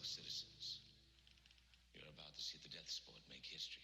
fellow citizens. You're about to see the death sport make history.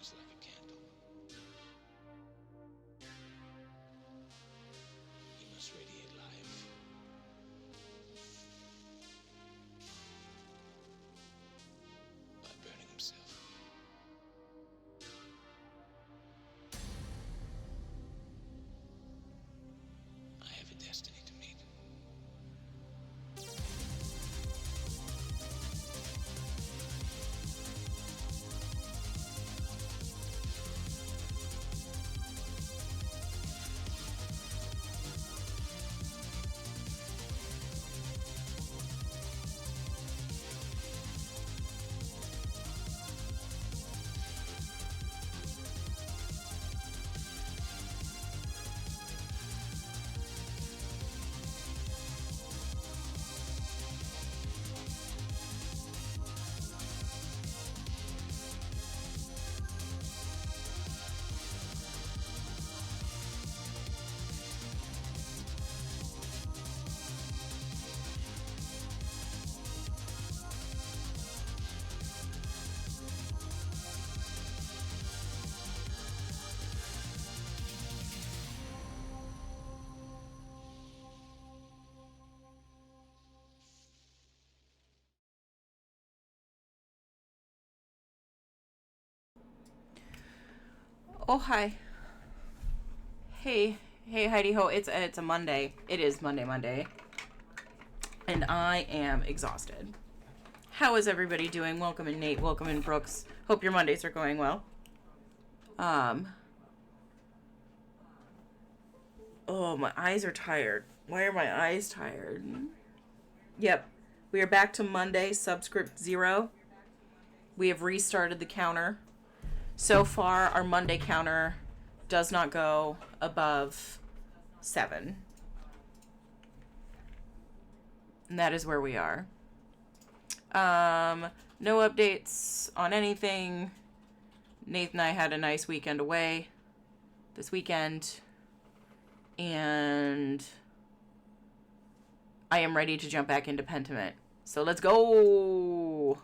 Like a candle. He must radiate life. By burning himself. I have a destiny to meet. Oh, hi. Hey Heidi Ho. It's a Monday. It is Monday. And I am exhausted. How is everybody doing? Welcome in, Nate. Welcome in, Brooks. Hope your Mondays are going well. Oh, my eyes are tired. Why are my eyes tired? Yep. We are back to Monday, subscript 0. We have restarted the counter. So far, our Monday counter does not go above 7. And that is where we are. No updates on anything. Nathan and I had a nice weekend away this weekend. And I am ready to jump back into Pentiment. So let's go!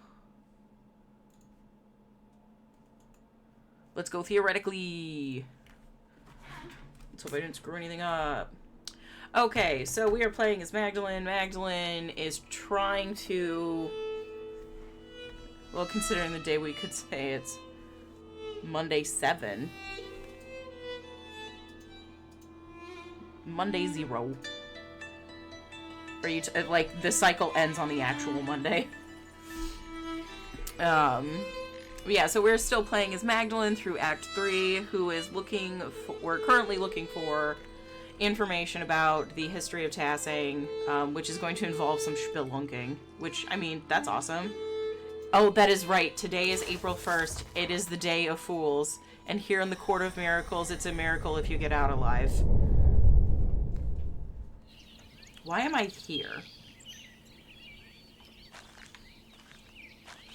Let's go theoretically. Let's hope I didn't screw anything up. Okay, so we are playing as Magdalene. Magdalene is trying to... Well, considering the day, we could say it's Monday 7. Monday 0. Or you like, the cycle ends on the actual Monday. Yeah, so we're still playing as Magdalene through Act 3, who is we're currently looking for information about the history of Tassing, which is going to involve some spelunking, which, I mean, that's awesome. Oh, that is right. Today is April 1st. It is the Day of Fools. And here in the Court of Miracles, it's a miracle if you get out alive. Why am I here?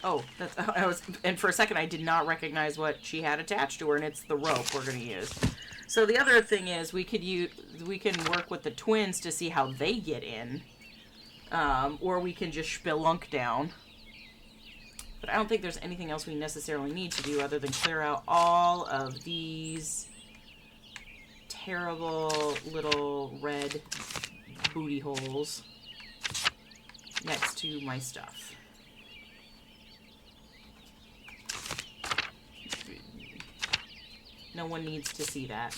Oh, and for a second I did not recognize what she had attached to her, and it's the rope we're going to use. So the other thing is we can work with the twins to see how they get in. Or we can just spelunk down. But I don't think there's anything else we necessarily need to do other than clear out all of these terrible little red booty holes next to my stuff. No one needs to see that.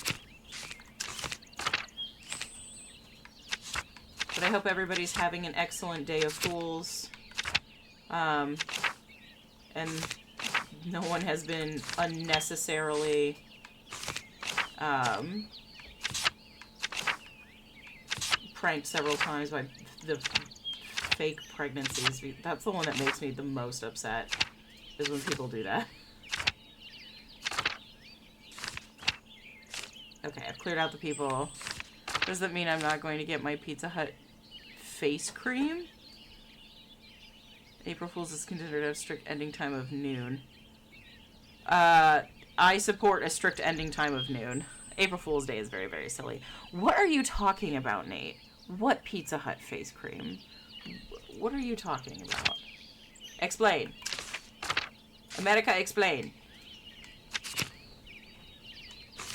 But I hope everybody's having an excellent Day of Fools. And no one has been unnecessarily pranked several times by the fake pregnancies. That's the one that makes me the most upset, is when people do that. Okay, I've cleared out the people. Does that mean I'm not going to get my Pizza Hut face cream? April Fool's is considered a strict ending time of noon. I support a strict ending time of noon. April Fool's Day is very, very silly. What are you talking about, Nate? What Pizza Hut face cream? What are you talking about? Explain. America, explain.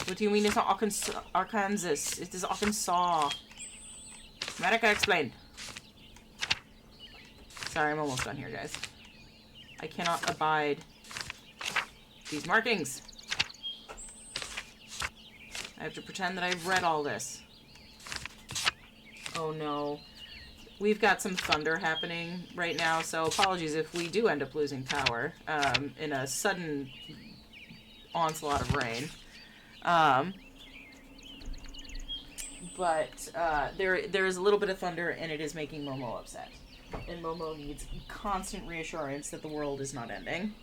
What do you mean it's not Arkansas? It is Arkansas. America, explain. Sorry, I'm almost done here, guys. I cannot abide these markings. I have to pretend that I've read all this. Oh no. We've got some thunder happening right now, so apologies if we do end up losing power in a sudden onslaught of rain. But there is a little bit of thunder, and it is making Momo upset. And Momo needs constant reassurance that the world is not ending.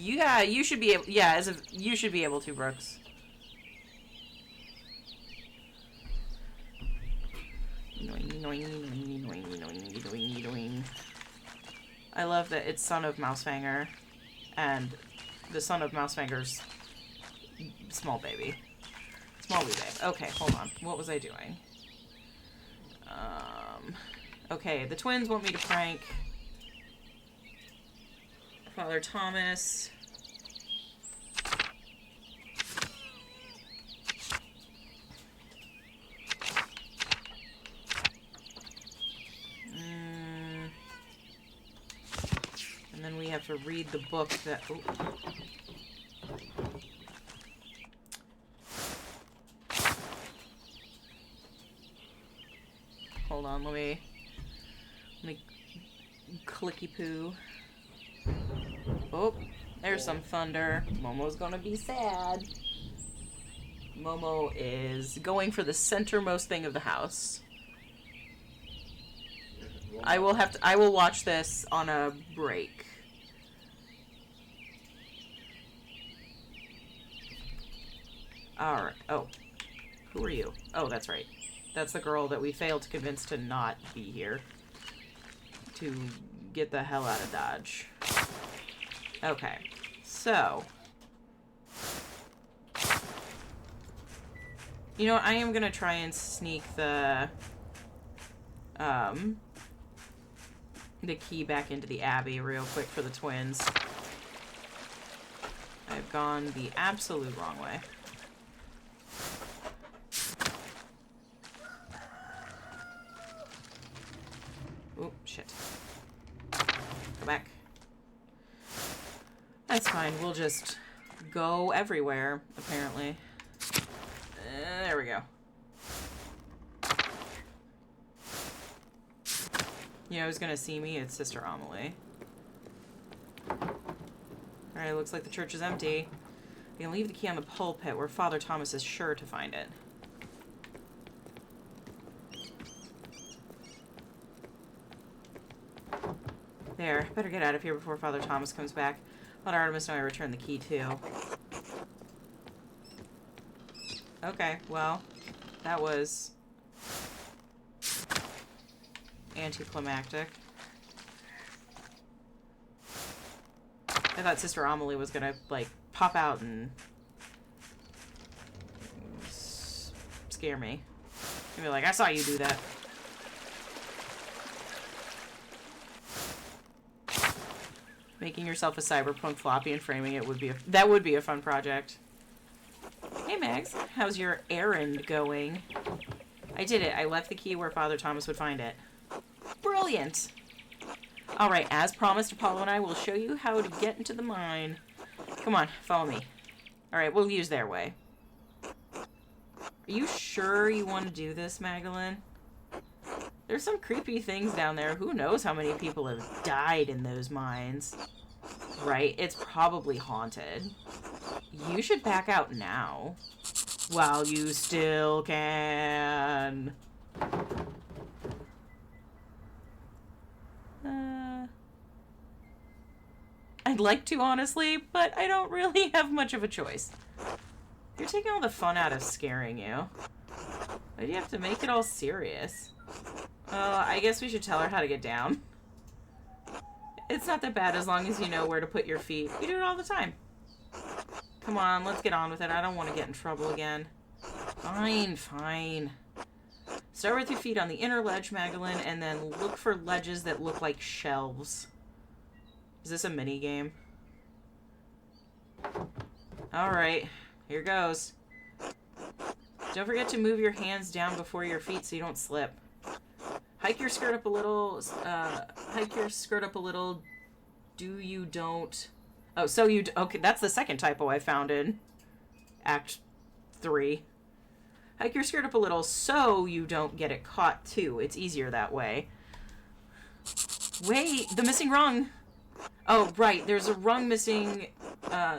You should be able. Yeah, you should be able to, Brooks. I love that it's son of Mousefanger, and the son of Mousefanger's small baby. Small wee babe. Okay, hold on. What was I doing? Okay, the twins want me to prank Father Thomas. And then we have to read the book that... Oh. Hold on, let me clicky poo. Oh, there's some thunder. Momo's gonna be sad. Momo is going for the centermost thing of the house. I will watch this on a break. Alright. Oh. Who are you? Oh, that's right. That's the girl that we failed to convince to not be here. To get the hell out of Dodge. Okay. So. You know what? I am gonna try and sneak the key back into the Abbey real quick for the twins. I've gone the absolute wrong way. Oh, shit. Go back. That's fine. We'll just go everywhere, apparently. There we go. You know who's gonna see me? It's Sister Amelie. Alright, looks like the church is empty. You can leave the key on the pulpit where Father Thomas is sure to find it. There. Better get out of here before Father Thomas comes back. Let Artemis know I returned the key, too. Okay, well, that was anticlimactic. I thought Sister Amelie was gonna, like, pop out and scare me. She'd be like, I saw you do that. Making yourself a cyberpunk floppy and framing it would be that would be a fun project. Hey Max, how's your errand going? I did it. I left the key where Father Thomas would find it. Brilliant! Alright, as promised, Apollo and I will show you how to get into the mine. Come on, follow me. Alright, we'll use their way. Are you sure you want to do this, Magdalene? There's some creepy things down there. Who knows how many people have died in those mines? Right? It's probably haunted. You should back out now. While you still can. I'd like to, honestly, but I don't really have much of a choice. You're taking all the fun out of scaring you. Why do you have to make it all serious? I guess we should tell her how to get down. It's not that bad as long as you know where to put your feet. We do it all the time. Come on, let's get on with it. I don't want to get in trouble again. Fine, fine. Start with your feet on the inner ledge, Magdalene, and then look for ledges that look like shelves. Is this a mini game? Alright, here goes. Don't forget to move your hands down before your feet so you don't slip. Hike your skirt up a little, do you don't... Oh, so you... Okay, that's the second typo I found in Act 3. Hike your skirt up a little so you don't get it caught, too. It's easier that way. Wait, the missing rung! Oh, right, there's a rung missing...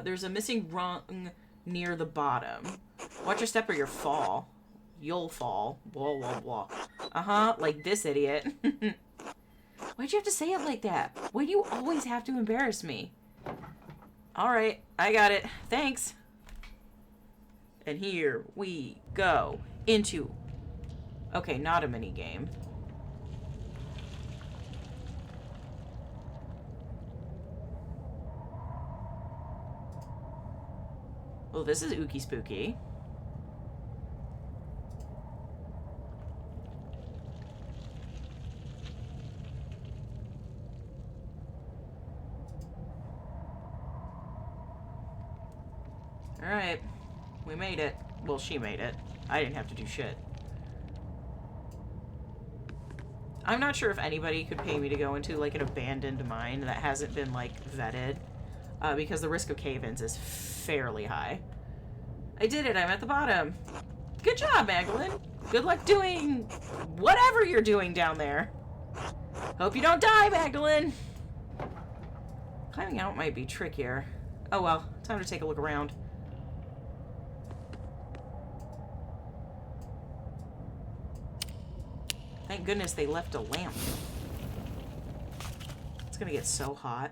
there's a missing rung near the bottom. Watch your step or you'll fall. You'll fall. Blah, blah, blah. Uh-huh, like this idiot. Why'd you have to say it like that? Why do you always have to embarrass me? Alright, I got it. Thanks. And here we go into... Okay, not a mini game. Well, this is ooky spooky. Alright. We made it. Well, she made it. I didn't have to do shit. I'm not sure if anybody could pay me to go into, like, an abandoned mine that hasn't been, like, vetted. Because the risk of cave-ins is fairly high. I did it. I'm at the bottom. Good job, Magdalene. Good luck doing whatever you're doing down there. Hope you don't die, Magdalene. Climbing out might be trickier. Oh well. Time to take a look around. Thank goodness they left a lamp. It's gonna get so hot.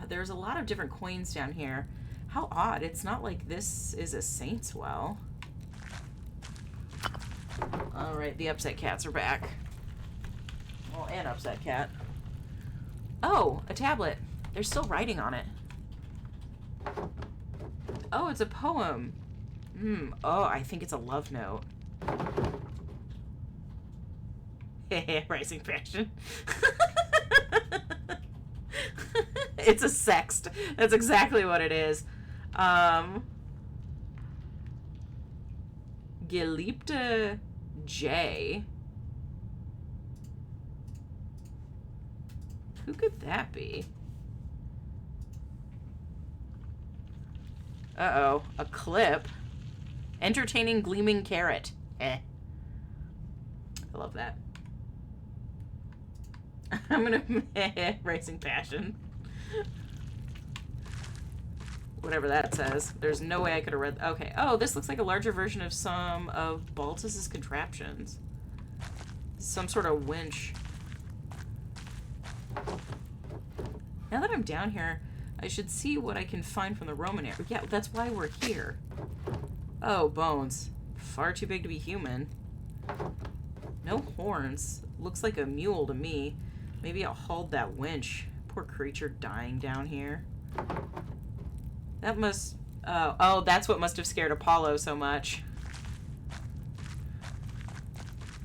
There's a lot of different coins down here. How odd. It's not like this is a saint's well. Alright, the upset cats are back. Well, and upset cat. Oh, a tablet. They're still writing on it. Oh, it's a poem. Oh, I think it's a love note. Rising passion. It's a sext. That's exactly what it is. Geliebte J. Who could that be? Uh-oh. A clip. Entertaining gleaming carrot. I love that. I'm gonna Rising Passion. Whatever that says. There's no way I could have read. Okay. Oh, this looks like a larger version of some of Baltus's contraptions. Some sort of winch. Now that I'm down here, I should see what I can find from the Roman era. Yeah, that's why we're here. Oh, bones. Far too big to be human. No horns. Looks like a mule to me. Maybe I'll hold that winch. Poor creature dying down here. That must... oh, that's what must have scared Apollo so much.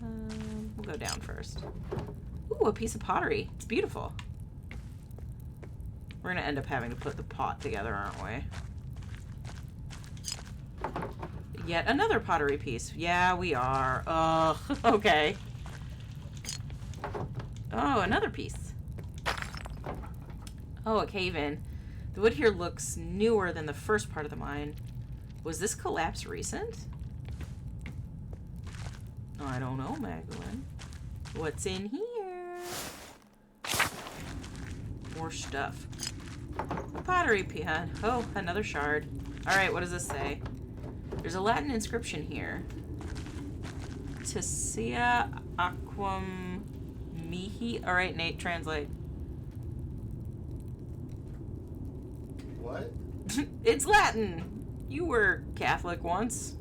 We'll go down first. Ooh, a piece of pottery. It's beautiful. We're gonna end up having to put the pot together, aren't we? Yet another pottery piece. Yeah, we are. Ugh, okay. Oh, another piece. Oh, a cave-in. The wood here looks newer than the first part of the mine. Was this collapse recent? I don't know, Magdalene. What's in here? More stuff. A pottery pan. Oh, another shard. Alright, what does this say? There's a Latin inscription here. Tessia aquam mihi. Alright, Nate, translate. What? It's Latin. You were Catholic once.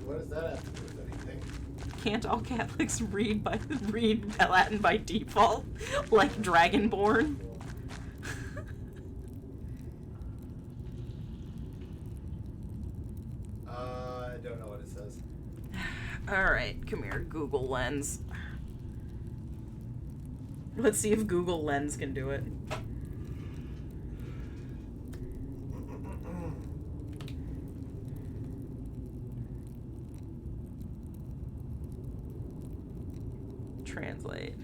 What does that have to do with anything? Can't all Catholics read Latin by default? Like Dragonborn? I don't know what it says. Alright, come here, Google Lens. Let's see if Google Lens can do it. Translate.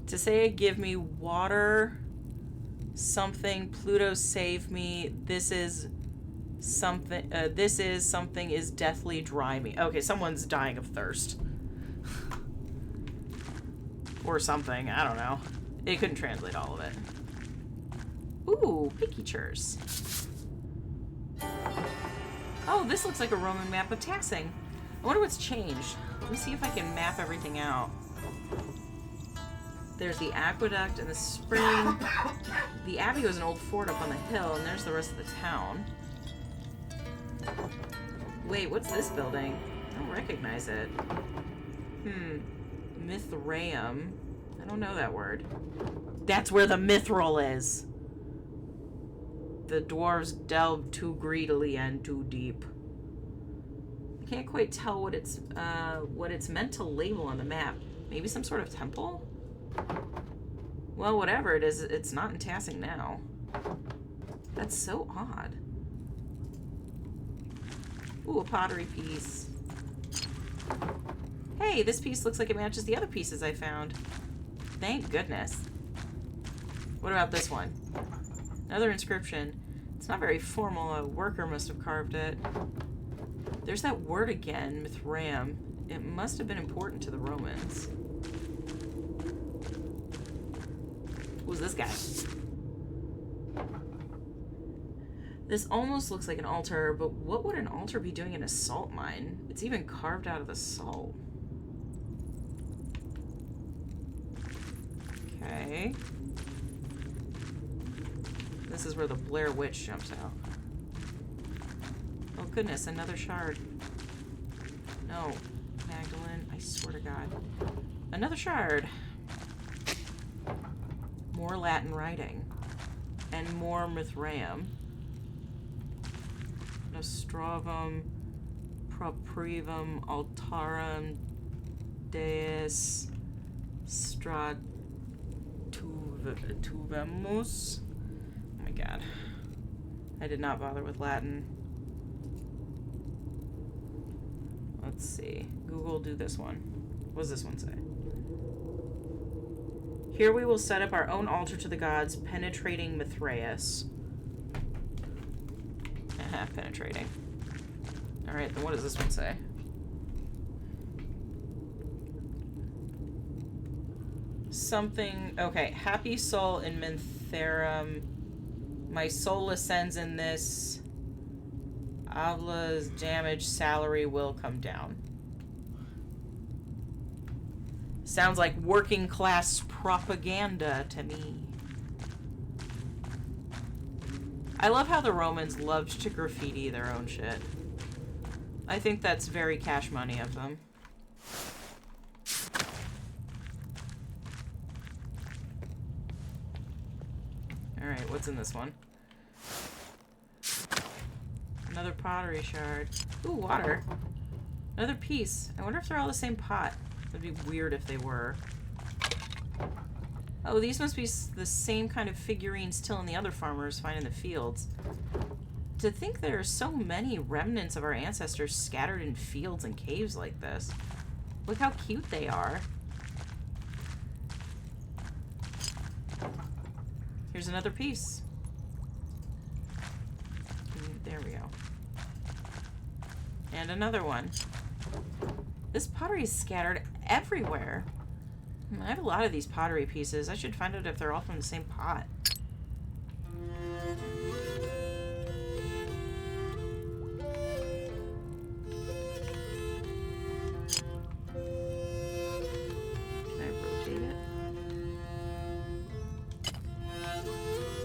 To say, give me water, something, Pluto save me, this is something is deathly dry me. Okay, someone's dying of thirst. Or something, I don't know. It couldn't translate all of it. Ooh, pictures. Oh, this looks like a Roman map of taxing. I wonder what's changed. Let me see if I can map everything out. There's the aqueduct and the spring. The abbey was an old fort up on the hill, and there's the rest of the town. Wait, what's this building? I don't recognize it. Mithraeum. I don't know that word. That's where the mithril is. The dwarves delved too greedily and too deep. I can't quite tell what it's meant to label on the map. Maybe some sort of temple? Well, whatever it is, it's not in Tassing now. That's so odd. Ooh, a pottery piece. Hey, this piece looks like it matches the other pieces I found. Thank goodness. What about this one? Another inscription. It's not very formal. A worker must have carved it. There's that word again, Mithraeum. It must have been important to the Romans. Who's this guy? This almost looks like an altar, but what would an altar be doing in a salt mine? It's even carved out of the salt. Okay. This is where the Blair Witch jumps out. Oh goodness, another shard. No, Magdalene, I swear to God. Another shard. More Latin writing. And more Mithraeum. Nostrovum, Proprivum, Altarum, Deus, Stratuvemus. Oh my God. I did not bother with Latin. Let's see. Google, do this one. What does this one say? Here we will set up our own altar to the gods, penetrating Mithraeus. Penetrating. Alright, then what does this one say? something. Okay, happy soul in Mintherum. My soul ascends in this. Avla's damage salary will come down. Sounds like working class propaganda to me. I love how the Romans loved to graffiti their own shit. I think that's very cash money of them. Alright, what's in this one? Another pottery shard. Ooh, water. Another piece. I wonder if they're all the same pot. That'd be weird if they were. Oh, these must be the same kind of figurines still in the other farmers find in the fields. To think there are so many remnants of our ancestors scattered in fields and caves like this. Look how cute they are. Here's another piece. There we go. And another one. This pottery is scattered everywhere. I have a lot of these pottery pieces. I should find out if they're all from the same pot. Can I rotate it?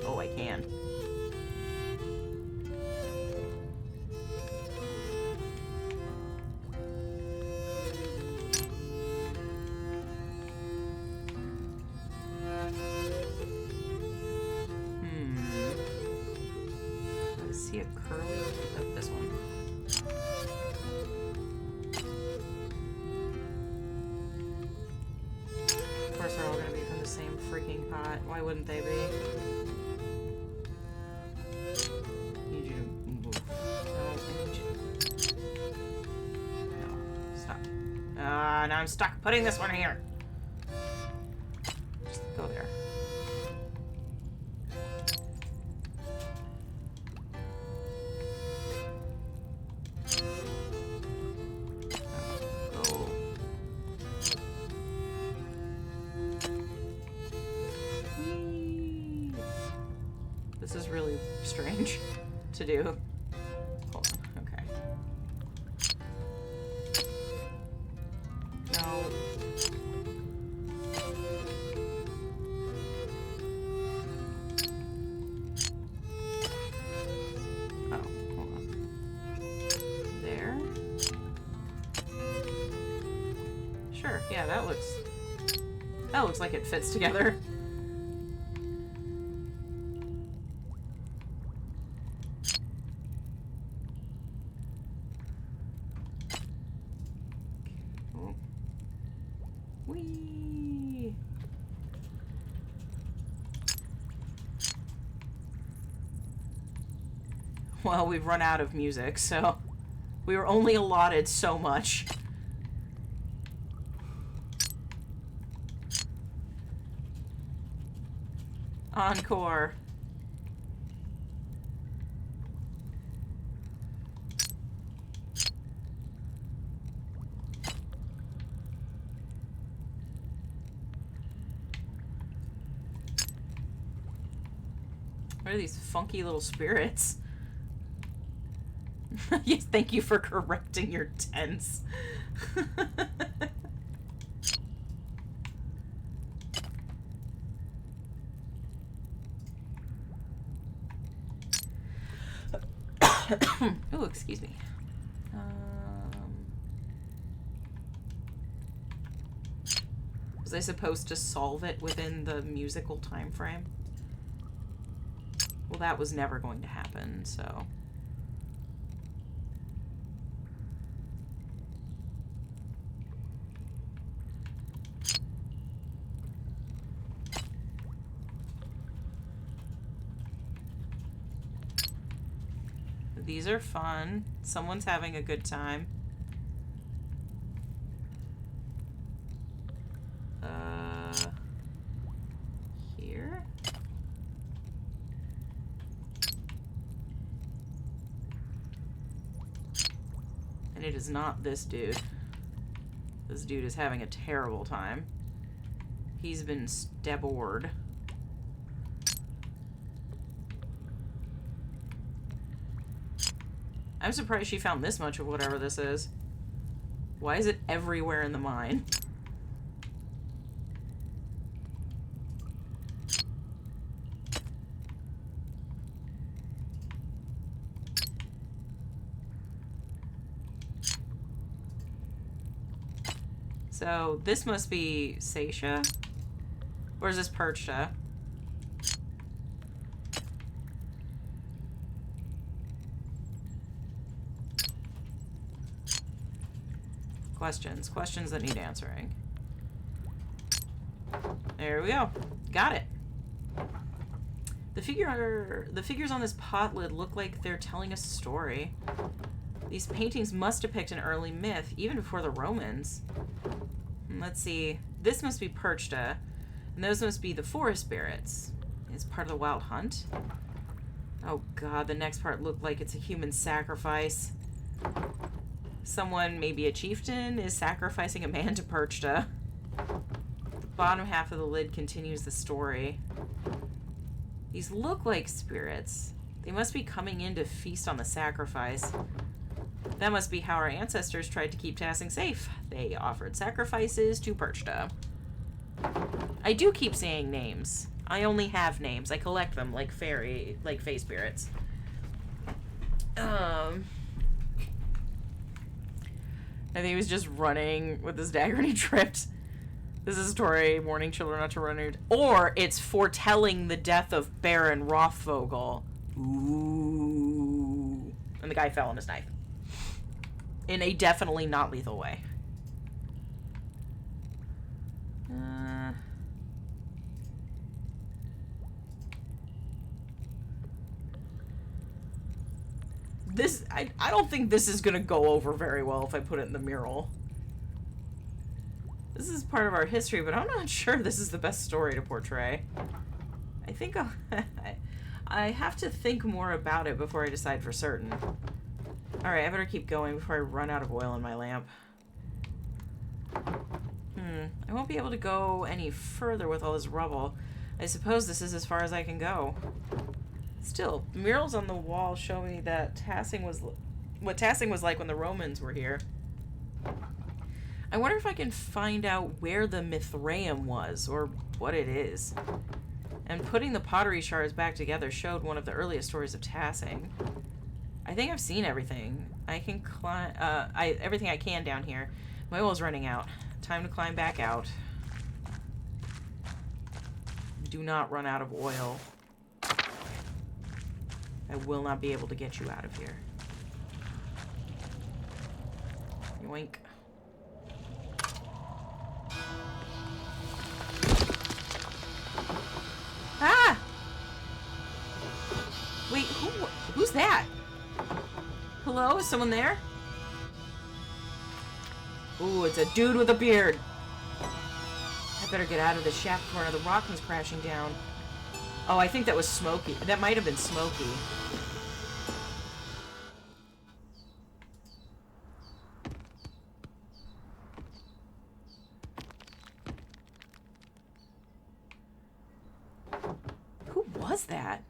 Oh, I can. See a curly? Oh, this one. Of course, they're all gonna be from the same freaking pot. Why wouldn't they be? Need you to move. No, I need you. No, stop. Now I'm stuck putting this one here. Just go there. This is really strange to do. Hold on, okay. No. Oh, hold on. There. Sure, yeah, that looks like it fits together. Whee! Well, we've run out of music, so we were only allotted so much. Encore. What are these funky little spirits? Yes, thank you for correcting your tense. Oh, excuse me. Was I supposed to solve it within the musical time frame? Well, that was never going to happen, so... These are fun. Someone's having a good time. Here? And it is not this dude. This dude is having a terrible time. He's been stabbed. I'm surprised she found this much of whatever this is. Why is it everywhere in the mine? So, this must be Seisha? Or is this Perchta? Questions. Questions that need answering. There we go. Got it. The figures on this pot lid look like they're telling a story. These paintings must depict an early myth, even before the Romans. Let's see. This must be Perchta, and those must be the forest spirits. It's part of the wild hunt. Oh god, the next part looked like it's a human sacrifice. Someone, maybe a chieftain, is sacrificing a man to Perchta. The bottom half of the lid continues the story. These look like spirits. They must be coming in to feast on the sacrifice. That must be how our ancestors tried to keep Tassing safe. They offered sacrifices to Perchta. I do keep saying names. I only have names. I collect them like fae spirits. I think he was just running with his dagger and he tripped. This is a story warning children not to run it. Or it's foretelling the death of Baron Rothvogel. Ooh. And the guy fell on his knife. In a definitely not lethal way. I don't think this is gonna go over very well if I put it in the mural. This is part of our history, but I'm not sure this is the best story to portray. I think I have to think more about it before I decide for certain. Alright, I better keep going before I run out of oil in my lamp. I won't be able to go any further with all this rubble. I suppose this is as far as I can go. Still, the murals on the wall show me that what Tassing was like when the Romans were here. I wonder if I can find out where the Mithraeum was, or what it is. And putting the pottery shards back together showed one of the earliest stories of Tassing. I think I've seen everything. I can climb, everything I can down here. My oil's running out. Time to climb back out. Do not run out of oil. I will not be able to get you out of here. Yoink. Ah! Wait, who's that? Hello? Is someone there? Ooh, it's a dude with a beard. I better get out of this shaft before another rock comes crashing down. Oh, I think that was Smokey. That might have been Smokey. Who was that?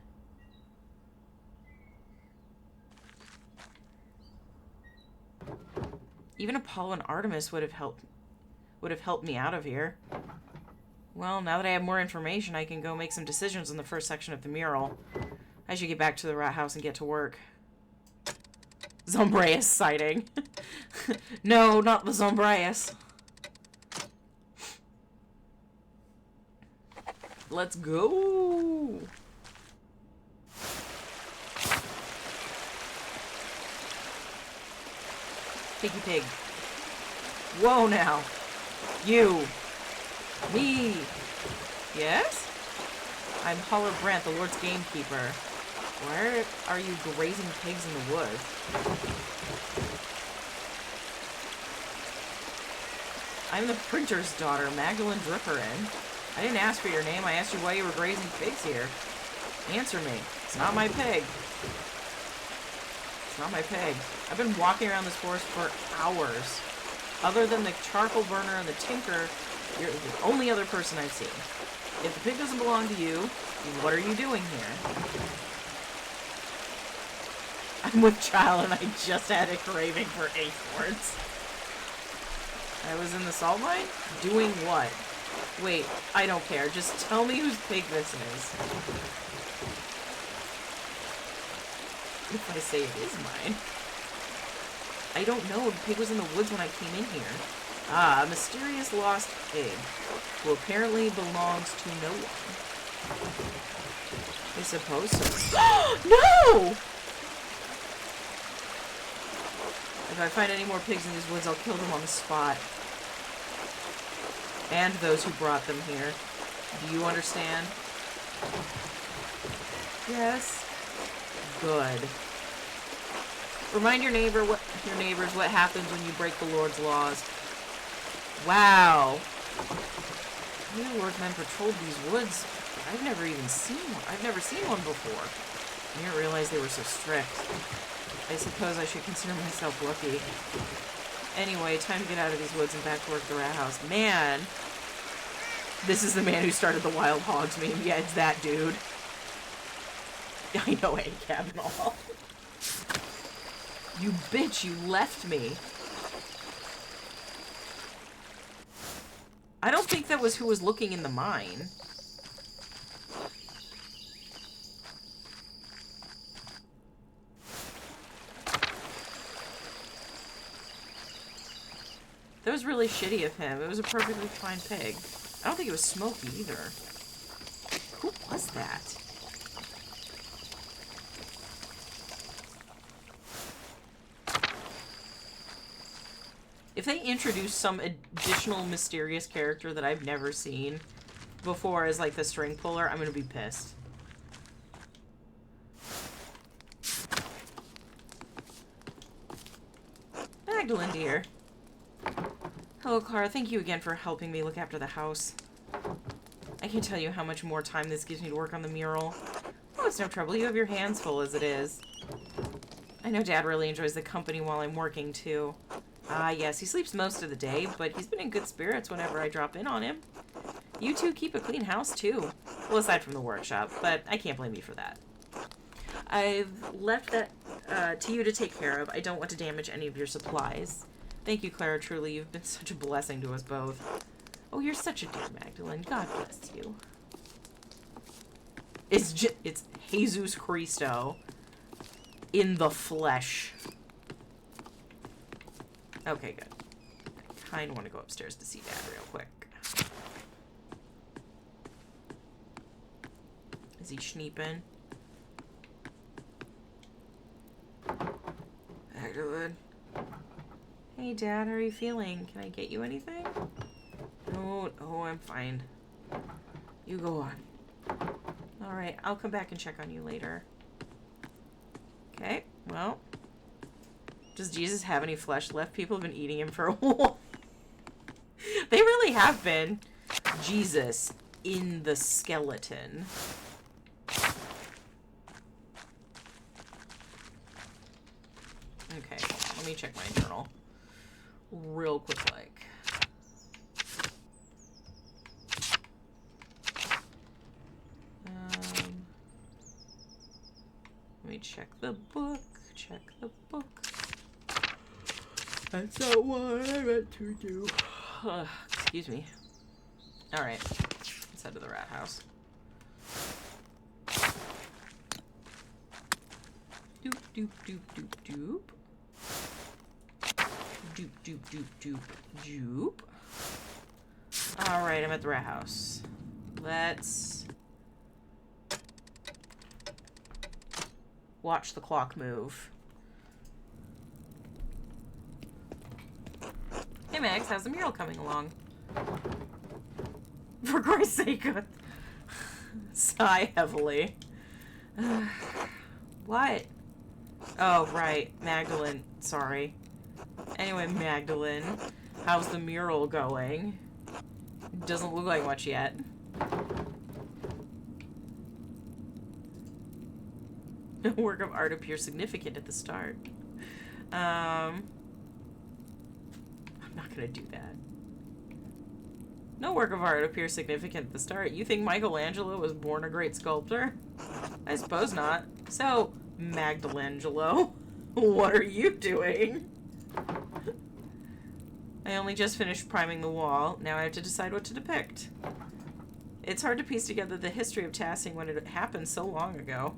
Even Apollo and Artemis would have helped me out of here. Well, now that I have more information, I can go make some decisions on the first section of the mural. I should get back to the rat house and get to work. Zombraeus sighting. No, not the Zombraeus. Let's go. Piggy pig. Whoa now. You. Me. Yes? I'm Holler Brant, the Lord's gamekeeper. Where are you grazing pigs in the woods? I'm the printer's daughter, Magdalene Dripperin. I didn't ask for your name, I asked you why you were grazing pigs here. Answer me. It's not my pig. It's not my pig. I've been walking around this forest for hours. Other than the charcoal burner and the tinker, You're the only other person I've seen. If the pig doesn't belong to you, what are you doing here? I'm with child and I just had a craving for acorns. I was in the salt mine? Doing what? Wait, I don't care. Just tell me whose pig this is. If I say it is mine. I don't know. The pig was in the woods when I came in here. Ah, a mysterious lost pig, who apparently belongs to no one. I suppose so. No! If I find any more pigs in these woods, I'll kill them on the spot. And those who brought them here. Do you understand? Yes. Good. Remind your neighbors what happens when you break the Lord's laws. Wow. The Lord's men patrolled these woods. I've never even seen one. I've never seen one before. I didn't realize they were so strict. I suppose I should consider myself lucky. Anyway, time to get out of these woods and back to work at the rat house. Man! This is the man who started the wild hogs meme. Yeah, it's that dude. I know, handicap and all. You bitch, you left me. I don't think that was who was looking in the mine. That was really shitty of him. It was a perfectly fine pig. I don't think it was Smokey either. Who was that? If they introduce some additional mysterious character that I've never seen before as like the string puller, I'm gonna be pissed. Magdalene, dear. Hello, Clara. Thank you again for helping me look after the house. I can't tell you how much more time this gives me to work on the mural. Oh, it's no trouble. You have your hands full as it is. I know Dad really enjoys the company while I'm working, too. Ah, yes, he sleeps most of the day, but he's been in good spirits whenever I drop in on him. You two keep a clean house, too. Well, aside from the workshop, but I can't blame you for that. I've left that to you to take care of. I don't want to damage any of your supplies. Thank you, Clara. Truly, you've been such a blessing to us both. Oh, you're such a dear, Magdalene. God bless you. It's Jesus Christo in the flesh. Okay, good. I kind of want to go upstairs to see Dad real quick. Is he schneeping? Magdalene. Hey, Dad, how are you feeling? Can I get you anything? No, oh, I'm fine. You go on. Alright, I'll come back and check on you later. Okay, well. Does Jesus have any flesh left? People have been eating him for a while. They really have been. Jesus in the skeleton. Okay, let me check my journal. Real quick, like. Let me check the book. Check the book. That's not what I meant to do. Excuse me. Alright. Let's head to the rat house. Doop, doop, doop, doop, doop. Doop, doop, doop, doop, doop. Alright, I'm at the rat house. Let's watch the clock move. Hey Max, how's the mural coming along? For Christ's sake, sigh heavily. What? Oh, right. Magdalene. Sorry. Anyway, Magdalene, how's the mural going? Doesn't look like much yet. The work of art appears significant at the start. I'm not gonna do that. No work of art appears significant at the start. You think Michelangelo was born a great sculptor? I suppose not. So, Magdalangelo, what are you doing? I only just finished priming the wall. Now I have to decide what to depict. It's hard to piece together the history of Tassing when it happened so long ago.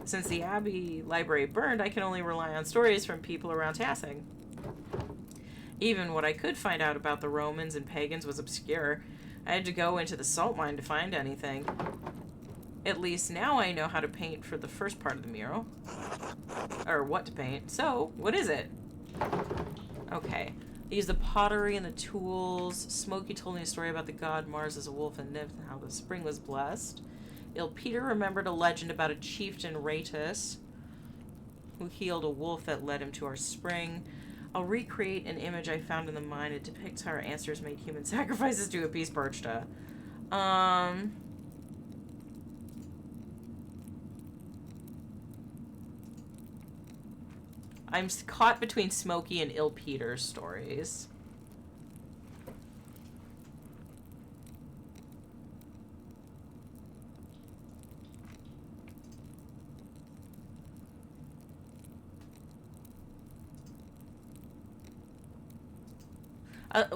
Since the Abbey library burned, I can only rely on stories from people around Tassing. Even what I could find out about the Romans and pagans was obscure. I had to go into the salt mine to find anything. At least now I know how to paint for the first part of the mural. Or what to paint. So, what is it? Okay. I used the pottery and the tools. Smokey told me a story about the god Mars as a wolf and nymph and how the spring was blessed. Il Peter remembered a legend about a chieftain, Ratus, who healed a wolf that led him to our spring. I'll recreate an image I found in the mine. It depicts how our ancestors made human sacrifices to appease Birchta. I'm caught between Smokey and Il Peter's stories.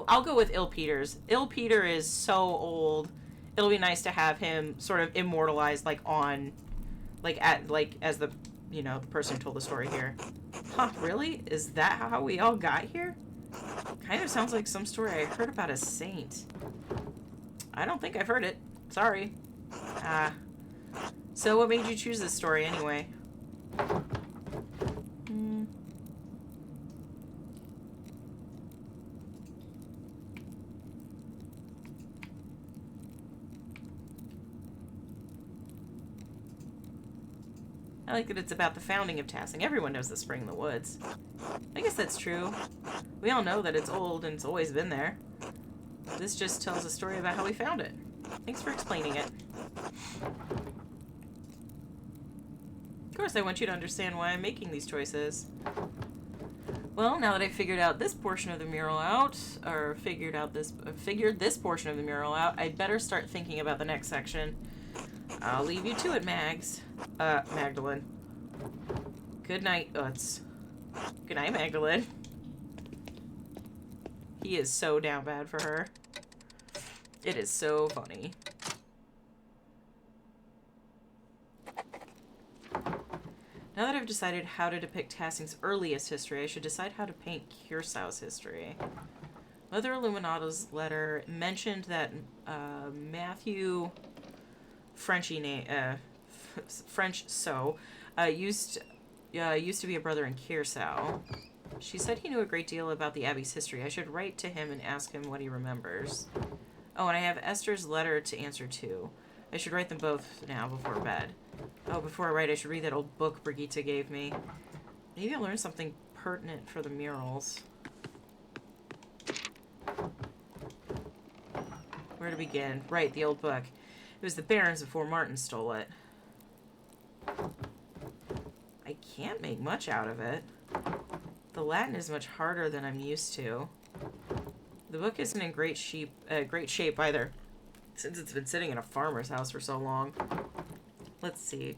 I'll go with Il Peter's. Il Peter is so old. It'll be nice to have him sort of immortalized, like on, like at, like as the, you know, the person who told the story here. Huh? Really? Is that how we all got here? Kind of sounds like some story I heard about a saint. I don't think I've heard it. Sorry. So what made you choose this story anyway? I like that it's about the founding of Tassing. Everyone knows the spring in the woods. I guess that's true. We all know that it's old and it's always been there. This just tells a story about how we found it. Thanks for explaining it. Of course, I want you to understand why I'm making these choices. Well, now that I've figured out this portion of the mural out, or figured this portion of the mural out, I'd better start thinking about the next section. I'll leave you to it, Mags. Magdalene. Good night, Utz. Good night, Magdalene. He is so down bad for her. It is so funny. Now that I've decided how to depict Tassing's earliest history, I should decide how to paint Kirsau's history. Mother Illuminato's letter mentioned that Matthew... Frenchy name, French used to be a brother in Kirsau. She said he knew a great deal about the Abbey's history. I should write to him and ask him what he remembers. Oh, and I have Esther's letter to answer too. I should write them both now before bed. Oh, before I write, I should read that old book Brigitte gave me. Maybe I'll learn something pertinent for the murals. Where to begin? Right, the old book. It was the Barons before Martin stole it. I can't make much out of it. The Latin is much harder than I'm used to. The book isn't in great shape either, since it's been sitting in a farmer's house for so long. Let's see.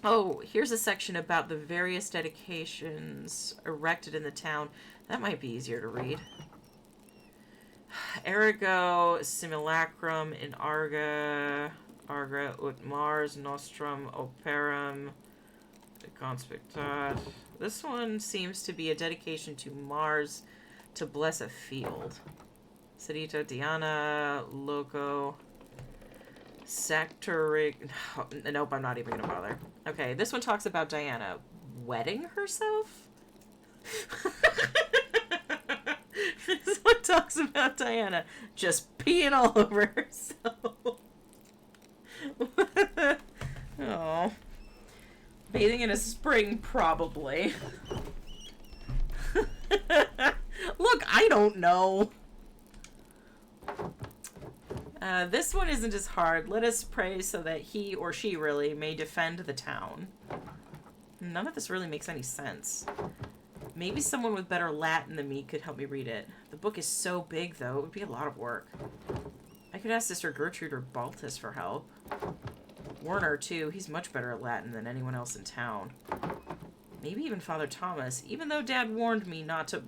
Oh, here's a section about the various dedications erected in the town. That might be easier to read. Ergo simulacrum in Arga ut Mars nostrum operum conspectat. This one seems to be a dedication to Mars to bless a field. Sedita Diana Loco Sactoric. Nope, I'm not even gonna bother. Okay, this one talks about Diana wetting herself. This one talks about Diana just peeing all over herself. Oh. Bathing in a spring, probably. Look, I don't know. This one isn't as hard. Let us pray so that he, or she really, may defend the town. None of this really makes any sense. Maybe someone with better Latin than me could help me read it. The book is so big, though, it would be a lot of work. I could ask Sister Gertrude or Baltus for help. Werner, too. He's much better at Latin than anyone else in town. Maybe even Father Thomas, even though Dad warned me not to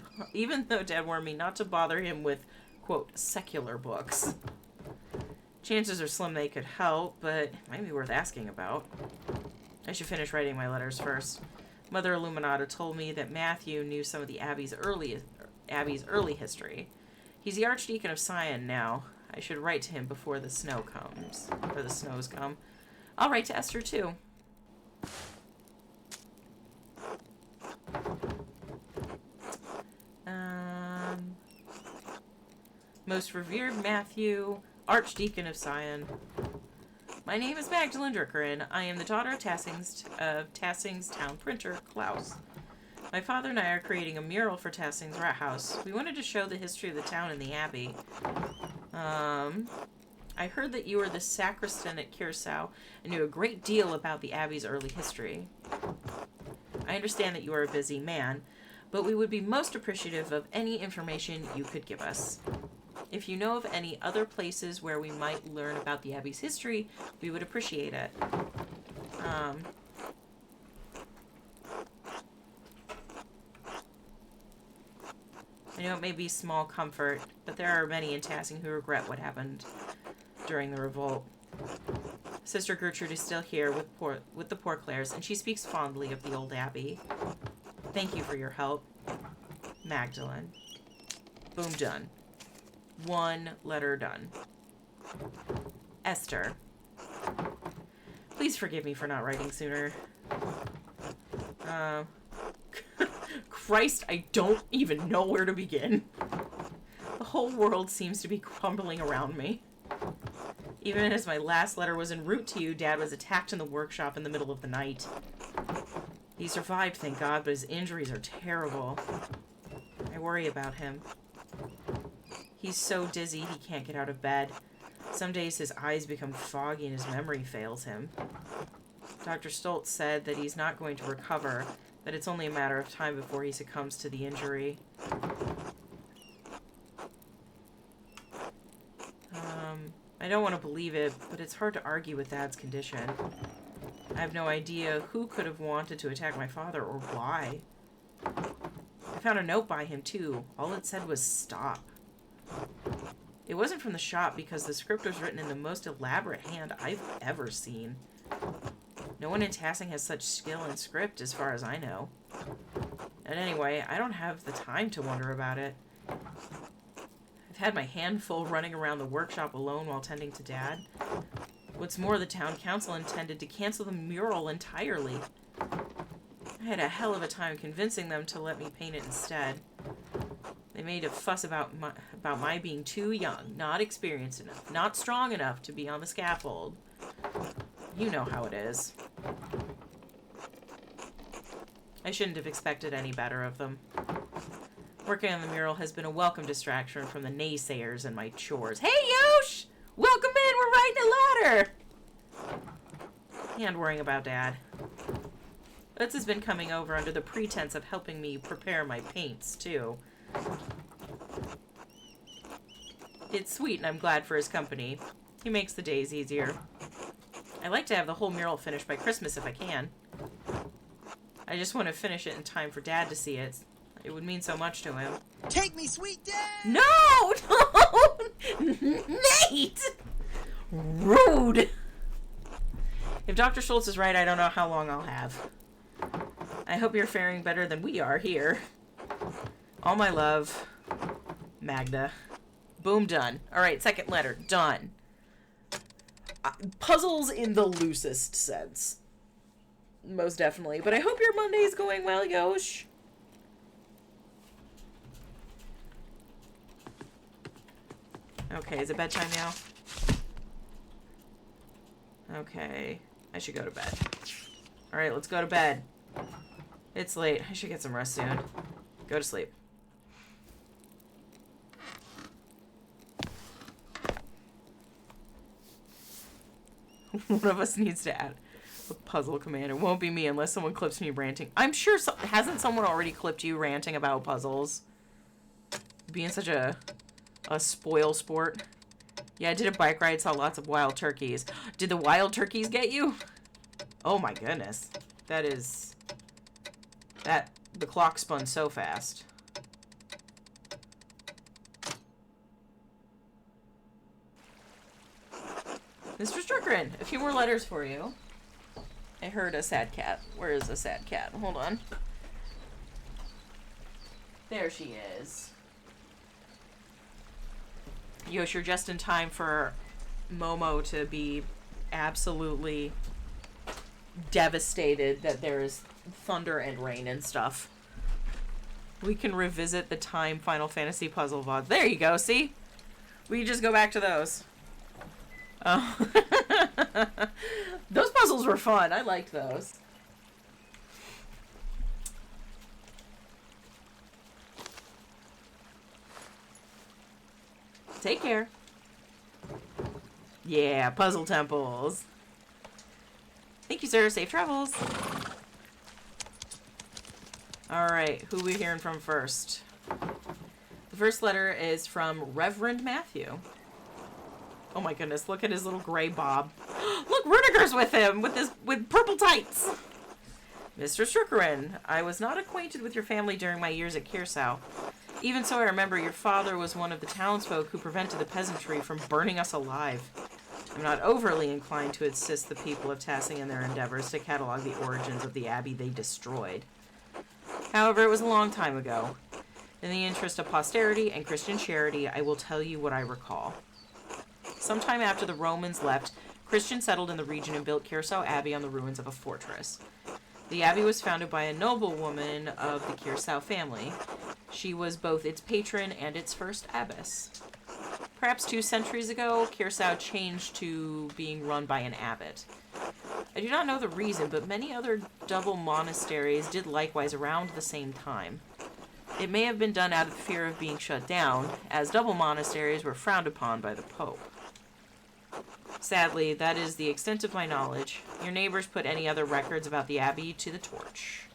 bother him with, quote, secular books. Chances are slim they could help, but it might be worth asking about. I should finish writing my letters first. Mother Illuminata told me that Matthew knew some of the Abbey's early history. He's the Archdeacon of Sion now. I should write to him before the snows come. I'll write to Esther, too. Most revered Matthew, Archdeacon of Sion. My name is Magdalene Drucker, I am the daughter of Tassing's town printer, Klaus. My father and I are creating a mural for Tassing's rat house. We wanted to show the history of the town and the abbey. I heard that you were the sacristan at Curacao and knew a great deal about the abbey's early history. I understand that you are a busy man, but we would be most appreciative of any information you could give us. If you know of any other places where we might learn about the abbey's history, we would appreciate it. I know it may be small comfort, but there are many in Tassing who regret what happened during the revolt. Sister Gertrude is still here with the Poor Clares, and she speaks fondly of the old abbey. Thank you for your help. Magdalene. Boom, done. One letter done. Esther. Please forgive me for not writing sooner. Christ, I don't even know where to begin. The whole world seems to be crumbling around me. Even as my last letter was en route to you, Dad was attacked in the workshop in the middle of the night. He survived, thank God, but his injuries are terrible. I worry about him. He's so dizzy he can't get out of bed. Some days his eyes become foggy and his memory fails him. Dr. Stoltz said that he's not going to recover, that it's only a matter of time before he succumbs to the injury. I don't want to believe it, but it's hard to argue with Dad's condition. I have no idea who could have wanted to attack my father or why. I found a note by him, too. All it said was, "Stop." It wasn't from the shop because the script was written in the most elaborate hand I've ever seen. No one in Tassing has such skill in script as far as I know. And anyway, I don't have the time to wonder about it. I've had my hand full running around the workshop alone while tending to Dad. What's more, the town council intended to cancel the mural entirely. I had a hell of a time convincing them to let me paint it instead. They made a fuss about my being too young, not experienced enough, not strong enough to be on the scaffold. You know how it is. I shouldn't have expected any better of them. Working on the mural has been a welcome distraction from the naysayers and my chores. Hey, Yosh! Welcome in! We're writing a letter! And worrying about Dad. Utz has been coming over under the pretense of helping me prepare my paints, too. It's sweet, and I'm glad for his company. He makes the days easier. I like to have the whole mural finished by Christmas if I can. I just want to finish it in time for Dad to see it. It would mean so much to him. Take me, sweet Dad! No! Don't! Nate! Rude! If Dr. Schultz is right, I don't know how long I'll have. I hope you're faring better than we are here. All my love, Magda. Boom, done. Alright, second letter, done. Puzzles in the loosest sense. Most definitely. But I hope your Monday is going well, Yosh. Okay, is it bedtime now? Okay, I should go to bed. Alright, let's go to bed. It's late. I should get some rest soon. Go to sleep. One of us needs to The puzzle command. It won't be me unless someone clips me ranting. I'm sure hasn't someone already clipped you ranting about puzzles? Being such a spoil sport. Yeah, I did a bike ride, saw lots of wild turkeys. Did the wild turkeys get you? Oh my goodness. The clock spun so fast. Mr. Struckeren, a few more letters for you. I heard a sad cat. Where is the sad cat? Hold on. There she is. Yosh, you're just in time for Momo to be absolutely devastated that there's thunder and rain and stuff. We can revisit the Time Final Fantasy puzzle VOD. There you go, see? We can just go back to those. Oh. Those puzzles were fun. I liked those. Take care. Yeah, puzzle temples. Thank you, sir. Safe travels. Alright, who are we hearing from first? The first letter is from Reverend Matthew. Oh my goodness, look at his little gray bob. Look, Rudiger's with him, with purple tights. Mr. Struckeren, I was not acquainted with your family during my years at Kirsau. Even so, I remember your father was one of the townsfolk who prevented the peasantry from burning us alive. I'm not overly inclined to assist the people of Tassing in their endeavors to catalog the origins of the abbey they destroyed. However, it was a long time ago. In the interest of posterity and Christian charity, I will tell you what I recall. Sometime after the Romans left, Christians settled in the region and built Kirsau Abbey on the ruins of a fortress. The abbey was founded by a noblewoman of the Kirsau family. She was both its patron and its first abbess. Perhaps 2 centuries ago, Kirsau changed to being run by an abbot. I do not know the reason, but many other double monasteries did likewise around the same time. It may have been done out of fear of being shut down, as double monasteries were frowned upon by the Pope. Sadly, that is the extent of my knowledge. Your neighbors put any other records about the abbey to the torch.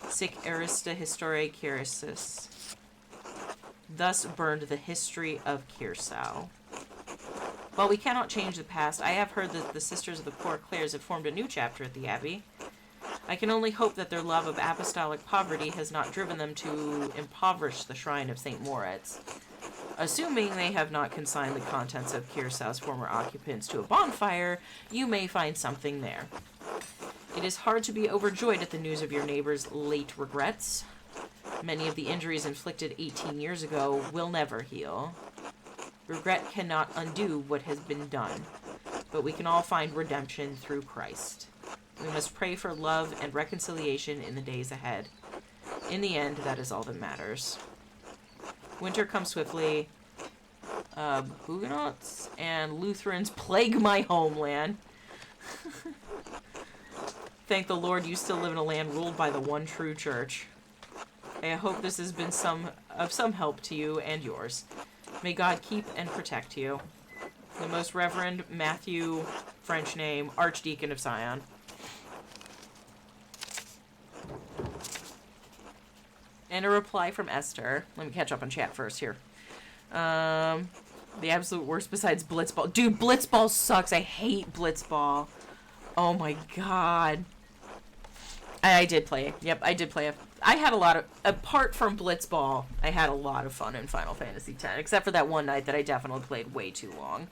Sic arista historiae Kyrsis. Thus burned the history of Kirsau. While we cannot change the past, I have heard that the Sisters of the Poor Clares have formed a new chapter at the abbey. I can only hope that their love of apostolic poverty has not driven them to impoverish the shrine of St. Moritz. Assuming they have not consigned the contents of Kirsau's former occupants to a bonfire, you may find something there. It is hard to be overjoyed at the news of your neighbor's late regrets. Many of the injuries inflicted 18 years ago will never heal. Regret cannot undo what has been done, but we can all find redemption through Christ. We must pray for love and reconciliation in the days ahead. In the end, that is all that matters. Winter comes swiftly. Huguenots and Lutherans plague my homeland. Thank the Lord you still live in a land ruled by the one true church. I hope this has been of some help to you and yours. May God keep and protect you. The Most Reverend Matthew, French name, Archdeacon of Sion. And a reply from Esther. Let me catch up on chat first here. The absolute worst besides Blitzball. Dude, Blitzball sucks. I hate Blitzball. Oh my god. I did play it. Yep, I did play it. I had a lot of... Apart from Blitzball, I had a lot of fun in Final Fantasy X. Except for that one night that I definitely played way too long.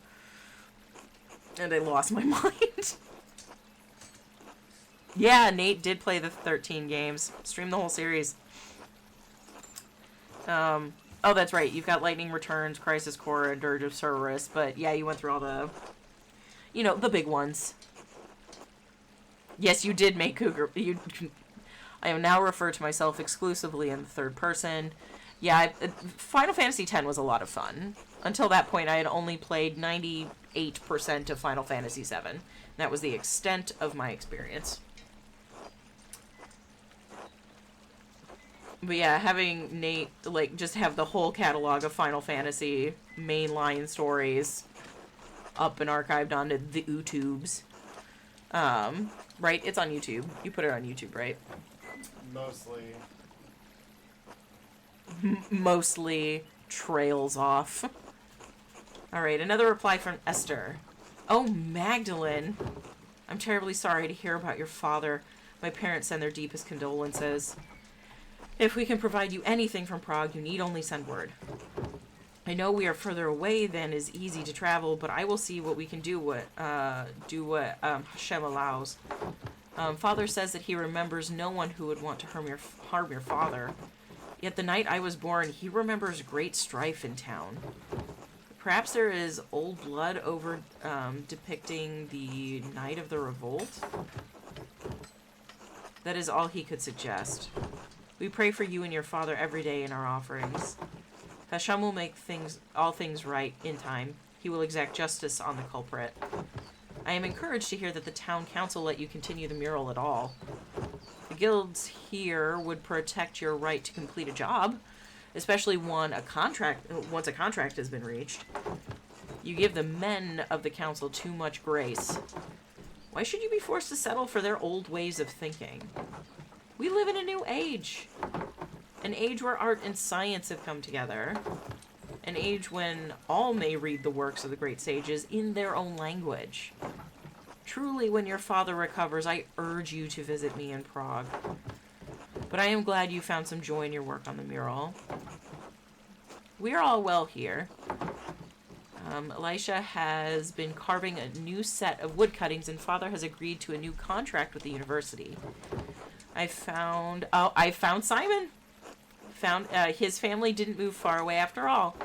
And I lost my mind. Yeah, Nate did play the 13 games. Streamed the whole series. Oh, that's right. You've got Lightning Returns, Crisis Core, and Dirge of Cerberus. But yeah, you went through all the... You know, the big ones. Yes, you did make Cougar... I am now referred to myself exclusively in the third person. Yeah, Final Fantasy X was a lot of fun. Until that point, I had only played 98% of Final Fantasy VII. That was the extent of my experience. But yeah, having Nate, like, just have the whole catalog of Final Fantasy mainline stories up and archived onto the YouTubes. Right? It's on YouTube. You put it on YouTube, right? Mostly. Mostly trails off. Alright, another reply from Esther. Oh, Magdalene. I'm terribly sorry to hear about your father. My parents send their deepest condolences. If we can provide you anything from Prague, you need only send word. I know we are further away than is easy to travel, but I will see what we can do. What Hashem allows. Father says that he remembers no one who would want to harm your father. Yet the night I was born, he remembers great strife in town. Perhaps there is old blood over depicting the night of the revolt. That is all he could suggest. We pray for you and your father every day in our offerings. Hashem will make all things right in time. He will exact justice on the culprit. I am encouraged to hear that the town council let you continue the mural at all. The guilds here would protect your right to complete a job, especially once a contract has been reached. You give the men of the council too much grace. Why should you be forced to settle for their old ways of thinking? We live in a new age. An age where art and science have come together. An age when all may read the works of the great sages in their own language. Truly, when your father recovers, I urge you to visit me in Prague. But I am glad you found some joy in your work on the mural. We are all well here. Elisha has been carving a new set of wood cuttings, and Father has agreed to a new contract with the university. I found Simon. His family didn't move far away after all.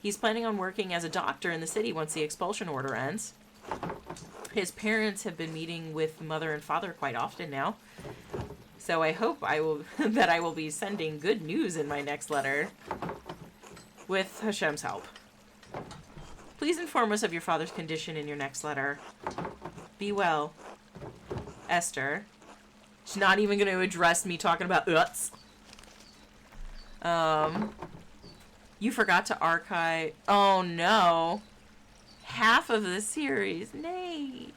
He's planning on working as a doctor in the city once the expulsion order ends. His parents have been meeting with mother and father quite often now. So I hope I will be sending good news in my next letter. With Hashem's help. Please inform us of your father's condition in your next letter. Be well. Esther. She's not even going to address me talking about uts. You forgot to archive. Oh no. Half of the series. Nay.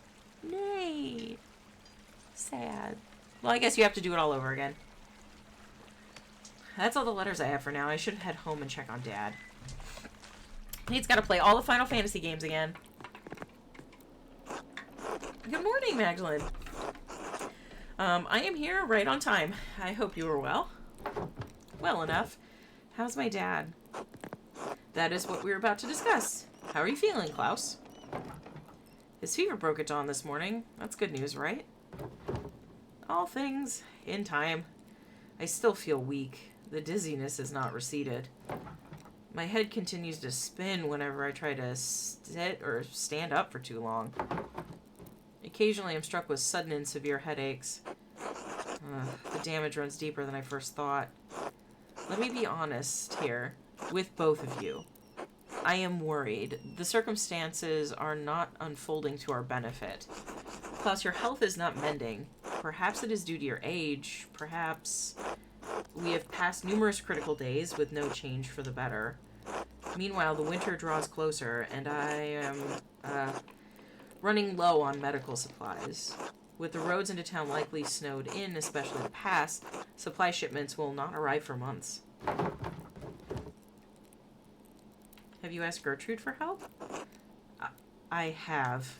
Sad. Well, I guess you have to do it all over again. That's all the letters I have for now. I should head home and check on Dad. He's got to play all the Final Fantasy games again. Good morning, Magdalene. I am here right on time. I hope you are well. Well enough. How's my dad? That is what we were about to discuss. How are you feeling, Klaus? His fever broke at dawn this morning. That's good news, right? All things in time. I still feel weak. The dizziness has not receded. My head continues to spin whenever I try to sit or stand up for too long. Occasionally I'm struck with sudden and severe headaches. The damage runs deeper than I first thought. Let me be honest here, with both of you. I am worried. The circumstances are not unfolding to our benefit. Klaus, your health is not mending. Perhaps it is due to your age. Perhaps we have passed numerous critical days with no change for the better. Meanwhile, the winter draws closer, and I am running low on medical supplies. With the roads into town likely snowed in, especially the pass, supply shipments will not arrive for months. Have you asked Gertrude for help? I have.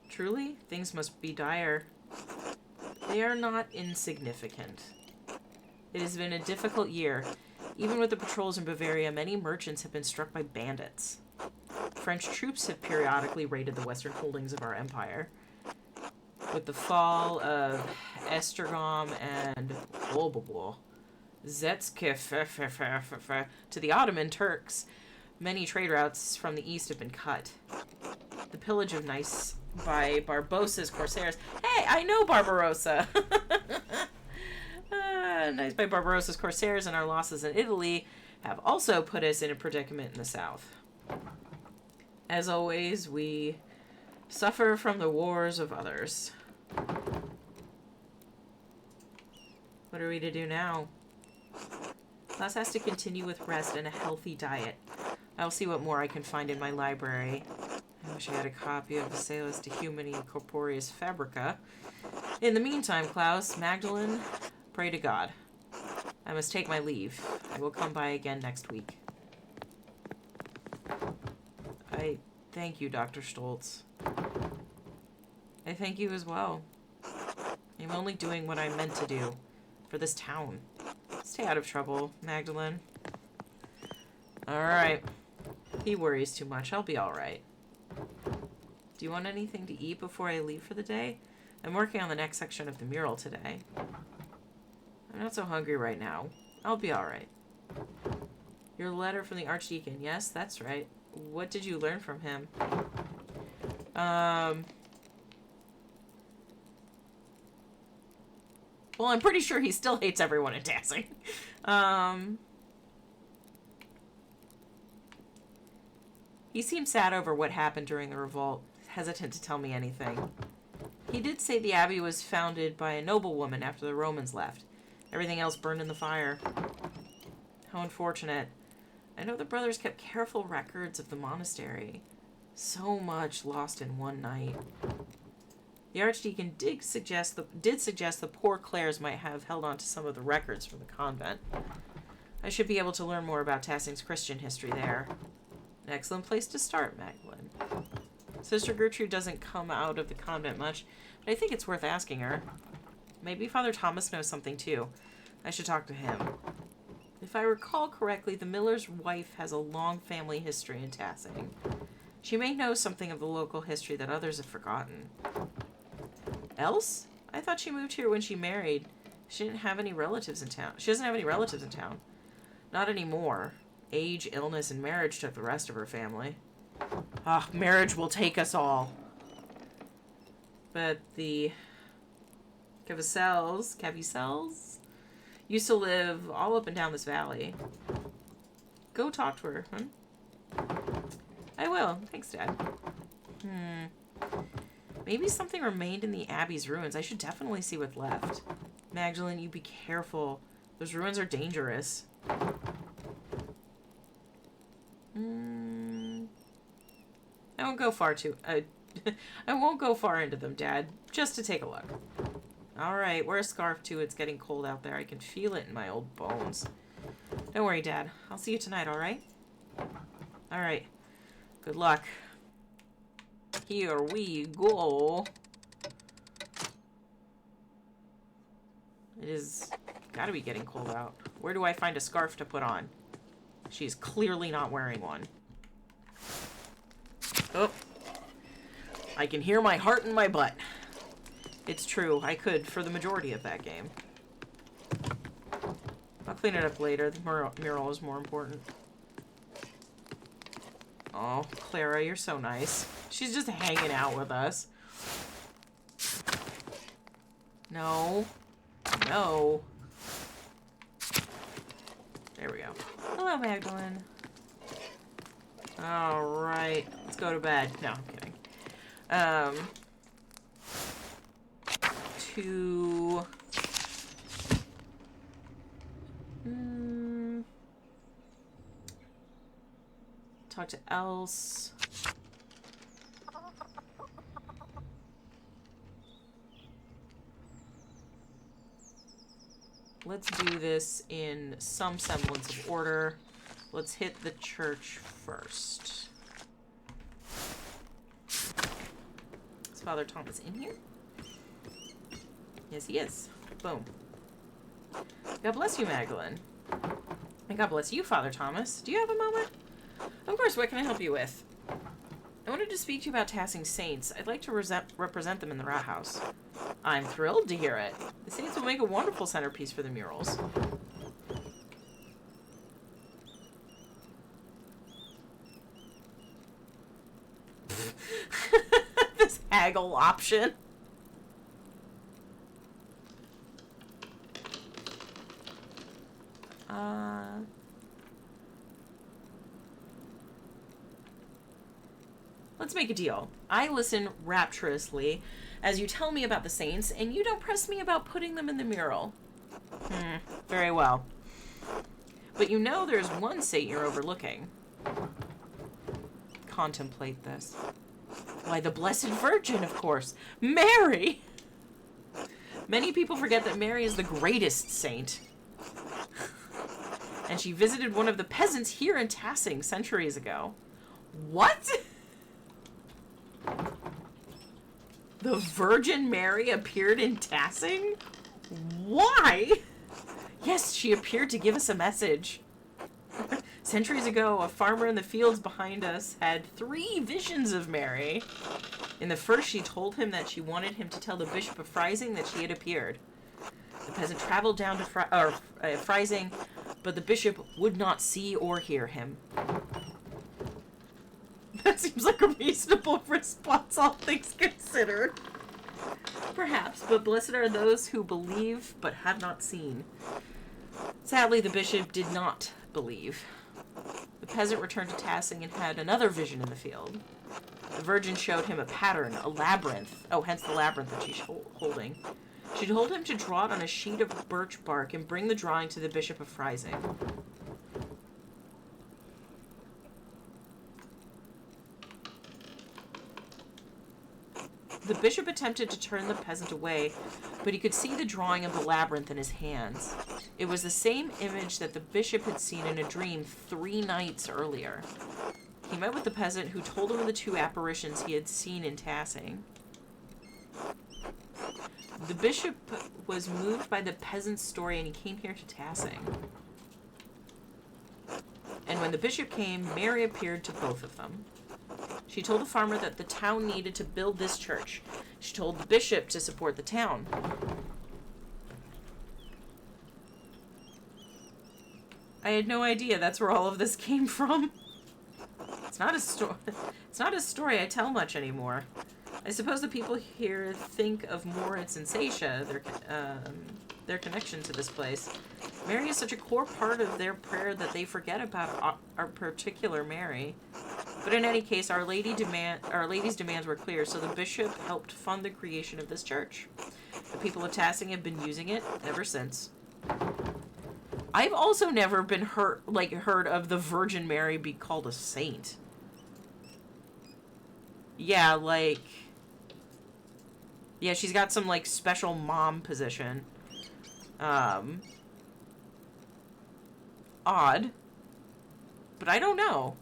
Truly, things must be dire. They are not insignificant. It has been a difficult year. Even with the patrols in Bavaria, many merchants have been struck by bandits. French troops have periodically raided the western holdings of our empire. With the fall of Estergom and Zetsk to the Ottoman Turks, many trade routes from the east have been cut. The pillage of Nice by Barbossa's corsairs. Hey, I know Barbarossa! Nice by Barbarossa's corsairs and our losses in Italy have also put us in a predicament in the south. As always, we suffer from the wars of others. What are we to do now? Klaus has to continue with rest and a healthy diet. I'll see what more I can find in my library. I wish I had a copy of Salus de Humani Corporeus Fabrica. In the meantime, Klaus, Magdalene, pray to God. I must take my leave. I will come by again next week. I thank you, Dr. Stoltz. I thank you as well. I'm only doing what I'm meant to do for this town. Stay out of trouble, Magdalene. Alright. He worries too much. I'll be alright. Do you want anything to eat before I leave for the day? I'm working on the next section of the mural today. I'm not so hungry right now. I'll be alright. Your letter from the Archdeacon. Yes, that's right. What did you learn from him? Well, I'm pretty sure he still hates everyone in Tassing. He seemed sad over what happened during the revolt, hesitant to tell me anything. He did say the abbey was founded by a noblewoman after the Romans left. Everything else burned in the fire. How unfortunate. I know the brothers kept careful records of the monastery. So much lost in one night. The Archdeacon did suggest the poor Clares might have held on to some of the records from the convent. I should be able to learn more about Tassing's Christian history there. An excellent place to start, Magdalene. Sister Gertrude doesn't come out of the convent much, but I think it's worth asking her. Maybe Father Thomas knows something too. I should talk to him. If I recall correctly, the miller's wife has a long family history in Tassing. She may know something of the local history that others have forgotten. Else? I thought she moved here when she married. She didn't have any relatives in town. She doesn't have any relatives in town. Not anymore. Age, illness, and marriage took the rest of her family. Ah, marriage will take us all. But the Cavicels used to live all up and down this valley. Go talk to her, huh? I will. Thanks, Dad. Maybe something remained in the Abbey's ruins. I should definitely see what's left. Magdalene, you be careful. Those ruins are dangerous. I won't go far I won't go far into them, Dad. Just to take a look. Alright, wear a scarf too. It's getting cold out there. I can feel it in my old bones. Don't worry, Dad. I'll see you tonight, alright? Alright. Good luck. Here we go. It is gotta be getting cold out. Where do I find a scarf to put on? She's clearly not wearing one. Oh. I can hear my heart in my butt. It's true. I could for the majority of that game. I'll clean it up later. The mural is more important. Oh, Clara, you're so nice. She's just hanging out with us. No. No. There we go. Hello, Magdalene. Alright. Let's go to bed. No, I'm kidding. Talk to Else. Let's do this in some semblance of order. Let's hit the church first. Is Father Thomas in here? Yes, he is. Boom. God bless you, Magdalene. And God bless you, Father Thomas. Do you have a moment? Of course, what can I help you with? I wanted to speak to you about Tassing Saints. I'd like to represent them in the rat house. I'm thrilled to hear it. The Saints will make a wonderful centerpiece for the murals. This haggle option. Let's make a deal. I listen rapturously as you tell me about the saints, and you don't press me about putting them in the mural. Very well. But you know there's one saint you're overlooking. contemplate this? Why, the Blessed Virgin, of course. Mary! Many people forget that Mary is the greatest saint. And she visited one of the peasants here in Tassing centuries ago. What? The Virgin Mary appeared in Tassing? Why? Yes, she appeared to give us a message. Centuries ago, a farmer in the fields behind us had 3 visions of Mary. In the first, she told him that she wanted him to tell the Bishop of Freising that she had appeared. The peasant traveled down to Freising, but the bishop would not see or hear him. That seems like a reasonable response, all things considered. Perhaps, but blessed are those who believe but have not seen. Sadly, the bishop did not believe. The peasant returned to Tassing and had another vision in the field. The Virgin showed him a pattern, a labyrinth. Oh, hence the labyrinth that she's holding. She told him to draw it on a sheet of birch bark and bring the drawing to the Bishop of Freising. The bishop attempted to turn the peasant away, but he could see the drawing of the labyrinth in his hands. It was the same image that the bishop had seen in a dream 3 nights earlier. He met with the peasant, who told him of the 2 apparitions he had seen in Tassing. The bishop was moved by the peasant's story, and he came here to Tassing. And when the bishop came, Mary appeared to both of them. She told the farmer that the town needed to build this church. She told the bishop to support the town. I had no idea that's where all of this came from. It's not a story I tell much anymore. I suppose the people here think of Moritz and Seisha, their connection to this place. Mary is such a core part of their prayer that they forget about our particular Mary. But in any case, Our Lady's demands were clear, so the bishop helped fund the creation of this church. The people of Tassing have been using it ever since. I've also never been heard of the Virgin Mary be called a saint. Yeah, yeah, she's got some, special mom position. Odd. But I don't know.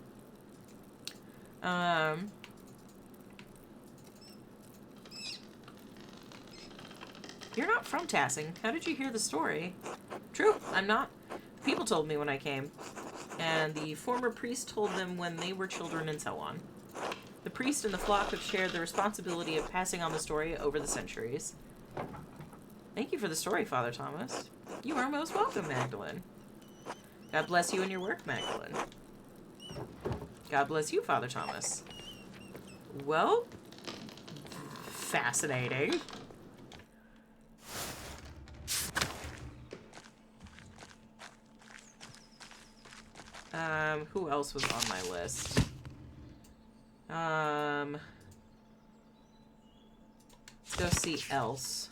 You're not from Tassing. How did you hear the story? True, I'm not. People told me when I came. And the former priest told them when they were children and so on. The priest and the flock have shared the responsibility of passing on the story over the centuries. Thank you for the story, Father Thomas. You are most welcome, Magdalene. God bless you in your work, Magdalene. God bless you, Father Thomas. Well, fascinating. Who else was on my list? Let's go see else.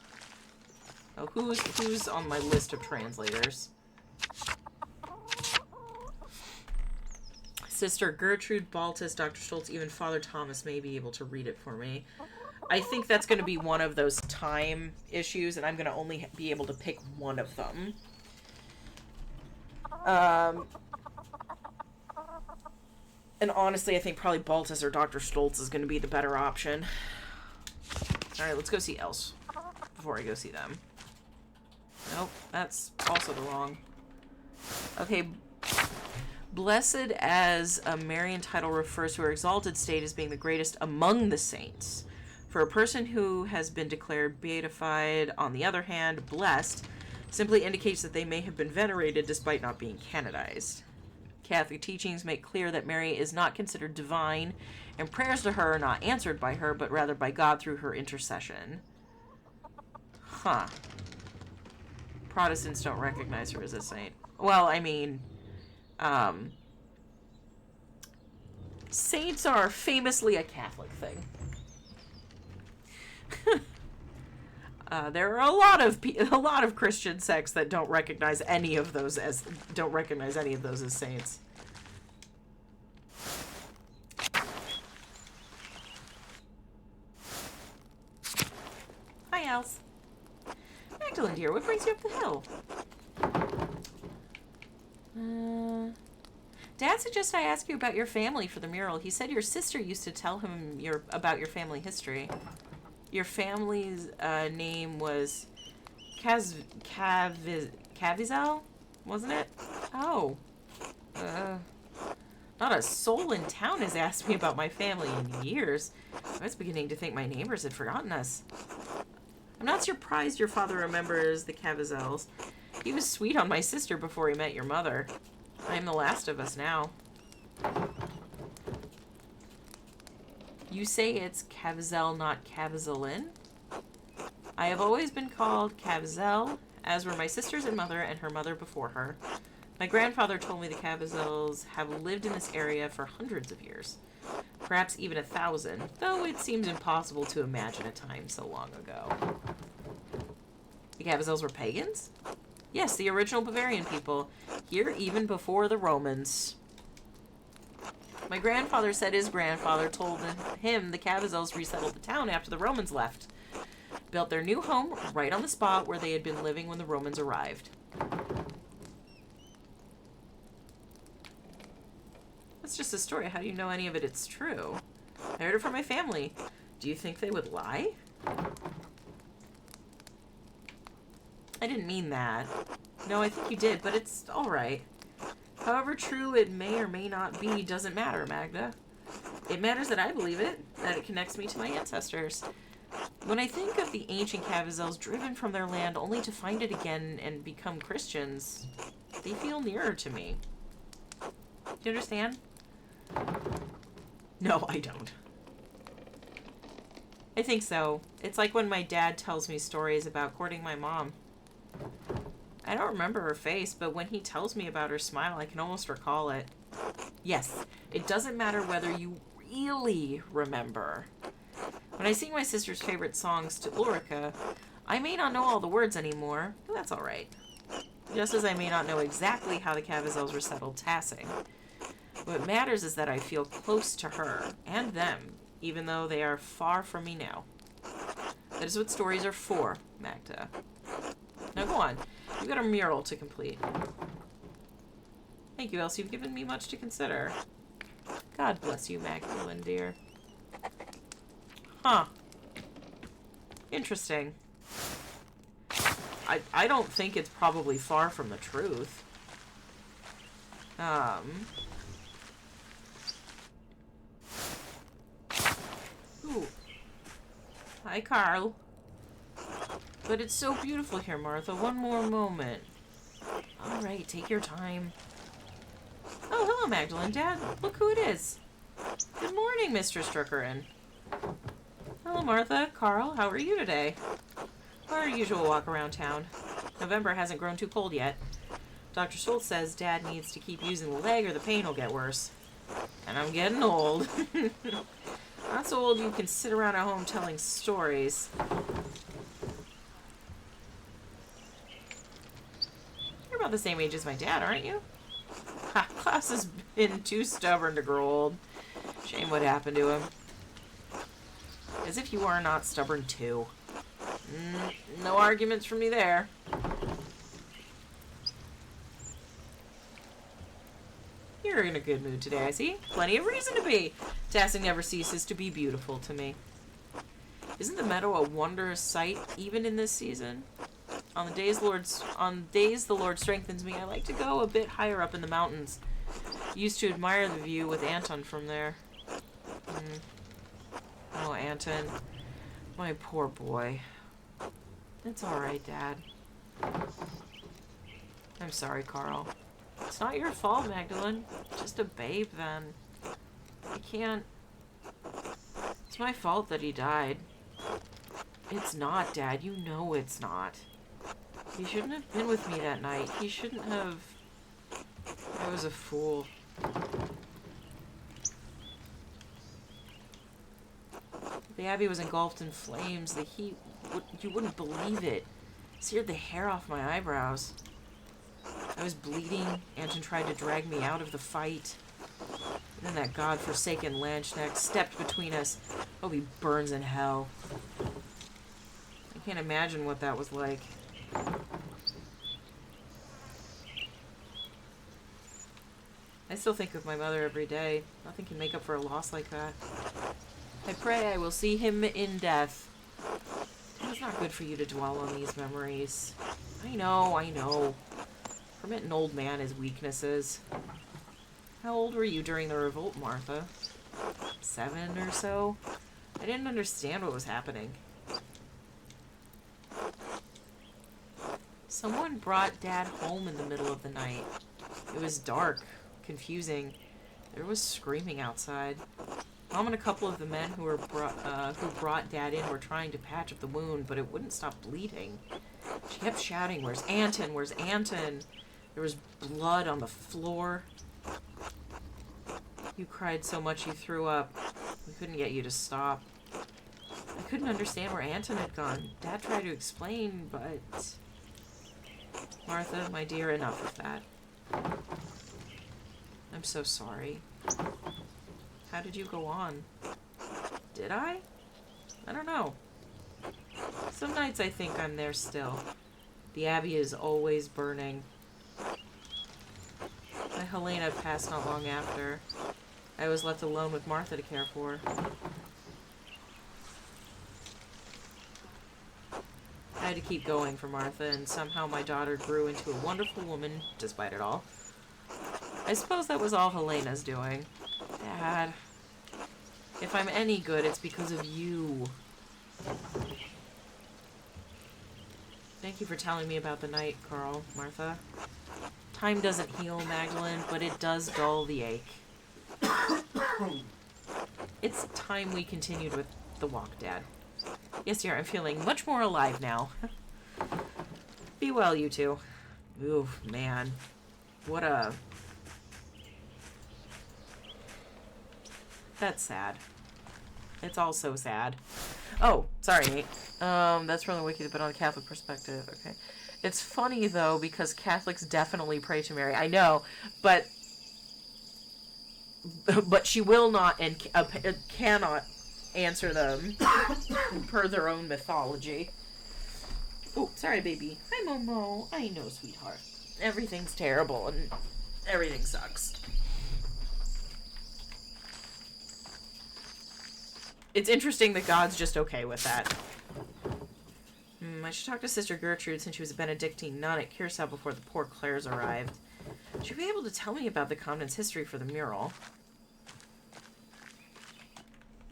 Oh, who's on my list of translators? Sister Gertrude, Baltus, Dr. Stoltz, even Father Thomas may be able to read it for me. I think that's going to be one of those time issues, and I'm going to only be able to pick one of them. And honestly, I think probably Baltus or Dr. Stoltz is going to be the better option. Alright, let's go see Else before I go see them. Nope, that's also the wrong. Okay, blessed as a Marian title refers to her exalted state as being the greatest among the saints. For a person who has been declared beatified, on the other hand, blessed, simply indicates that they may have been venerated despite not being canonized. Catholic teachings make clear that Mary is not considered divine, and prayers to her are not answered by her, but rather by God through her intercession. Huh. Protestants don't recognize her as a saint. Well, I mean, saints are famously a Catholic thing. There are a lot of Christian sects that don't recognize any of those as saints. Magdalene, dear, what brings you up the hill? Dad suggested I ask you about your family for the mural. He said your sister used to tell him about your family history. Your family's name was Caviezel, wasn't it? Oh. Not a soul in town has asked me about my family in years. I was beginning to think my neighbors had forgotten us. I'm not surprised your father remembers the Caviezels. He was sweet on my sister before he met your mother. I am the last of us now. You say it's Caviezel, not Caviezelin? I have always been called Caviezel, as were my sisters and mother and her mother before her. My grandfather told me the Caviezels have lived in this area for hundreds of years. Perhaps even 1,000, though it seems impossible to imagine a time so long ago. The Caviezels were pagans? Yes, the original Bavarian people, here even before the Romans. My grandfather said his grandfather told him the Caviezels resettled the town after the Romans left. Built their new home right on the spot where they had been living when the Romans arrived. That's just a story. How do you know any of it's true? I heard it from my family. Do you think they would lie? I didn't mean that. No, I think you did, but it's alright. However true it may or may not be doesn't matter, Magda. It matters that I believe it, that it connects me to my ancestors. When I think of the ancient Caviezels driven from their land only to find it again and become Christians, they feel nearer to me. Do you understand? No, I don't. I think so. It's like when my dad tells me stories about courting my mom. I don't remember her face, but when he tells me about her smile, I can almost recall it. Yes, it doesn't matter whether you really remember. When I sing my sister's favorite songs to Ulrika, I may not know all the words anymore, but that's alright. Just as I may not know exactly how the Caviezels were settled Tassing. What matters is that I feel close to her, and them, even though they are far from me now. That is what stories are for, Magda. Now go on. You've got a mural to complete. Thank you, Elsie. You've given me much to consider. God bless you, Magdalene, dear. Huh. Interesting. I don't think it's probably far from the truth. Ooh. Hi, Carl. But it's so beautiful here, Martha. One more moment. All right, take your time. Oh, hello, Magdalene. Dad, look who it is. Good morning, Mr. Strookerin. Hello, Martha. Carl, how are you today? Our usual walk around town. November hasn't grown too cold yet. Dr. Schultz says Dad needs to keep using the leg or the pain will get worse. And I'm getting old. Not so old you can sit around at home telling stories. You're about the same age as my dad, aren't you? Ha, Klaus has been too stubborn to grow old. Shame what happened to him. As if you are not stubborn too. No arguments from me there. You're in a good mood today, I see. Plenty of reason to be. Tassing never ceases to be beautiful to me. Isn't the meadow a wondrous sight, even in this season? On days the Lord strengthens me, I like to go a bit higher up in the mountains. Used to admire the view with Anton from there. Oh, Anton. My poor boy. It's alright, Dad. I'm sorry, Carl. It's not your fault, Magdalene. Just a babe, then. I can't... It's my fault that he died. It's not, Dad. You know it's not. He shouldn't have been with me that night. He shouldn't have... I was a fool. The Abbey was engulfed in flames. The heat... You wouldn't believe it. Seared the hair off my eyebrows. I was bleeding. Anton tried to drag me out of the fight. And then that godforsaken Lanchneck stepped between us. Oh, he burns in hell. I can't imagine what that was like. I still think of my mother every day. Nothing can make up for a loss like that. I pray I will see him in death. It's not good for you to dwell on these memories. I know. Permit an old man his weaknesses. How old were you during the revolt, Martha? 7 or so? I didn't understand what was happening. Someone brought Dad home in the middle of the night. It was dark, confusing. There was screaming outside. Mom and a couple of the men who brought Dad in were trying to patch up the wound, but it wouldn't stop bleeding. She kept shouting, "Where's Anton? Where's Anton?" There was blood on the floor. You cried so much you threw up. We couldn't get you to stop. I couldn't understand where Anton had gone. Dad tried to explain, but... Martha, my dear, enough of that. I'm so sorry. How did you go on? Did I? I don't know. Some nights I think I'm there still. The Abbey is always burning. My Helena passed not long after. I was left alone with Martha to care for. I had to keep going for Martha, and somehow my daughter grew into a wonderful woman, despite it all. I suppose that was all Helena's doing. Dad, if I'm any good, it's because of you. Thank you for telling me about the night, Carl, Martha. Time doesn't heal, Magdalene, but it does dull the ache. It's time we continued with the walk, Dad. Yes, dear, I'm feeling much more alive now. Be well, you two. Ooh, man. What a... That's sad. It's all so sad. Oh, sorry, Nate. That's from the wiki, but on a Catholic perspective. Okay. It's funny, though, because Catholics definitely pray to Mary. I know, but she will not and cannot answer them per their own mythology. Oh, sorry, baby. Hi, Momo. I know, sweetheart. Everything's terrible and everything sucks. It's interesting that God's just okay with that. I should talk to Sister Gertrude since she was a Benedictine nun at Curacao before the poor Clares arrived. She'll be able to tell me about the convent's history for the mural.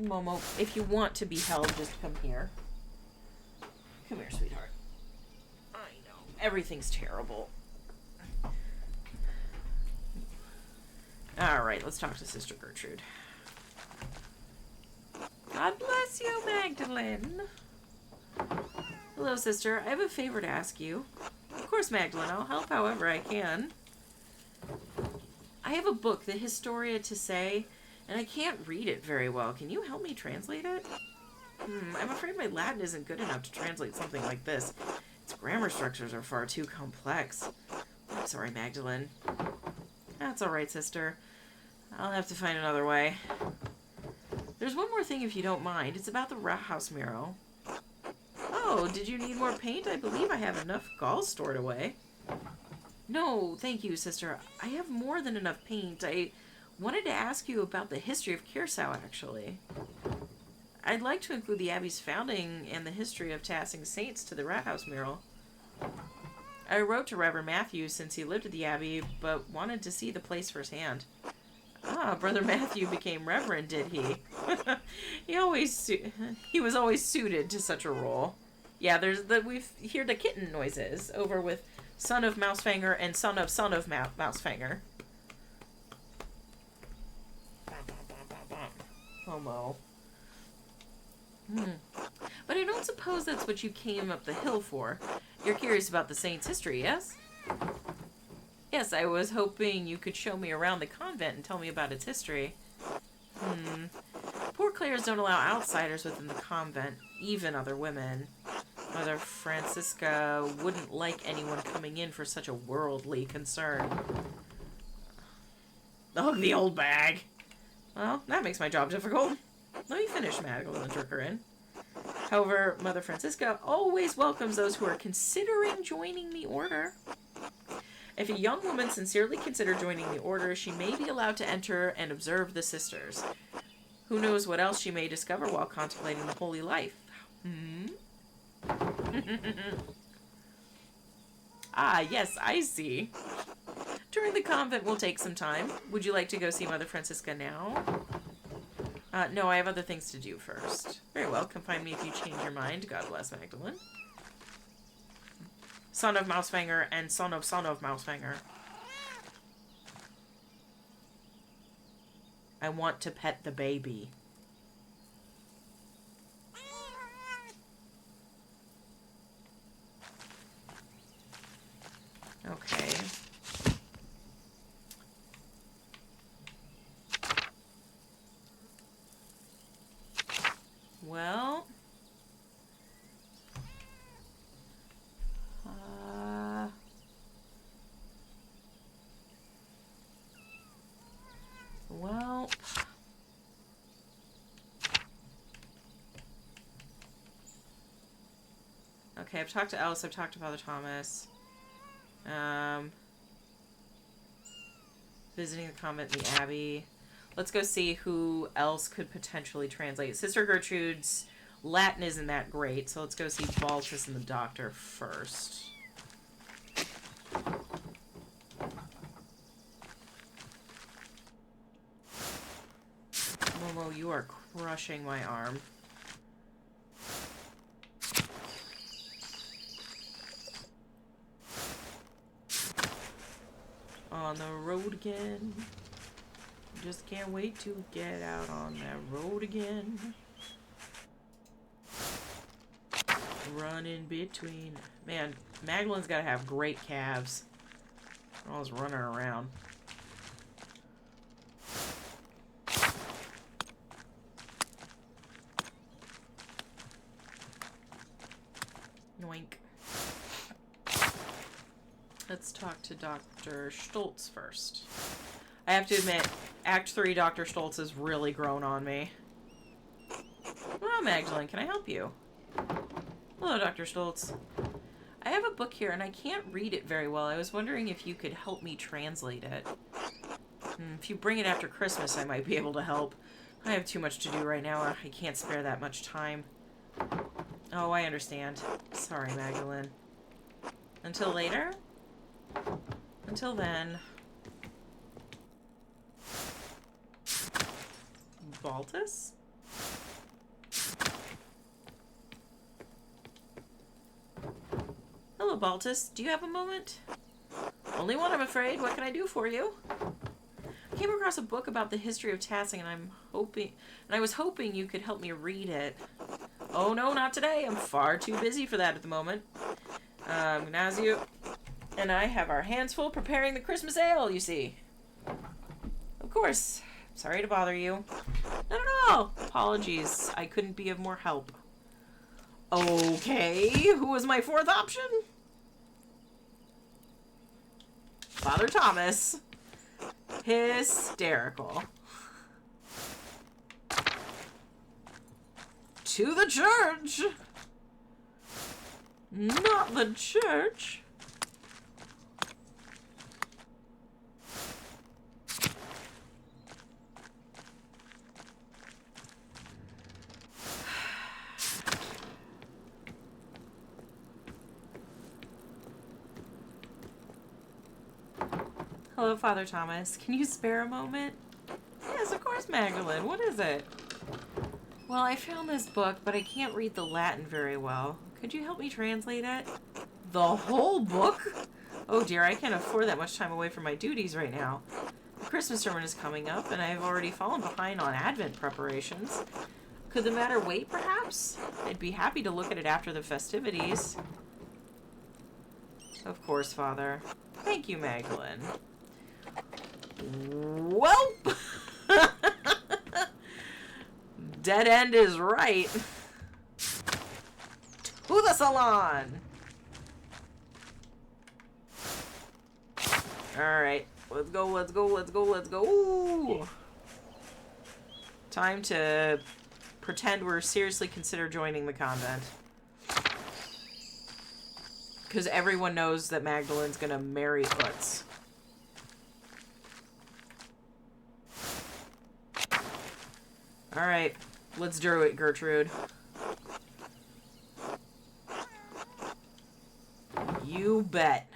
Momo, if you want to be held, just come here. Come here, sweetheart. I know. Everything's terrible. Alright, let's talk to Sister Gertrude. God bless you, Magdalene. Hello, sister. I have a favor to ask you. Of course, Magdalene. I'll help however I can. I have a book, the Historia to say, and I can't read it very well. Can you help me translate it? I'm afraid my Latin isn't good enough to translate something like this. Its grammar structures are far too complex. I'm sorry, Magdalene. That's alright, sister. I'll have to find another way. There's one more thing if you don't mind. It's about the Rathaus mural. Oh, did you need more paint? I believe I have enough galls stored away. No, thank you, sister. I have more than enough paint. I wanted to ask you about the history of Curacao, actually. I'd like to include the Abbey's founding and the history of tassing saints to the Rathaus mural. I wrote to Reverend Matthew since he lived at the Abbey, but wanted to see the place firsthand. Ah, Brother Matthew became Reverend, did he? He was always suited to such a role. Yeah, we hear the kitten noises over with son of Mousefanger and son of Mousefanger. Homo. But I don't suppose that's what you came up the hill for. You're curious about the saint's history, yes? Yes, I was hoping you could show me around the convent and tell me about its history. Poor Clares don't allow outsiders within the convent, even other women. Mother Francisca wouldn't like anyone coming in for such a worldly concern. Oh, the old bag. Well, that makes my job difficult. Let me finish, Magdalene, and jerk her in. However, Mother Francisca always welcomes those who are considering joining the order. If a young woman sincerely considered joining the order, she may be allowed to enter and observe the sisters. Who knows what else she may discover while contemplating the holy life? Ah, yes, I see. Touring the convent will take some time. Would you like to go see Mother Francisca now? No, I have other things to do first. Very well, come find me if you change your mind. God bless Magdalene. Son of Mousefanger and son of Mousefanger. I want to pet the baby. Okay. Well. Well. Okay, I've talked to Alice, I've talked to Father Thomas. Visiting the convent and the abbey. Let's go see who else could potentially translate. Sister Gertrude's Latin isn't that great, so let's go see Baltus and the doctor first. Momo, you are crushing my arm. On the road again. Just can't wait to get out on that road again. Run in between. Man, Magdalene's gotta have great calves. Always running around. Yoink. Let's talk to Dr. Stoltz first. I have to admit, Act 3 Dr. Stoltz has really grown on me. Well, Magdalene, can I help you? Hello, Dr. Stoltz. I have a book here and I can't read it very well. I was wondering if you could help me translate it. If you bring it after Christmas, I might be able to help. I have too much to do right now. I can't spare that much time. Oh, I understand. Sorry, Magdalene. Until later? Until then. Baltus? Hello, Baltus. Do you have a moment? Only one, I'm afraid. What can I do for you? I came across a book about the history of Tassing, and I was hoping you could help me read it. Oh no, not today. I'm far too busy for that at the moment. Ignazio and I have our hands full preparing the Christmas ale, you see. Of course. Sorry to bother you. Not at all. Apologies. I couldn't be of more help. Okay, who was my fourth option? Father Thomas. Hysterical. To the church! Not the church! Hello, Father Thomas. Can you spare a moment? Yes, of course, Magdalene. What is it? Well, I found this book, but I can't read the Latin very well. Could you help me translate it? The whole book? Oh dear, I can't afford that much time away from my duties right now. The Christmas sermon is coming up, and I've already fallen behind on Advent preparations. Could the matter wait, perhaps? I'd be happy to look at it after the festivities. Of course, Father. Thank you, Magdalene. Well, dead end is right. To the salon. Alright, let's go, let's go, let's go, let's go. Time to pretend we're seriously consider joining the convent. Because everyone knows that Magdalene's gonna marry Utz. Alright, let's do it, Gertrude. You bet.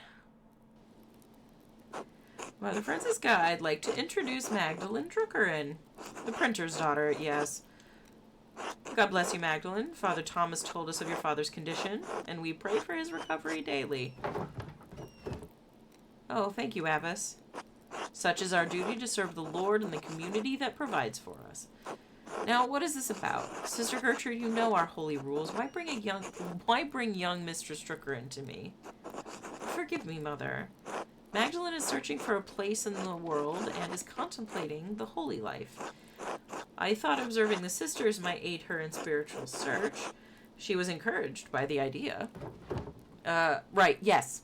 Mother Francisca, I'd like to introduce Magdalene Druckerin, the printer's daughter, yes. God bless you, Magdalene. Father Thomas told us of your father's condition, and we pray for his recovery daily. Oh, thank you, Abbess. Such is our duty to serve the Lord and the community that provides for us. Now, what is this about? Sister Gertrude, you know our holy rules. Why bring young Mistress Druckerin to me? Forgive me, Mother. Magdalene is searching for a place in the world and is contemplating the holy life. I thought observing the sisters might aid her in spiritual search. She was encouraged by the idea. Right, yes.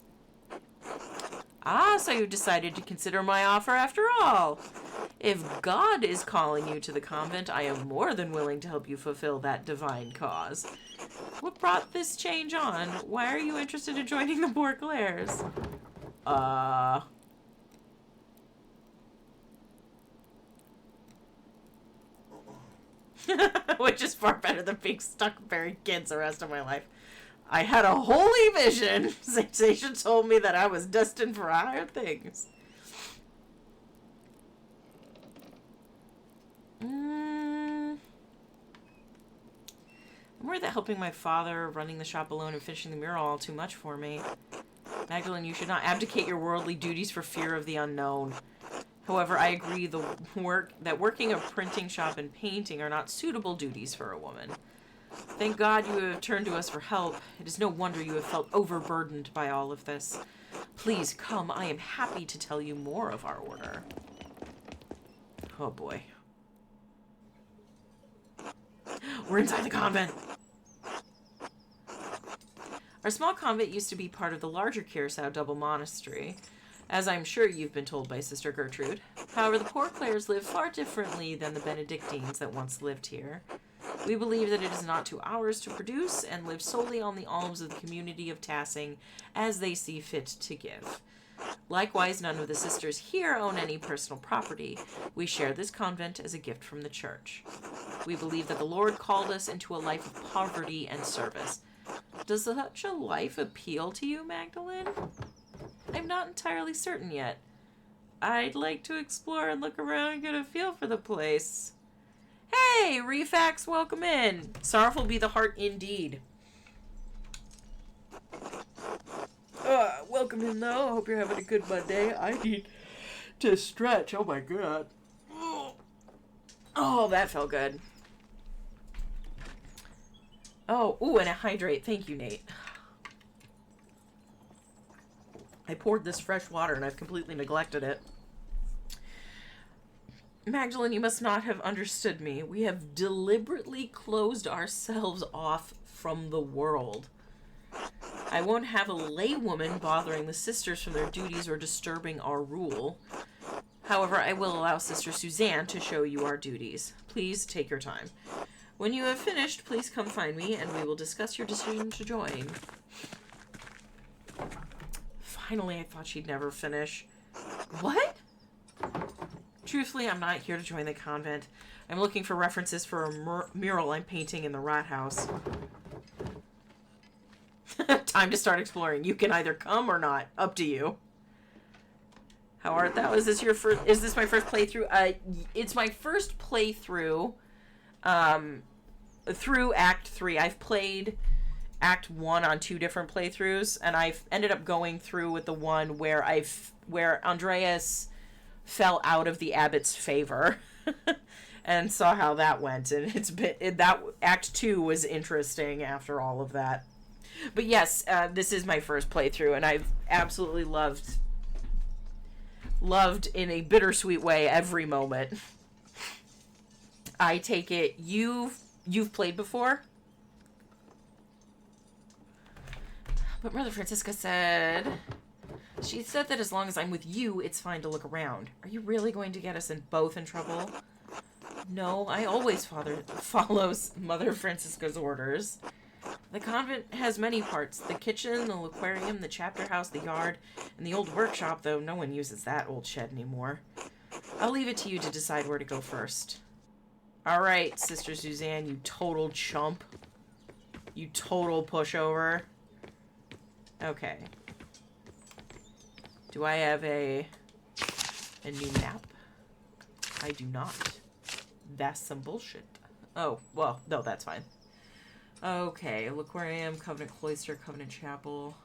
Ah, so you decided to consider my offer after all. If God is calling you to the convent, I am more than willing to help you fulfill that divine cause. What brought this change on? Why are you interested in joining the Bourclairs? Which is far better than being stuck burying kids the rest of my life. I had a holy vision. Sensation told me that I was destined for higher things. I'm worried that helping my father, running the shop alone, and finishing the mural all too much for me. Magdalene, you should not abdicate your worldly duties for fear of the unknown. However, I agree that working a printing shop and painting are not suitable duties for a woman. Thank God you have turned to us for help. It is no wonder you have felt overburdened by all of this. Please come. I am happy to tell you more of our order. Oh boy. We're inside the convent. Our small convent used to be part of the larger Curacao double monastery, as I'm sure you've been told by Sister Gertrude. However, the Bourclairs live far differently than the Benedictines that once lived here. We believe that it is not to ours to produce and live solely on the alms of the community of Tassing as they see fit to give. Likewise, none of the sisters here own any personal property. We share this convent as a gift from the church. We believe that the Lord called us into a life of poverty and service. Does such a life appeal to you, Magdalene? I'm not entirely certain yet. I'd like to explore and look around and get a feel for the place. Hey, Refax, welcome in. Sorrowful be the heart indeed. Welcome in, though. Hope you're having a good Monday. I need to stretch. Oh, my God. Oh, that felt good. Oh, ooh, and a hydrate. Thank you, Nate. I poured this fresh water, and I've completely neglected it. Magdalene, you must not have understood me. We have deliberately closed ourselves off from the world. I won't have a laywoman bothering the sisters from their duties or disturbing our rule. However, I will allow Sister Suzanne to show you our duties. Please take your time. When you have finished, please come find me, and we will discuss your decision to join. Finally, I thought she'd never finish. What? Truthfully, I'm not here to join the convent. I'm looking for references for a mural I'm painting in the rat house. Time to start exploring. You can either come or not. Up to you. How art thou? Is this my first playthrough? It's my first playthrough through Act 3. I've played Act 1 on 2 different playthroughs, and I've ended up going through with the one where Andreas fell out of the abbot's favor and saw how that went, and that Act 2 was interesting after all of that. But yes, this is my first playthrough, and I've absolutely loved in a bittersweet way every moment. I take it you've played before? But Mother Francisca said... She said that as long as I'm with you, it's fine to look around. Are you really going to get us both in trouble? No, I always follows Mother Francisca's orders. The convent has many parts. The kitchen, the aquarium, the chapter house, the yard, and the old workshop, though no one uses that old shed anymore. I'll leave it to you to decide where to go first. Alright, Sister Suzanne, you total chump. You total pushover. Okay. Do I have a new map? I do not. That's some bullshit. Oh, well, no, that's fine. Okay, Aquarium, Covenant Cloister, Covenant Chapel.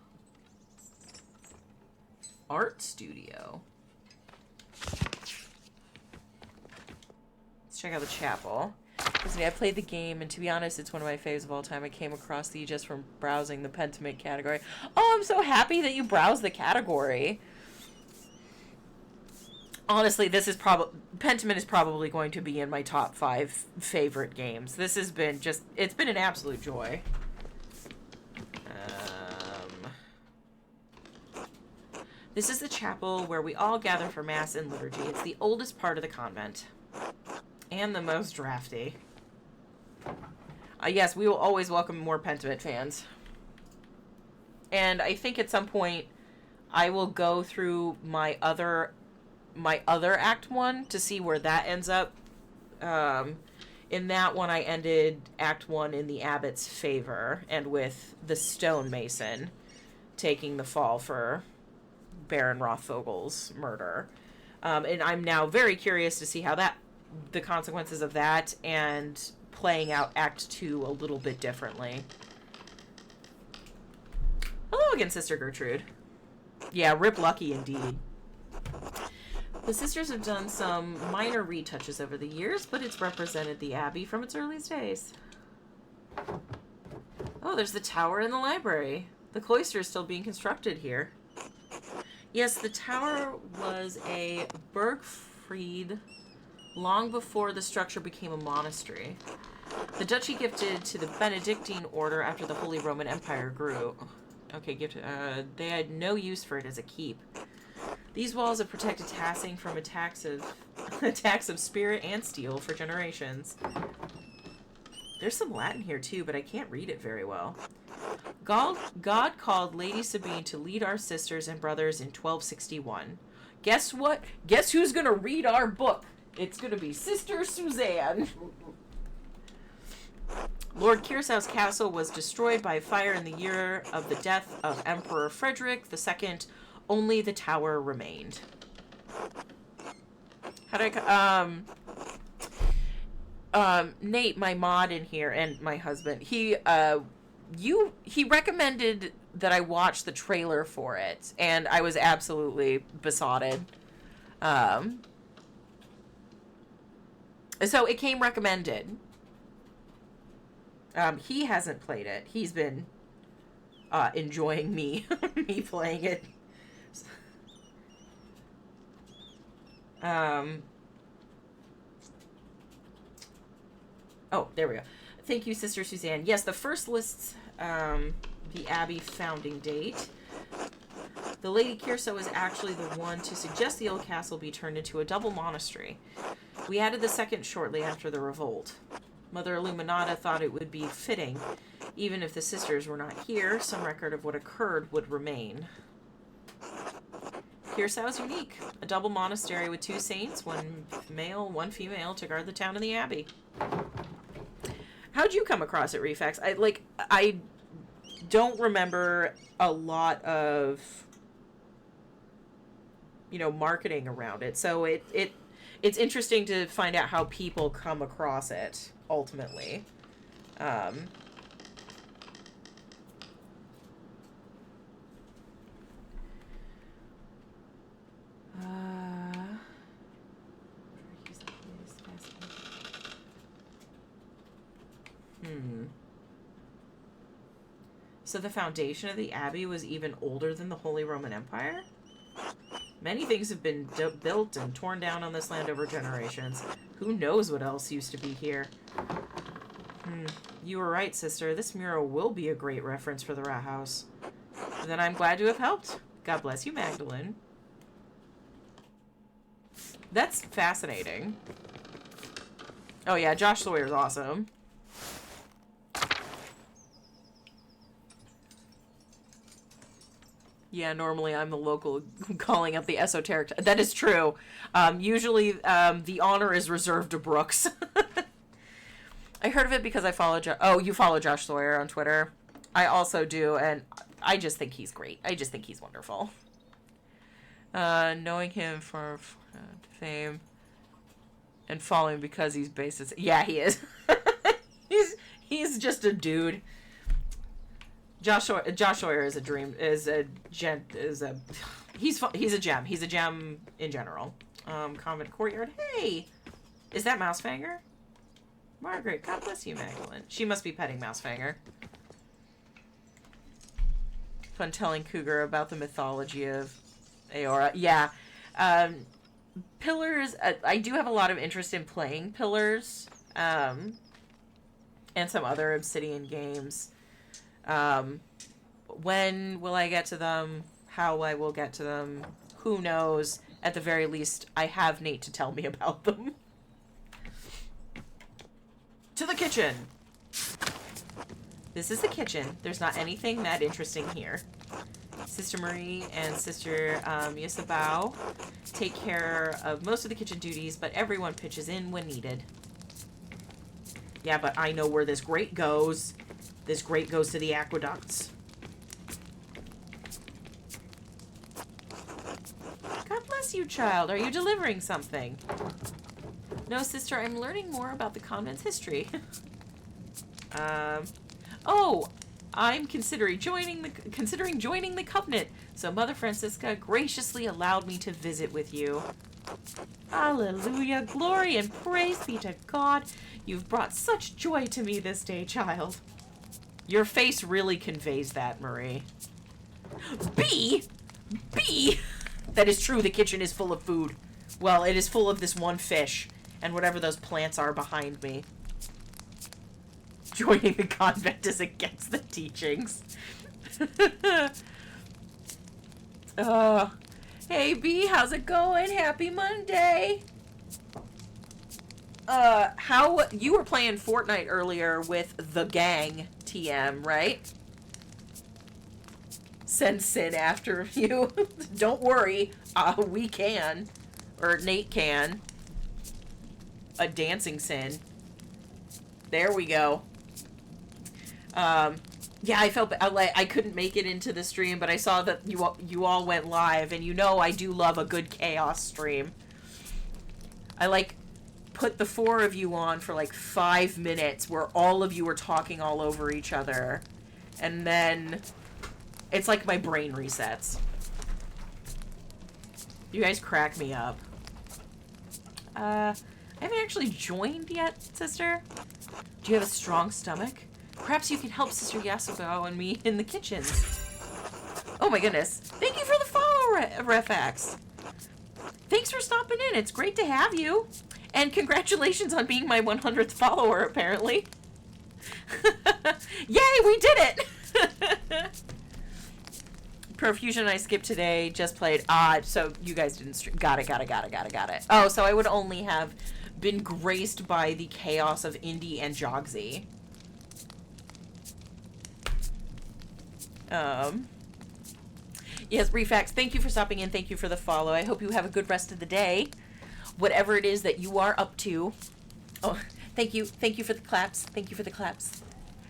Art Studio. Let's check out the chapel. Listen, I played the game, and to be honest, it's one of my faves of all time. I came across these just from browsing the Pentiment category. Oh, I'm so happy that you browsed the category. Honestly, this is Pentiment is probably going to be in my top 5 favorite games. This has been it's been an absolute joy. This is the chapel where we all gather for Mass and liturgy. It's the oldest part of the convent. And the most drafty. Yes, we will always welcome more Pentiment fans. And I think at some point I will go through my other Act 1 to see where that ends up. In that one, I ended Act 1 in the Abbot's favor, and with the stonemason taking the fall for Baron Rothvogel's murder. And I'm now very curious to see how the consequences of that and playing out Act 2 a little bit differently. Hello again, Sister Gertrude. Yeah, rip Lucky indeed. The sisters have done some minor retouches over the years, but it's represented the Abbey from its earliest days. Oh, there's the tower in the library. The cloister is still being constructed here. Yes, the tower was a Burgfried long before the structure became a monastery. The duchy gifted to the Benedictine order after the Holy Roman Empire grew. Okay, they had no use for it as a keep. These walls have protected Tassing from attacks of spirit and steel for generations. There's some Latin here too, but I can't read it very well. God called Lady Sabine to lead our sisters and brothers in 1261. Guess what? Guess who's gonna read our book? It's gonna be Sister Suzanne. Lord Kirsau's castle was destroyed by fire in the year of the death of Emperor Frederick II. Only the tower remained. How do I... Nate, my mod in here, and my husband, he recommended that I watch the trailer for it, and I was absolutely besotted. So it came recommended. He hasn't played it. He's been enjoying me playing it. Oh, there we go. Thank you, Sister Suzanne. Yes, the first lists the Abbey founding date. The Lady Kirsau is actually the one to suggest the old castle be turned into a double monastery. We added the second shortly after the revolt. Mother Illuminata thought it would be fitting. Even if the sisters were not here, some record of what occurred would remain. Kirsau is unique. A double monastery with 2 saints, 1 male, 1 female, to guard the town and the abbey. How'd you come across it, Reflex? I don't remember a lot of, marketing around it. So it's interesting to find out how people come across it, ultimately. So the foundation of the Abbey was even older than the Holy Roman Empire? Many things have been built and torn down on this land over generations. Who knows what else used to be here? You were right, sister. This mural will be a great reference for the Rat House. Then I'm glad to have helped. God bless you, Magdalene. That's fascinating. Oh yeah, Josh Sawyer's awesome. Yeah, normally I'm the local calling up the esoteric. That is true. Usually the honor is reserved to Brooks. I heard of it because I follow you follow Josh Sawyer on Twitter. I also do, and I just think he's great. I just think he's wonderful. Knowing him for fame and following because he's based. Yeah, he is. he's just a dude. Josh Sawyer is a dream. He's a gem. He's a gem in general. Comment Courtyard. Hey, is that Mousefanger? Margaret, God bless you, Magdalene. She must be petting Mousefanger. Fun telling Cougar about the mythology of Aora. Yeah. Pillars, I do have a lot of interest in playing Pillars. And some other Obsidian games. When will I get to them? How I will get to them? Who knows? At the very least, I have Nate to tell me about them. To the kitchen! This is the kitchen. There's not anything that interesting here. Sister Marie and Sister Yusabao take care of most of the kitchen duties, but everyone pitches in when needed. Yeah, but I know where this grate goes. This grate goes to the aqueducts. God bless you, child. Are you delivering something? No, sister, I'm learning more about the convent's history. Oh, I'm considering joining the covenant. So Mother Francisca graciously allowed me to visit with you. Hallelujah, glory and praise be to God. You've brought such joy to me this day, child. Your face really conveys that, Marie. B! That is true, the kitchen is full of food. Well, it is full of this one fish. And whatever those plants are behind me. Joining the convent is against the teachings. Hey B, how's it going? Happy Monday. How you were playing Fortnite earlier with the gang TM, right? Send Sin after you. Don't worry, we can, or Nate can. A dancing Sin. There we go. Yeah, I felt like I couldn't make it into the stream, but I saw that you all went live, and you know I do love a good chaos stream. I put the 4 of you on for 5 minutes where all of you were talking all over each other, and then it's like my brain resets. You guys crack me up. I haven't actually joined yet, sister. Do you have a strong stomach? Perhaps you can help Sister Yasuko and me in the kitchen. Oh my goodness. Thank you for the follow, Refax. Thanks for stopping in. It's great to have you. And congratulations on being my 100th follower, apparently. Yay, we did it! Profusion I skipped today, just played. So you guys didn't stream. Got it. Oh, so I would only have been graced by the chaos of Indy and Jogsy. Yes, Refax, thank you for stopping in. Thank you for the follow. I hope you have a good rest of the day. Whatever it is that you are up to. Oh, thank you. Thank you for the claps. Thank you for the claps.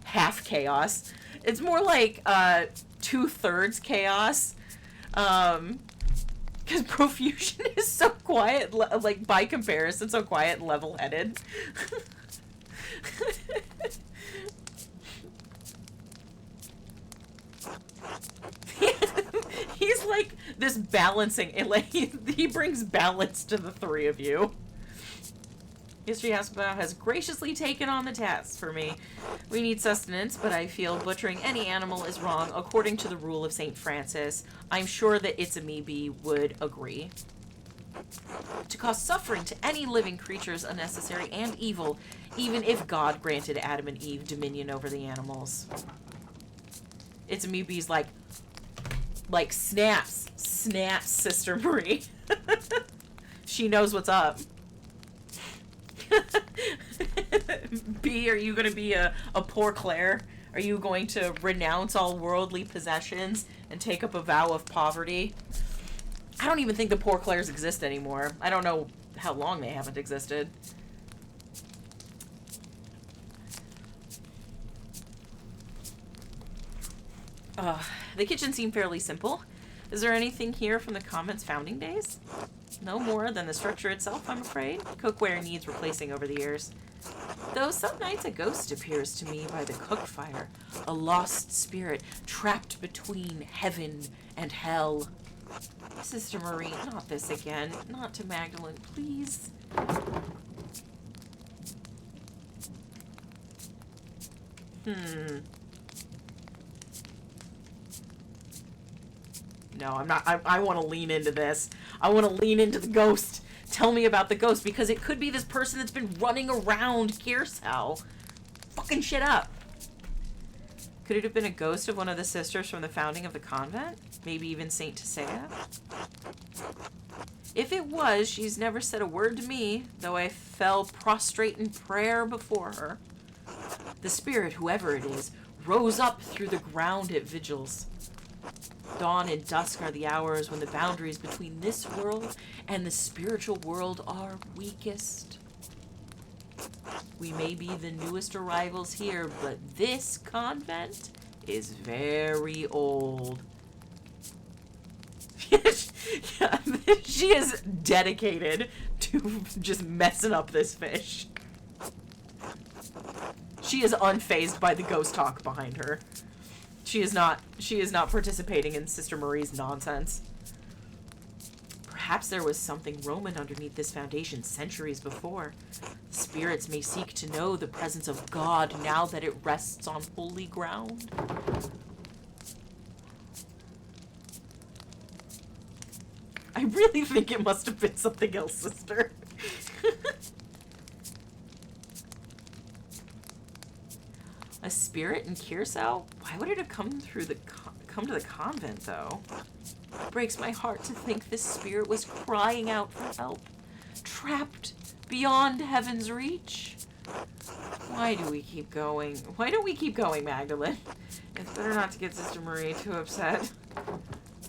Half chaos. It's more like 2/3 chaos. Because Profusion is so quiet, by comparison, so quiet and level-headed. He's like this balancing, he brings balance to the 3 of you. History has graciously taken on the task for me. We need sustenance, but I feel butchering any animal is wrong according to the rule of St. Francis. I'm sure that It's a Me Bee would agree. To cause suffering to any living creature is unnecessary and evil, even if God granted Adam and Eve dominion over the animals. It's a Me Bee's like snaps, Sister Marie. She knows what's up. B, are you going to be a poor Claire? Are you going to renounce all worldly possessions and take up a vow of poverty? I don't even think the poor Claires exist anymore. I don't know how long they haven't existed. The kitchen seemed fairly simple. Is there anything here from the convent's founding days? No more than the structure itself, I'm afraid. Cookware needs replacing over the years. Though some nights a ghost appears to me by the cook fire, a lost spirit trapped between heaven and hell. Sister Marie, not this again. Not to Magdalene, please. No, I'm not. I want to lean into this. I want to lean into the ghost. Tell me about the ghost, because it could be this person that's been running around Kiersau, fucking shit up. Could it have been a ghost of one of the sisters from the founding of the convent? Maybe even Saint Tisea? If it was, she's never said a word to me, though I fell prostrate in prayer before her. The spirit, whoever it is, rose up through the ground at vigils. Dawn and dusk are the hours when the boundaries between this world and the spiritual world are weakest. We may be the newest arrivals here, but this convent is very old. She is dedicated to just messing up this fish. She is unfazed by the ghost talk behind her. She is not participating in Sister Marie's nonsense. Perhaps there was something Roman underneath this foundation centuries before. Spirits may seek to know the presence of God now that it rests on holy ground. I really think it must have been something else, sister. A spirit in Kiersau? Why would it have come to the convent, though? It breaks my heart to think this spirit was crying out for help, trapped beyond heaven's reach. Why do we keep going? Why don't we keep going, Magdalene? It's better not to get Sister Marie too upset.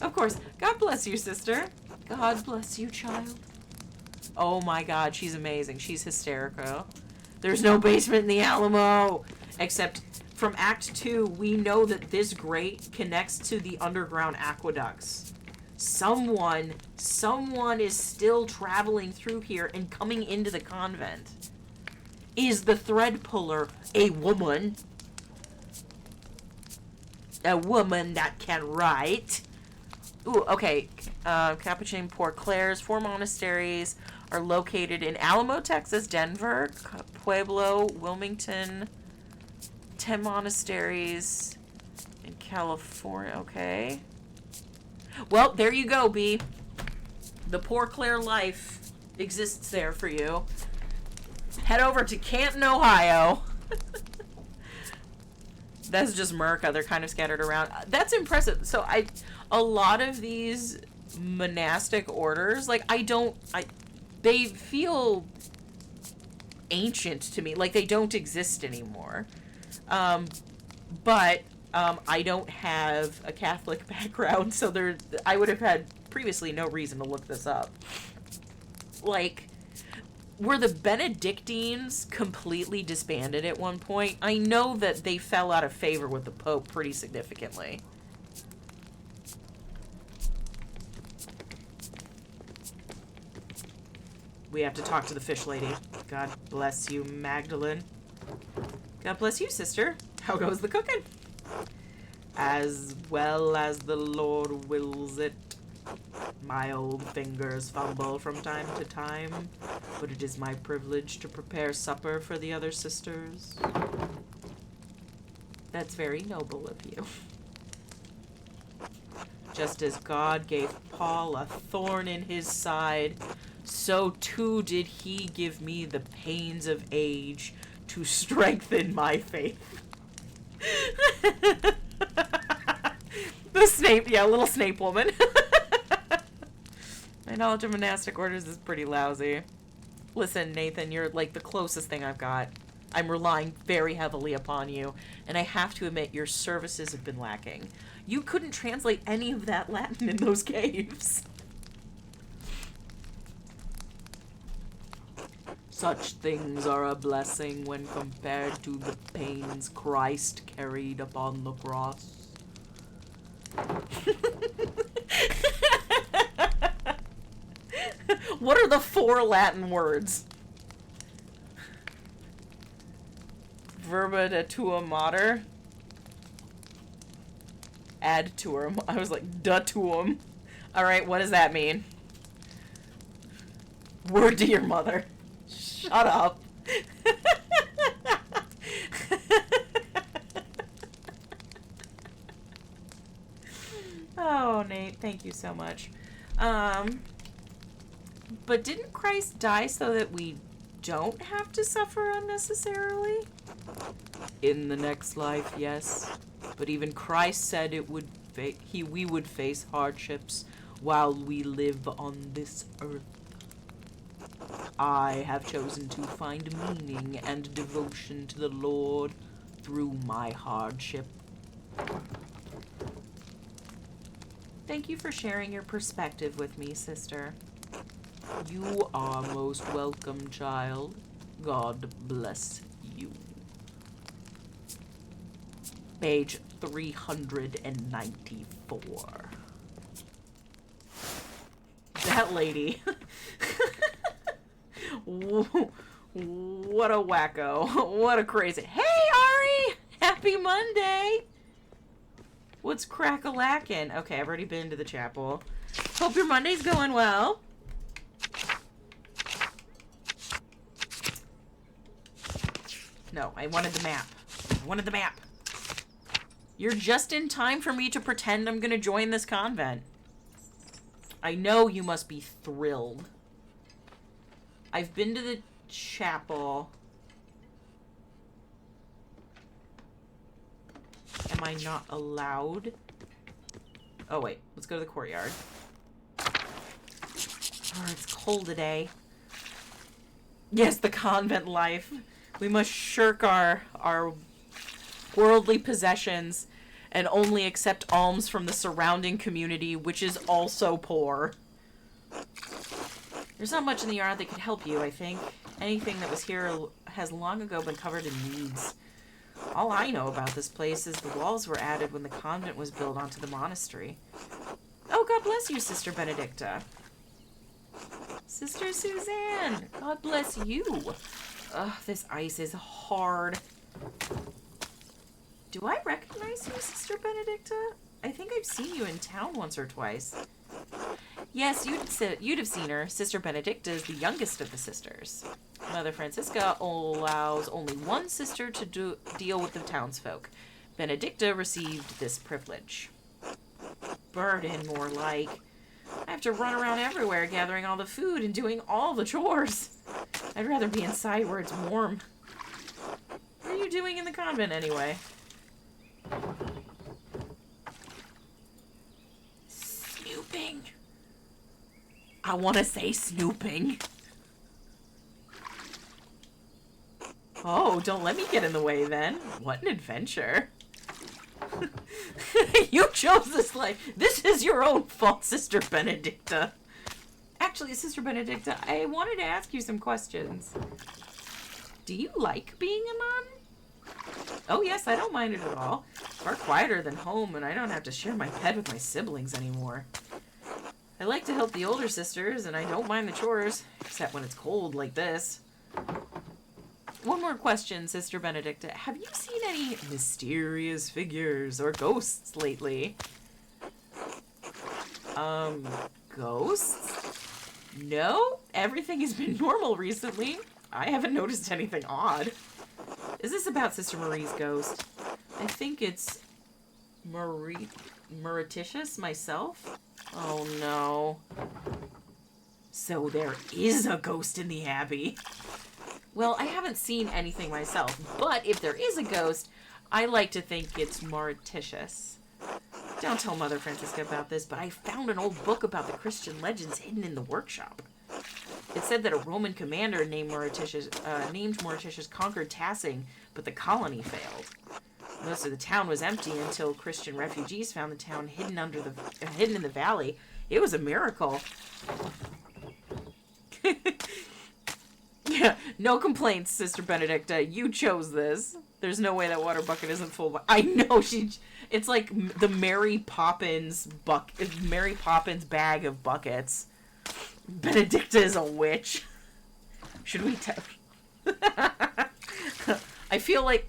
Of course. God bless you, sister. God bless you, child. Oh my god, she's amazing. She's hysterical. There's no basement in the Alamo! Except from Act 2, we know that this grate connects to the underground aqueducts. Someone is still traveling through here and coming into the convent. Is the thread puller a woman? A woman that can write? Ooh, okay. Capuchin Port Claire's 4 monasteries are located in Alamo, Texas, Denver, Pueblo, Wilmington, 10 monasteries in California. Okay. Well, there you go, B. The Poor Claire life exists there for you. Head over to Canton, Ohio. That's just Merca. They're kind of scattered around. That's impressive. So a lot of these monastic orders, like, they feel ancient to me. Like, they don't exist anymore. But I don't have a Catholic background, so I would have had previously no reason to look this up. Like, were the Benedictines completely disbanded at one point? I know that they fell out of favor with the Pope pretty significantly. We have to talk to the fish lady. God bless you, Magdalene. God bless you, sister. How goes the cooking? As well as the Lord wills it. My old fingers fumble from time to time, but it is my privilege to prepare supper for the other sisters. That's very noble of you. Just as God gave Paul a thorn in his side, so too did he give me the pains of age to strengthen my faith. The Snape, yeah, little Snape woman. My knowledge of monastic orders is pretty lousy. Listen, Nathan, you're like the closest thing I've got. I'm relying very heavily upon you, and I have to admit your services have been lacking. You couldn't translate any of that Latin in those caves. Such things are a blessing when compared to the pains Christ carried upon the cross. What are the 4 Latin words? Verba de tua mater. Ad tuum. I was like, da tuum. Alright, what does that mean? Word to your mother. Shut up. Oh, Nate, thank you so much. But didn't Christ die so that we don't have to suffer unnecessarily? In the next life, yes. But even Christ said it would we would face hardships while we live on this earth. I have chosen to find meaning and devotion to the Lord through my hardship. Thank you for sharing your perspective with me, sister. You are most welcome, child. God bless you. Page 394. That lady. What a wacko. What a crazy. Hey, Ari! Happy Monday! What's crack-a-lackin'? Okay, I've already been to the chapel. Hope your Monday's going well. No, I wanted the map. I wanted the map. You're just in time for me to pretend I'm gonna join this convent. I know you must be thrilled. I've been to the chapel. Am I not allowed? Oh, wait. Let's go to the courtyard. Oh, it's cold today. Yes, the convent life. We must shirk our worldly possessions and only accept alms from the surrounding community, which is also poor. There's not much in the yard that could help you, I think. Anything that was here has long ago been covered in weeds. All I know about this place is the walls were added when the convent was built onto the monastery. Oh, God bless you, Sister Benedicta. Sister Suzanne, God bless you. Ugh, this ice is hard. Do I recognize you, Sister Benedicta? I think I've seen you in town once or twice. Yes, you'd have seen her. Sister Benedicta is the youngest of the sisters. Mother Francisca allows only one sister to deal with the townsfolk. Benedicta received this privilege. Burden, more like. I have to run around everywhere gathering all the food and doing all the chores. I'd rather be inside where it's warm. What are you doing in the convent anyway? Snooping. I want to say snooping. Oh, don't let me get in the way then. What an adventure. You chose this life. This is your own fault, Sister Benedicta. Actually, Sister Benedicta, I wanted to ask you some questions. Do you like being a nun? Oh yes, I don't mind it at all. Far quieter than home, and I don't have to share my bed with my siblings anymore. I like to help the older sisters, and I don't mind the chores, except when it's cold like this. One more question, Sister Benedicta. Have you seen any mysterious figures or ghosts lately? Ghosts? No? Everything has been normal recently. I haven't noticed anything odd. Is this about Sister Marie's ghost? I think it's Mauritius myself? Oh no. So there is a ghost in the Abbey. Well, I haven't seen anything myself, but if there is a ghost, I like to think it's Mauritius. Don't tell Mother Francisca about this, but I found an old book about the Christian legends hidden in the workshop. It said that a Roman commander named Mauritius conquered Tassing, but the colony failed. Most of the town was empty until Christian refugees found the town hidden in the valley. It was a miracle. Yeah, no complaints, Sister Benedicta. You chose this. There's no way that water bucket isn't full. I know it's like the Mary Poppins bag of buckets. Benedicta is a witch. Should we tell? I feel like,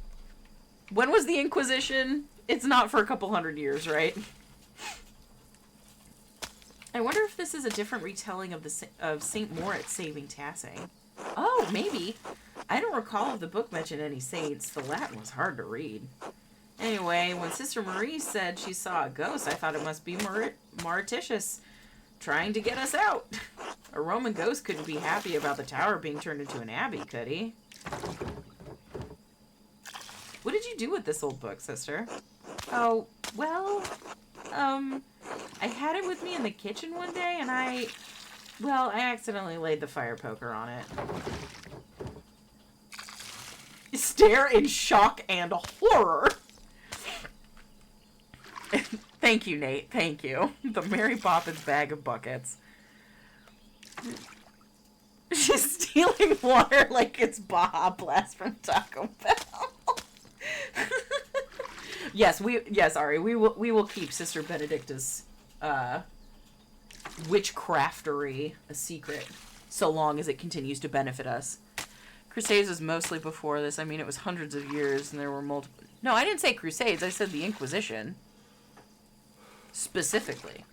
when was the Inquisition? It's not for a couple hundred years, right? I wonder if this is a different retelling of Saint Moritz saving Tassing. Oh, maybe. I don't recall if the book mentioned any saints. The Latin was hard to read. Anyway, when Sister Marie said she saw a ghost, I thought it must be Mauritius trying to get us out. A Roman ghost couldn't be happy about the tower being turned into an abbey, could he? What did you do with this old book, Sister? Oh, well, I had it with me in the kitchen one day, and I accidentally laid the fire poker on it. Stare in shock and horror. Thank you, Nate. Thank you. The Mary Poppins bag of buckets. She's stealing water like it's Baja Blast from Taco Bell. Yes, Ari, we will keep Sister Benedicta's witchcraftery a secret, so long as it continues to benefit us. Crusades was mostly before this. I mean, it was hundreds of years, and there were multiple... No, I didn't say Crusades. I said the Inquisition. Specifically.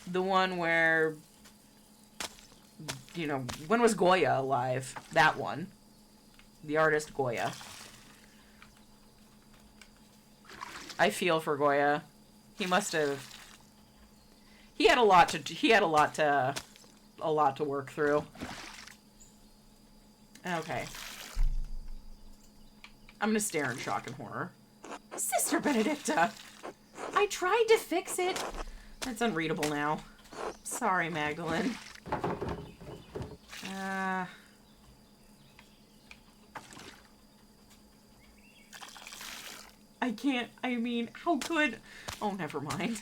The one where... You know, when was Goya alive? That one. The artist Goya. I feel for Goya. He must have... He had a lot to work through. Okay. I'm gonna stare in shock and horror. Sister Benedicta! I tried to fix it. It's unreadable now. Sorry, Magdalene. I can't, I mean, how could... Oh, never mind.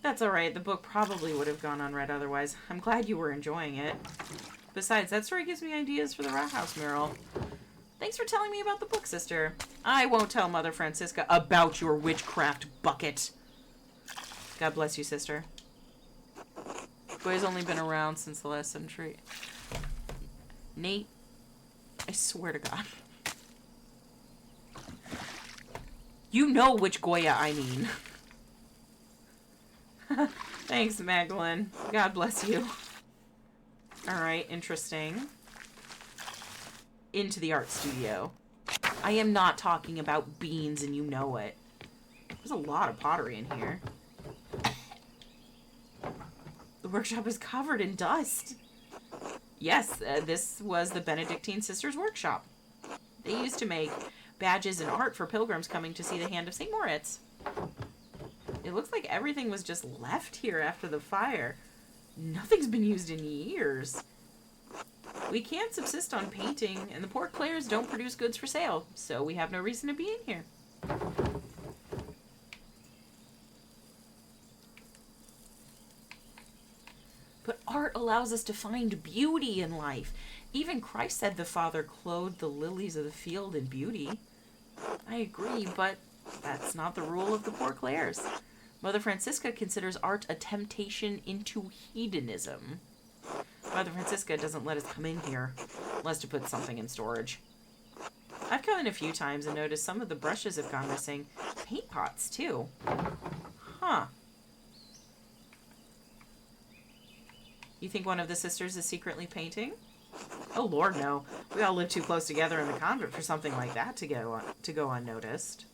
That's alright. The book probably would have gone unread otherwise. I'm glad you were enjoying it. Besides, that story gives me ideas for the Rat House mural. Thanks for telling me about the book, Sister. I won't tell Mother Francisca about your witchcraft bucket. God bless you, Sister. Goya's only been around since the last century. Nate, I swear to God. You know which Goya I mean. Thanks, Magdalene. God bless you. Alright, interesting. Into the art studio. I am not talking about beans, and you know it. There's a lot of pottery in here. The workshop is covered in dust. Yes, this was the Benedictine Sisters' workshop. They used to make badges and art for pilgrims coming to see the hand of St. Moritz. It looks like everything was just left here after the fire. Nothing's been used in years. We can't subsist on painting, and the poor Clares don't produce goods for sale, so we have no reason to be in here. But art allows us to find beauty in life. Even Christ said the Father clothed the lilies of the field in beauty. I agree, but that's not the rule of the poor Clares. Mother Francisca considers art a temptation into hedonism. Mother Francisca doesn't let us come in here unless to put something in storage. I've come in a few times and noticed some of the brushes have gone missing. Paint pots, too. Huh. You think one of the sisters is secretly painting? Oh, Lord, no. We all live too close together in the convent for something like that to go unnoticed.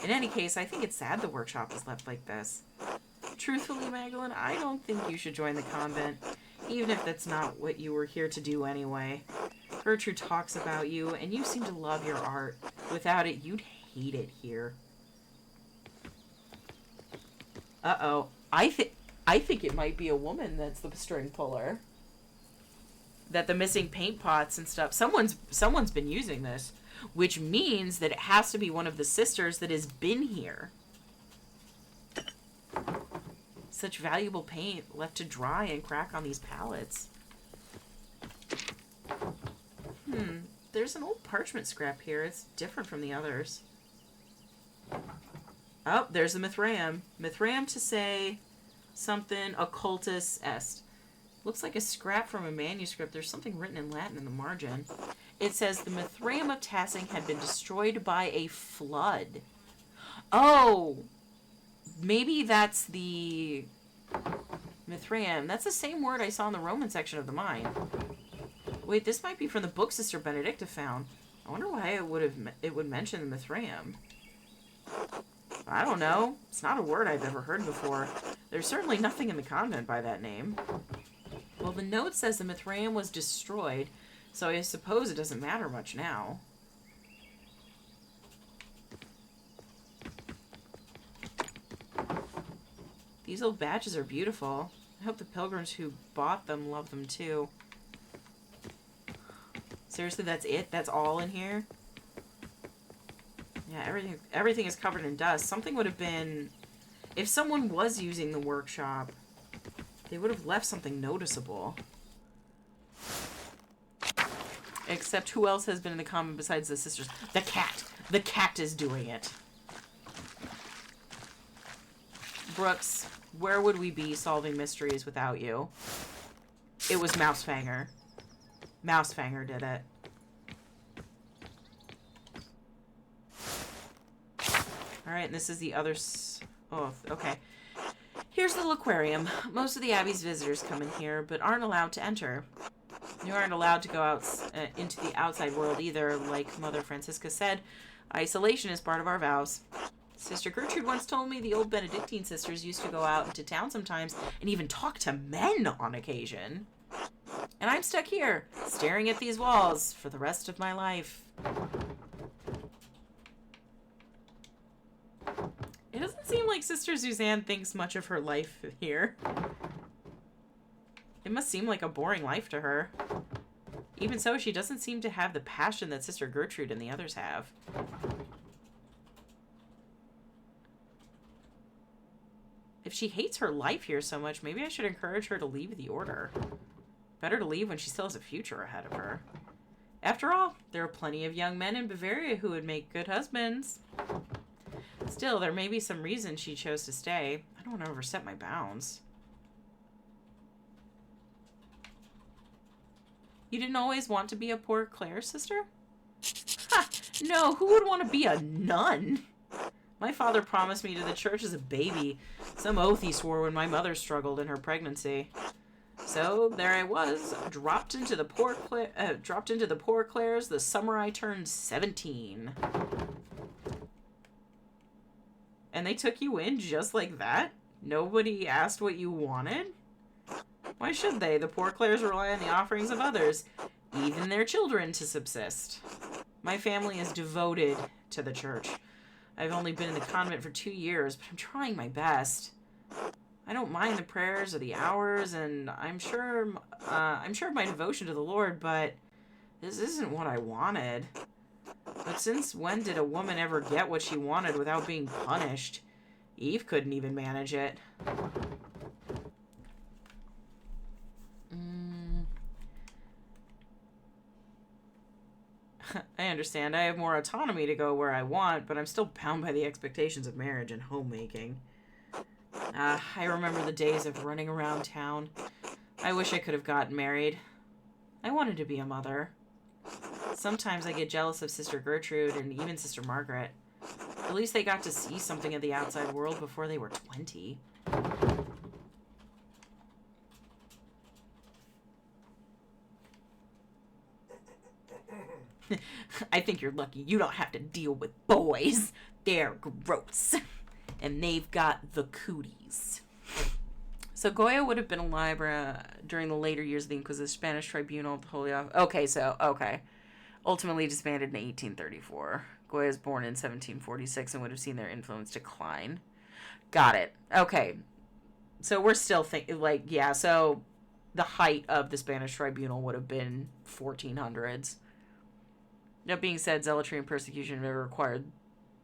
In any case, I think it's sad the workshop is left like this. Truthfully, Magdalene, I don't think you should join the convent, even if that's not what you were here to do anyway. Gertrude talks about you, and you seem to love your art. Without it, you'd hate it here. Uh-oh. I think it might be a woman that's the string puller. That the missing paint pots and stuff, someone's been using this, which means that it has to be one of the sisters that has been here. Such valuable paint left to dry and crack on these pallets. There's an old parchment scrap here. It's different from the others. Oh, there's the Mithraeum. Mithraeum to say something occultus est. Looks like a scrap from a manuscript. There's something written in Latin in the margin. It says the Mithraeum of Tassing had been destroyed by a flood. Oh! Maybe that's the Mithraeum. That's the same word I saw in the Roman section of the mine. Wait, this might be from the book Sister Benedicta found. I wonder why it would mention the Mithraeum. I don't know. It's not a word I've ever heard before. There's certainly nothing in the convent by that name. Well, the note says the Mithraeum was destroyed, so I suppose it doesn't matter much now. These old badges are beautiful. I hope the pilgrims who bought them love them too. Seriously, that's it? That's all in here? Yeah, everything is covered in dust. Something would have been... If someone was using the workshop, they would have left something noticeable. Except who else has been in the convent besides the sisters? The cat! The cat is doing it. Brooks, where would we be solving mysteries without you? It was Mousefanger. Mousefanger did it. Alright, and this is the other... Oh, okay. Here's the aquarium. Most of the Abbey's visitors come in here, but aren't allowed to enter. You aren't allowed to go out into the outside world either, like Mother Francisca said. Isolation is part of our vows. Sister Gertrude once told me the old Benedictine sisters used to go out into town sometimes and even talk to men on occasion. And I'm stuck here, staring at these walls for the rest of my life. It doesn't seem like Sister Suzanne thinks much of her life here. It must seem like a boring life to her. Even so, she doesn't seem to have the passion that Sister Gertrude and the others have. If she hates her life here so much, maybe I should encourage her to leave the order. Better to leave when she still has a future ahead of her. After all, there are plenty of young men in Bavaria who would make good husbands. Still, there may be some reason she chose to stay. I don't want to overstep my bounds. You didn't always want to be a poor Clare sister? Ha! No, who would want to be a nun? My father promised me to the church as a baby. Some oath he swore when my mother struggled in her pregnancy. So there I was, dropped into the poor Clares the summer I turned 17. And they took you in just like that? Nobody asked what you wanted? Why should they? The poor Clares rely on the offerings of others, even their children, to subsist. My family is devoted to the church. I've only been in the convent for 2 years, but I'm trying my best. I don't mind the prayers or the hours, and I'm sure of my devotion to the Lord, but this isn't what I wanted. But since when did a woman ever get what she wanted without being punished? Eve couldn't even manage it. I understand. I have more autonomy to go where I want, but I'm still bound by the expectations of marriage and homemaking. I remember the days of running around town. I wish I could have gotten married. I wanted to be a mother. Sometimes I get jealous of Sister Gertrude and even Sister Margaret. At least they got to see something of the outside world before they were 20. I think you're lucky you don't have to deal with boys. They're gross. And they've got the cooties. So Goya would have been alive during the later years of the Inquisition, Spanish Tribunal of the Holy Office. Okay. Ultimately disbanded in 1834. Goya was born in 1746 and would have seen their influence decline. Got it. Okay. So we're still thinking, like, yeah, so the height of the Spanish tribunal would have been 1400s. That being said, zealotry and persecution never required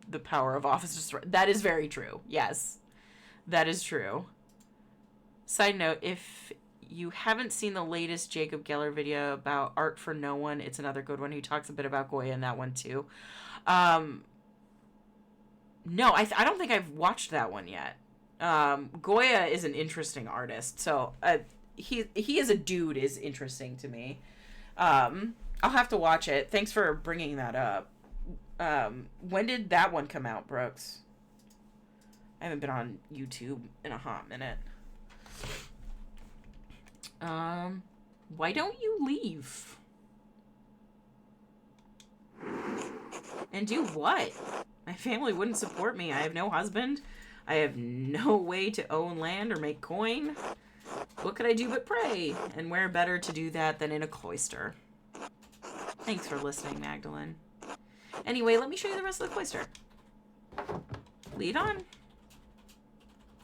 the power of officers. That is very true. Yes, that is true. Side note, if you haven't seen the latest Jacob Geller video about Art for No One, it's another good one. He talks a bit about Goya in that one too. No, I don't think I've watched that one yet. Goya is an interesting artist, so he as a dude is interesting to me. I'll have to watch it. Thanks for bringing that up. When did that one come out, Brooks? I haven't been on YouTube in a hot minute. Why don't you leave? And do what? My family wouldn't support me. I have no husband. I have no way to own land or make coin. What could I do but pray? And where better to do that than in a cloister? Thanks for listening, Magdalene. Anyway, let me show you the rest of the cloister. Lead on.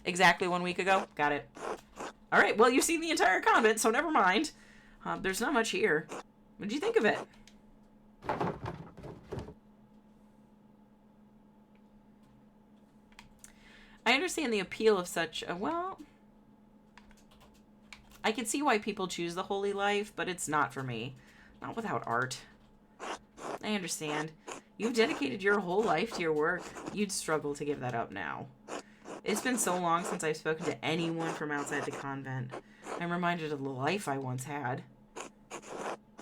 Exactly 1 week ago. Got it. All right, well, you've seen the entire convent, so never mind. There's not much here. What did you think of it? I understand the appeal of such a, well, I can see why people choose the holy life, but it's not for me. Not without art. I understand. You've dedicated your whole life to your work. You'd struggle to give that up now. It's been so long since I've spoken to anyone from outside the convent. I'm reminded of the life I once had.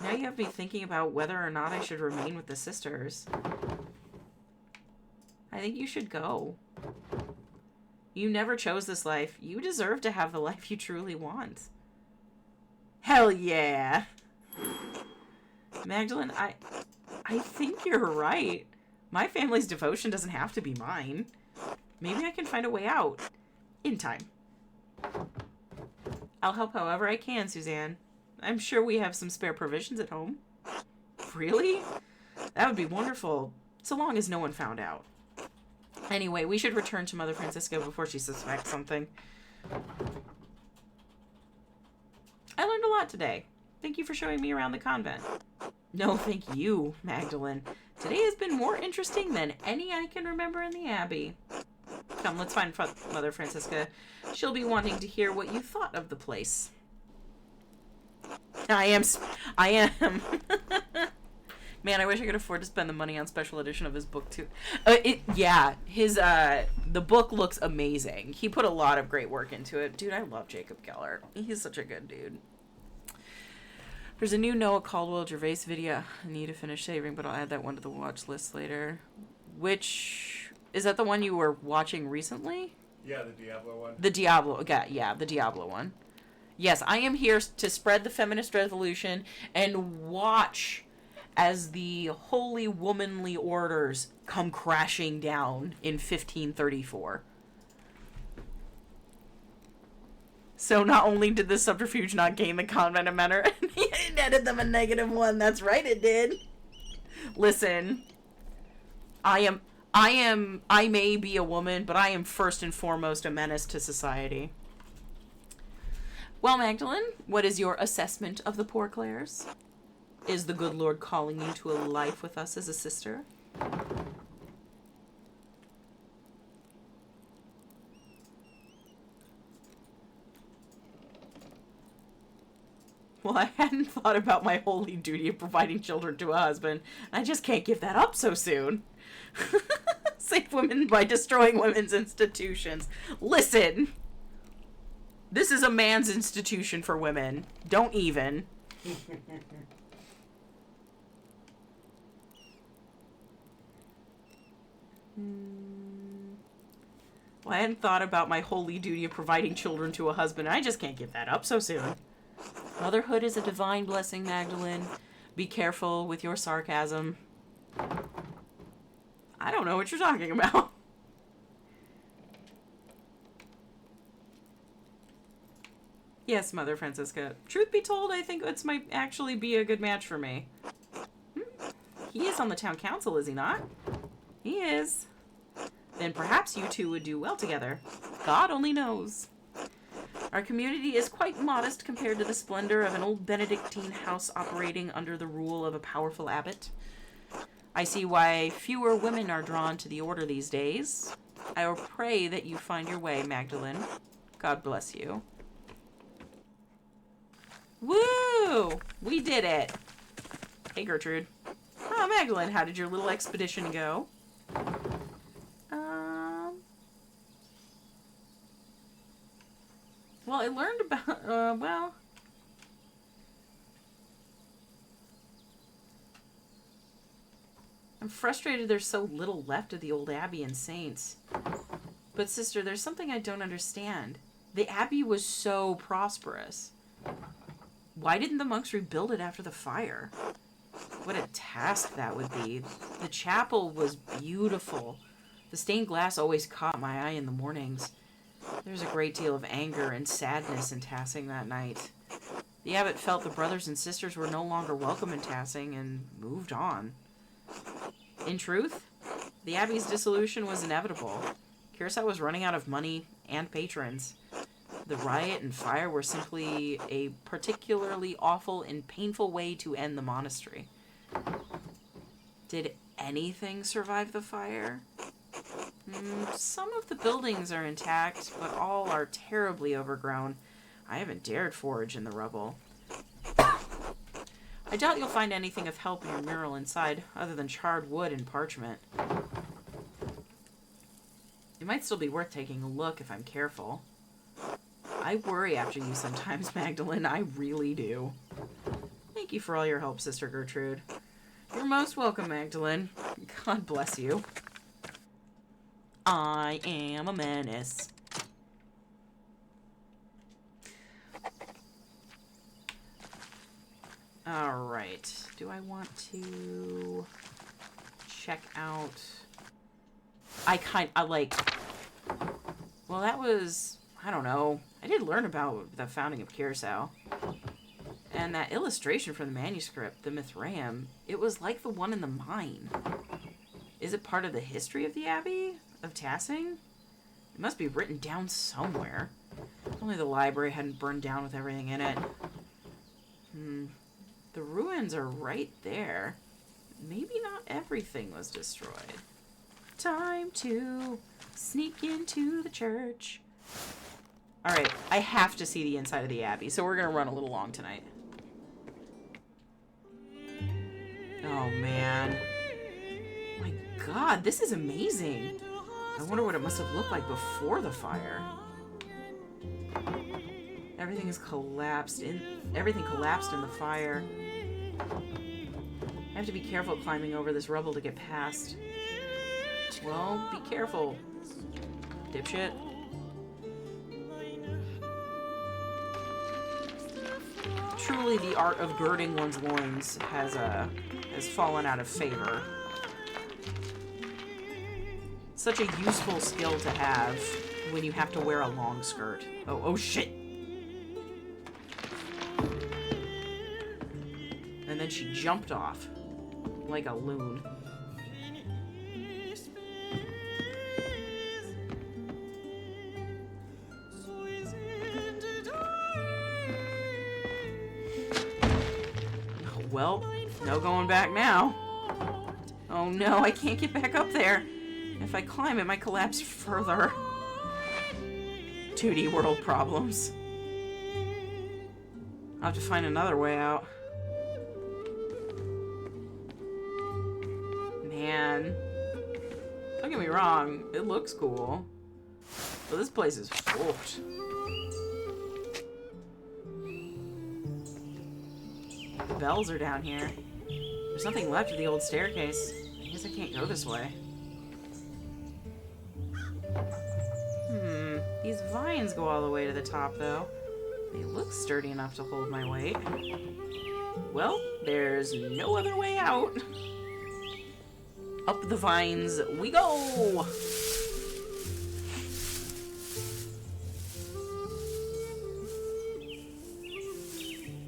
Now you have me thinking about whether or not I should remain with the sisters. I think you should go. You never chose this life. You deserve to have the life you truly want. Hell yeah! Magdalene, I think you're right. My family's devotion doesn't have to be mine. Maybe I can find a way out. In time. I'll help however I can, Suzanne. I'm sure we have some spare provisions at home. Really? That would be wonderful, so long as no one found out. Anyway, we should return to Mother Francisca before she suspects something. I learned a lot today. Thank you for showing me around the convent. No, thank you, Magdalene. Today has been more interesting than any I can remember in the Abbey. Come, let's find Mother Francisca. She'll be wanting to hear what you thought of the place. I am. Man, I wish I could afford to spend the money on special edition of his book too. The book looks amazing. He put a lot of great work into it. Dude, I love Jacob Geller. He's such a good dude. There's a new Noah Caldwell Gervais video I need to finish saving, but I'll add that one to the watch list later. Which, is that the one you were watching recently? Yeah, the Diablo one. The Diablo one. Yes, I am here to spread the feminist revolution and watch as the holy womanly orders come crashing down in 1534. So not only did this subterfuge not gain the convent a mentor, it netted them a -1. That's right, it did. Listen, I may be a woman, but I am first and foremost a menace to society. Well, Magdalene, what is your assessment of the Poor Clares? Is the good Lord calling you to a life with us as a sister? Well, I hadn't thought about my holy duty of providing children to a husband. I just can't give that up so soon. Save women by destroying women's institutions. Listen! This is a man's institution for women. Don't even. Well, I hadn't thought about my holy duty of providing children to a husband. I just can't give that up so soon. Motherhood is a divine blessing, Magdalene. Be careful with your sarcasm. I don't know what you're talking about. Yes, Mother Francisca. Truth be told, I think it might actually be a good match for me. He is on the town council, is he not? He is. Then perhaps you two would do well together. God only knows. Our community is quite modest compared to the splendor of an old Benedictine house operating under the rule of a powerful abbot. I see why fewer women are drawn to the order these days. I will pray that you find your way, Magdalene. God bless you. Woo! We did it! Hey, Gertrude. Oh, Magdalene, how did your little expedition go? Well, I learned about, well... I'm frustrated there's so little left of the old Abbey and Saints. But, sister, there's something I don't understand. The Abbey was so prosperous. Why didn't the monks rebuild it after the fire? What a task that would be. The chapel was beautiful. The stained glass always caught my eye in the mornings. There was a great deal of anger and sadness in Tassing that night. The abbot felt the brothers and sisters were no longer welcome in Tassing and moved on. In truth, the Abbey's dissolution was inevitable. Curacao was running out of money and patrons. The riot and fire were simply a particularly awful and painful way to end the monastery. Did anything survive the fire? Some of the buildings are intact, but all are terribly overgrown. I haven't dared forage in the rubble. I doubt you'll find anything of help in your mural inside, other than charred wood and parchment. It might still be worth taking a look if I'm careful. I worry after you sometimes, Magdalene. I really do. Thank you for all your help, Sister Gertrude. You're most welcome, Magdalene. God bless you. I am a menace. Alright. Do I want to check out... Well, that was... I don't know. I did learn about the founding of Curacao. And that illustration from the manuscript, the Mithraeum, it was like the one in the mine. Is it part of the history of the Abbey? Of Tassing? It must be written down somewhere. Only the library hadn't burned down with everything in it. The ruins are right there. Maybe not everything was destroyed. Time to sneak into the church. Alright, I have to see the inside of the Abbey, so we're gonna run a little long tonight. Oh, man. My God, this is amazing. I wonder what it must have looked like before the fire. Everything is collapsed in... Everything collapsed in the fire. I have to be careful climbing over this rubble to get past. Well, be careful, dipshit. Truly, the art of girding one's loins has fallen out of favor. Such a useful skill to have when you have to wear a long skirt. Oh shit! And then she jumped off like a loon. Well, no going back now. Oh no, I can't get back up there. If I climb, it might collapse further. 2D world problems. I'll have to find another way out. Man. Don't get me wrong, it looks cool. But this place is fucked. The bells are down here. There's nothing left of the old staircase. I guess I can't go this way. These vines go all the way to the top, though. They look sturdy enough to hold my weight. Well, there's no other way out. Up the vines we go!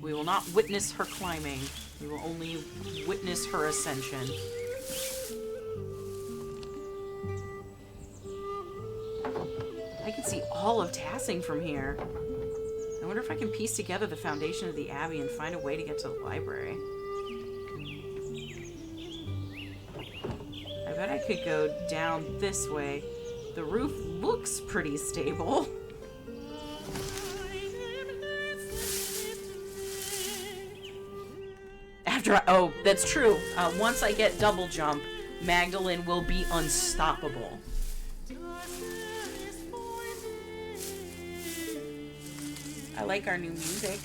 We will not witness her climbing. We will only witness her ascension. I can see all of Tassing from here. wonder if I can piece together the foundation of the Abbey and find a way to get to the library. I bet I could go down this way. The roof looks pretty stable. Oh, that's true. Once I get double jump, Magdalene will be unstoppable. I like our new music.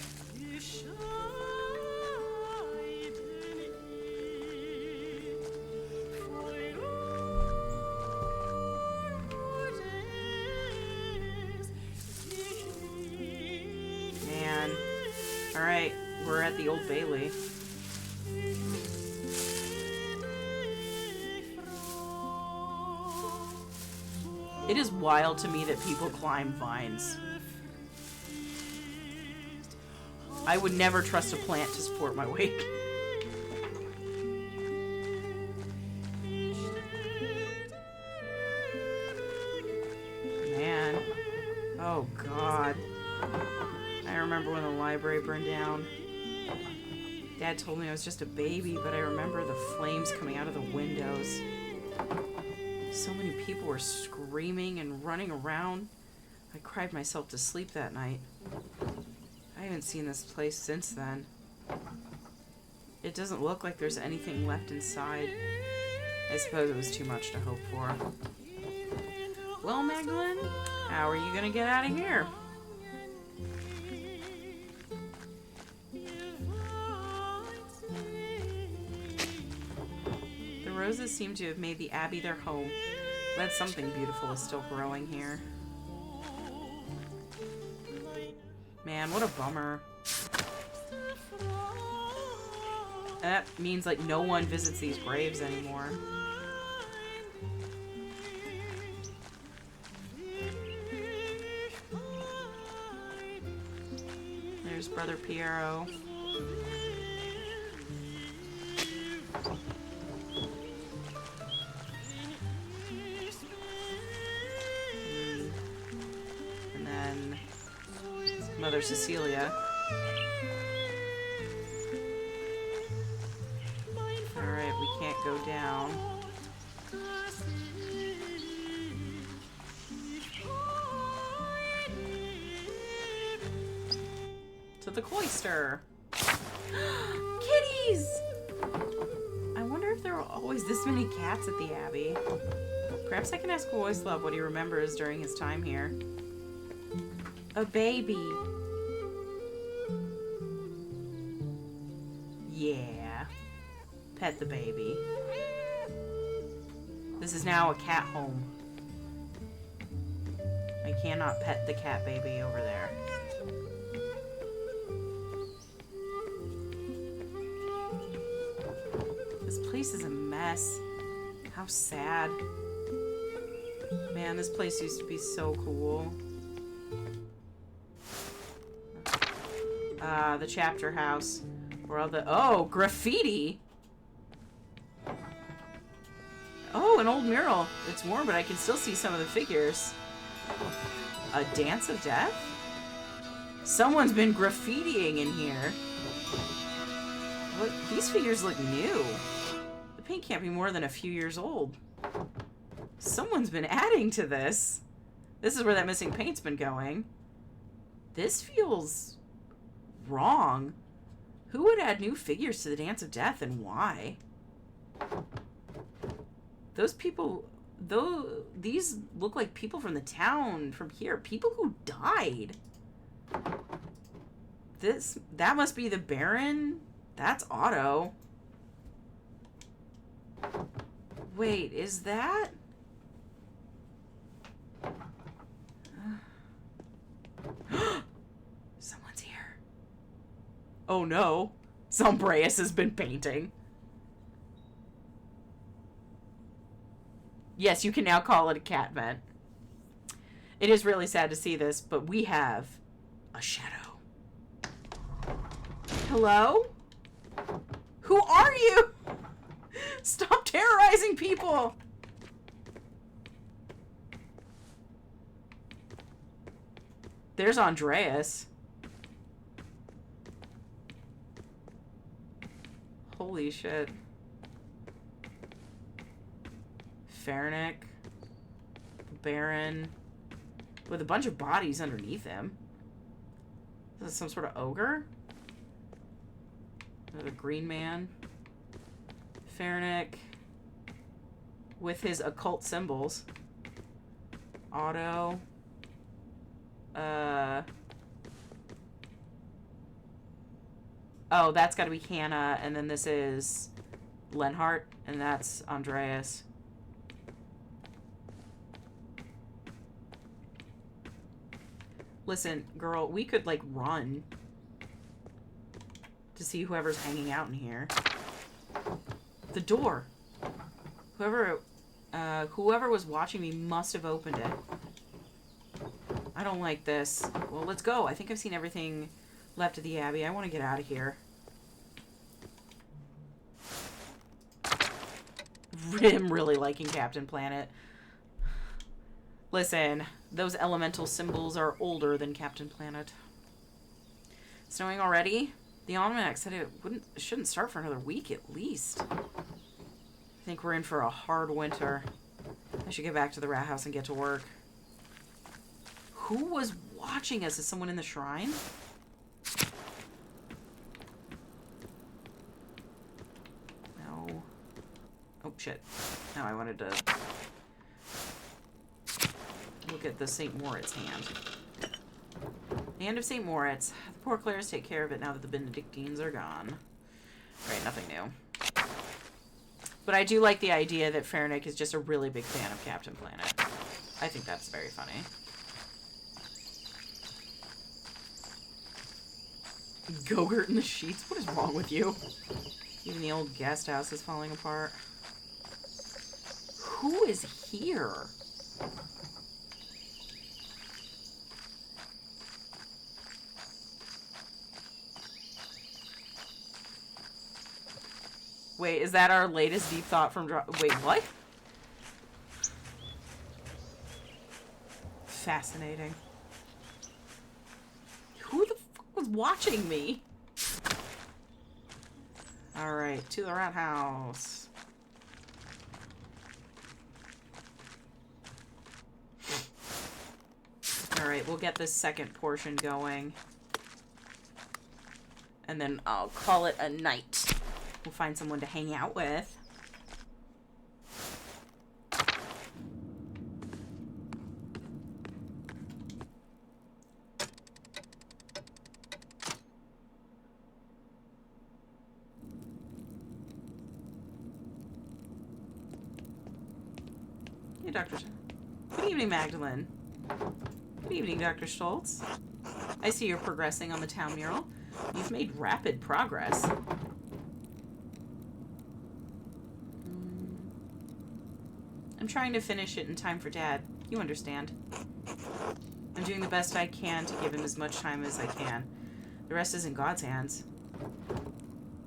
Man. Alright, we're at the Old Bailey. It is wild to me that people climb vines. I would never trust a plant to support my weight. Man. Oh, God. I remember when the library burned down. Dad told me I was just a baby, but I remember the flames coming out of the windows. So many people were screaming and running around. I cried myself to sleep that night. I haven't seen this place since then. It doesn't look like there's anything left inside. I suppose it was too much to hope for. Well, Magdalene, how are you gonna get out of here? The roses seem to have made the Abbey their home. Glad something beautiful is still growing here. Man, what a bummer. That means, like, no one visits these graves anymore. There's Brother Piero. And then Mother Cecilia. Alright, we can't go down. To the cloister. Kitties! I wonder if there were always this many cats at the Abbey. Perhaps I can ask Voicelove what he remembers during his time here. A baby. Yeah. Pet the baby. This is now a cat home. I cannot pet the cat baby over there. This place is a mess. How sad. Man, this place used to be so cool. The chapter house. Where all the... Oh, graffiti! Oh, an old mural. It's warm, but I can still see some of the figures. A dance of death? Someone's been graffitiing in here. What? These figures look new. The paint can't be more than a few years old. Someone's been adding to this. This is where that missing paint's been going. This feels wrong. Who would add new figures to the Dance of Death and why? Those people, though, these look like people from the town from here. People who died. That must be the Baron. That's Otto. Wait, is that? Someone's here. Oh no. Zombraeus has been painting. Yes, you can now call it a cat vent. It is really sad to see this, but we have a shadow. Hello? Who are you? Stop terrorizing people! There's Andreas. Holy shit. Farnick. Baron. With a bunch of bodies underneath him. Is this some sort of ogre? The green man. Farnick. With his occult symbols. Otto. Oh, that's gotta be Hannah, and then this is Lenhart, and that's Andreas. Listen, girl, we could, like, run to see whoever's hanging out in here. The door. Whoever was watching me must have opened it. I don't like this. Well, let's go. I think I've seen everything left of the Abbey. I want to get out of here. I'm really liking Captain Planet. Listen, those elemental symbols are older than Captain Planet. Snowing already? The almanac said it shouldn't start for another week at least. I think we're in for a hard winter. I should get back to the rat house and get to work. Who was watching us? Is someone in the shrine? No. Oh, shit. No, I wanted to look at the St. Moritz hand. The hand of St. Moritz. The poor Clares take care of it now that the Benedictines are gone. Right, nothing new. But I do like the idea that Farnick is just a really big fan of Captain Planet. I think that's very funny. Gogurt in the sheets? What is wrong with you? Even the old guest house is falling apart. Who is here? Wait, is that our latest deep thought from Wait, what? Fascinating. Who the fuck was watching me? Alright, to the rat house. Alright, we'll get this second portion going. And then I'll call it a night. We'll find someone to hang out with. Hey, Dr. Good evening, Magdalene. Good evening, Dr. Stoltz. I see you're progressing on the town mural. You've made rapid progress. I'm trying to finish it in time for Dad. You understand. I'm doing the best I can to give him as much time as I can. The rest is in God's hands.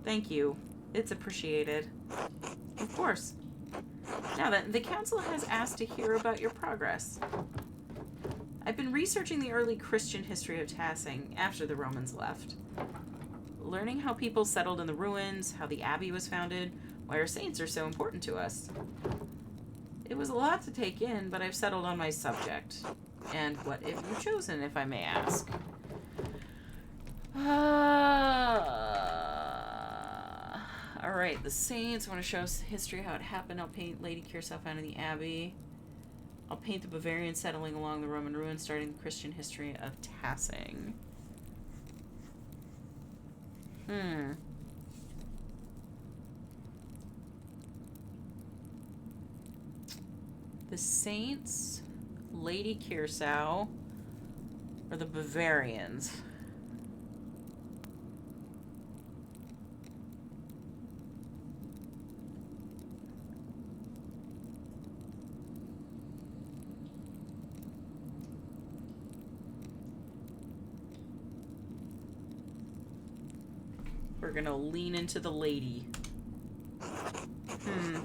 Thank you. It's appreciated. Of course. Now then, the council has asked to hear about your progress. I've been researching the early Christian history of Tassing after the Romans left. Learning how people settled in the ruins, how the abbey was founded, why our saints are so important to us. It was a lot to take in, but I've settled on my subject. And what have you chosen, if I may ask? Alright, the saints. I want to show us history, how it happened. I'll paint Lady Kiersau found in the abbey. I'll paint the Bavarians settling along the Roman ruins, starting the Christian history of Tassing. The saints, Lady Kiersau, or the Bavarians? We're gonna lean into the lady.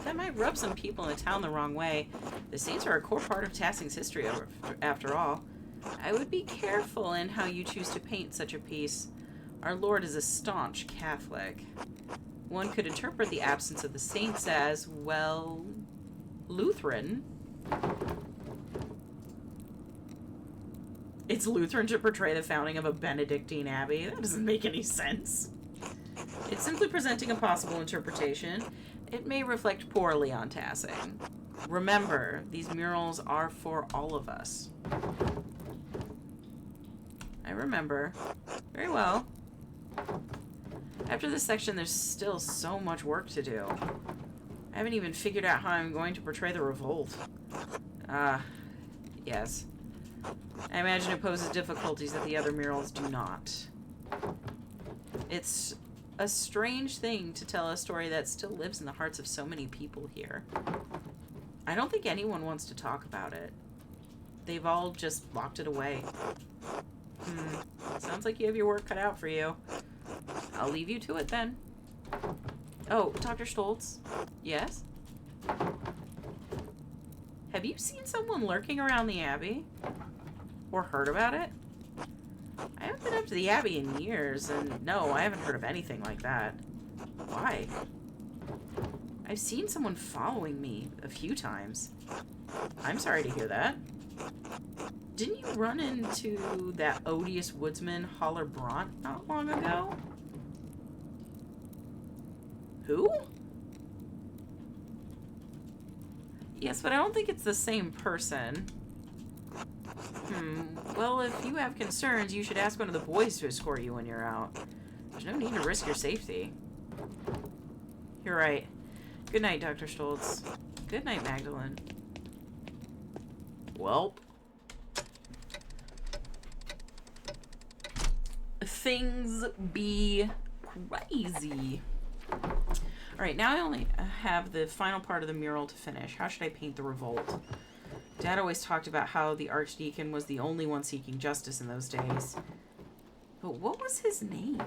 That might rub some people in the town the wrong way. The saints are a core part of Tassing's history, after all. I would be careful in how you choose to paint such a piece. Our Lord is a staunch Catholic. one could interpret the absence of the saints as, well, Lutheran. It's Lutheran to portray the founding of a Benedictine abbey. That doesn't make any sense. It's simply presenting a possible interpretation. It may reflect poorly on Tassing. Remember, these murals are for all of us. I remember. Very well. After this section, there's still so much work to do. I haven't even figured out how I'm going to portray the revolt. Yes. I imagine it poses difficulties that the other murals do not. It's a strange thing to tell a story that still lives in the hearts of so many people here. I don't think anyone wants to talk about it. They've all just locked it away. Sounds like you have your work cut out for you. I'll leave you to it then. Oh, Dr. Stoltz? Yes? Have you seen someone lurking around the Abbey? Or heard about it? I haven't been up to the Abbey in years, and no, I haven't heard of anything like that. Why? I've seen someone following me a few times. I'm sorry to hear that. Didn't you run into that odious woodsman, Holler Bront, not long ago? Who? Yes, but I don't think it's the same person. Well, if you have concerns, you should ask one of the boys to escort you when you're out. There's no need to risk your safety. You're right. Good night, Dr. Stoltz. Good night, Magdalene. Welp. Things be crazy. Alright, now I only have the final part of the mural to finish. How should I paint the revolt? Dad always talked about how the Archdeacon was the only one seeking justice in those days. But what was his name?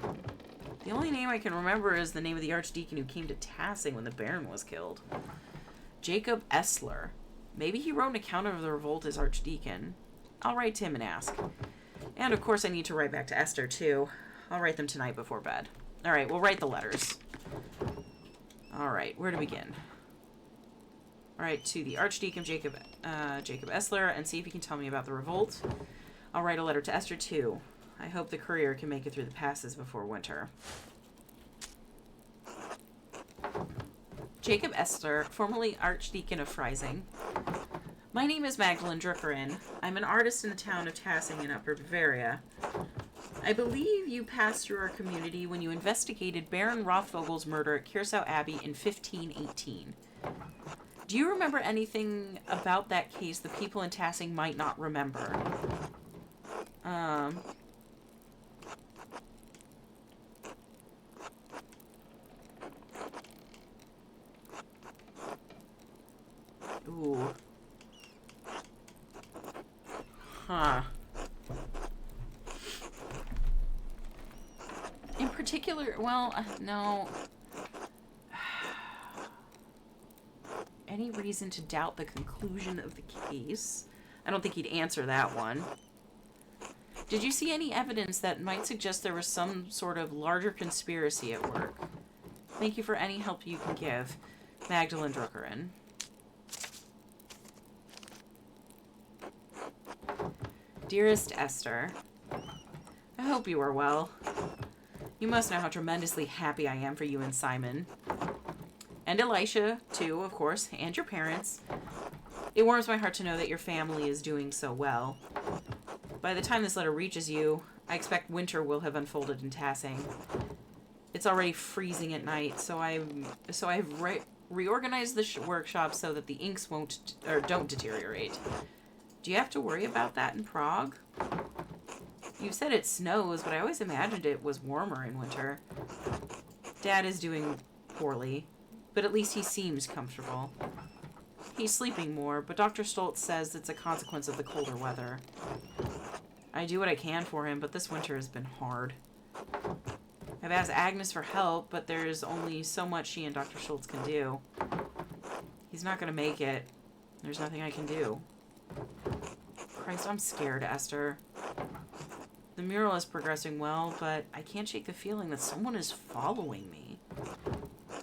The only name I can remember is the name of the Archdeacon who came to Tassing when the Baron was killed. Jacob Essler. Maybe he wrote an account of the revolt as Archdeacon. I'll write to him and ask. And of course I need to write back to Esther too. I'll write them tonight before bed. Alright, we'll write the letters. Alright, where to begin? Alright, to the Archdeacon Jacob Essler, and see if he can tell me about the revolt. I'll write a letter to Esther too. I hope the courier can make it through the passes before winter. Jacob Essler, formerly Archdeacon of Freising. My name is Magdalene Druckerin. I'm an artist in the town of Tassing in Upper Bavaria. I believe you passed through our community when you investigated Baron Rothvogel's murder at Kiersau Abbey in 1518. Do you remember anything about that case the people in Tassing might not remember? Ooh. Huh. In particular, well, no. Any reason to doubt the conclusion of the case? I don't think he'd answer that one. Did you see any evidence that might suggest there was some sort of larger conspiracy at work? Thank you for any help you can give. Magdalene Druckerin. Dearest Esther, I hope you are well. You must know how tremendously happy I am for you and Simon. And Elisha, too, of course, and your parents. It warms my heart to know that your family is doing so well. By the time this letter reaches you, I expect winter will have unfolded in Tassing. It's already freezing at night, so I've reorganized the workshop so that the inks don't deteriorate. Do you have to worry about that in Prague? You said it snows, but I always imagined it was warmer in winter. Dad is doing poorly, but at least he seems comfortable. He's sleeping more, but Dr. Stoltz says it's a consequence of the colder weather. I do what I can for him, but this winter has been hard. I've asked Agnes for help, but there's only so much she and Dr. Stoltz can do. He's not going to make it. There's nothing I can do. Christ, I'm scared, Esther. The mural is progressing well, but I can't shake the feeling that someone is following me.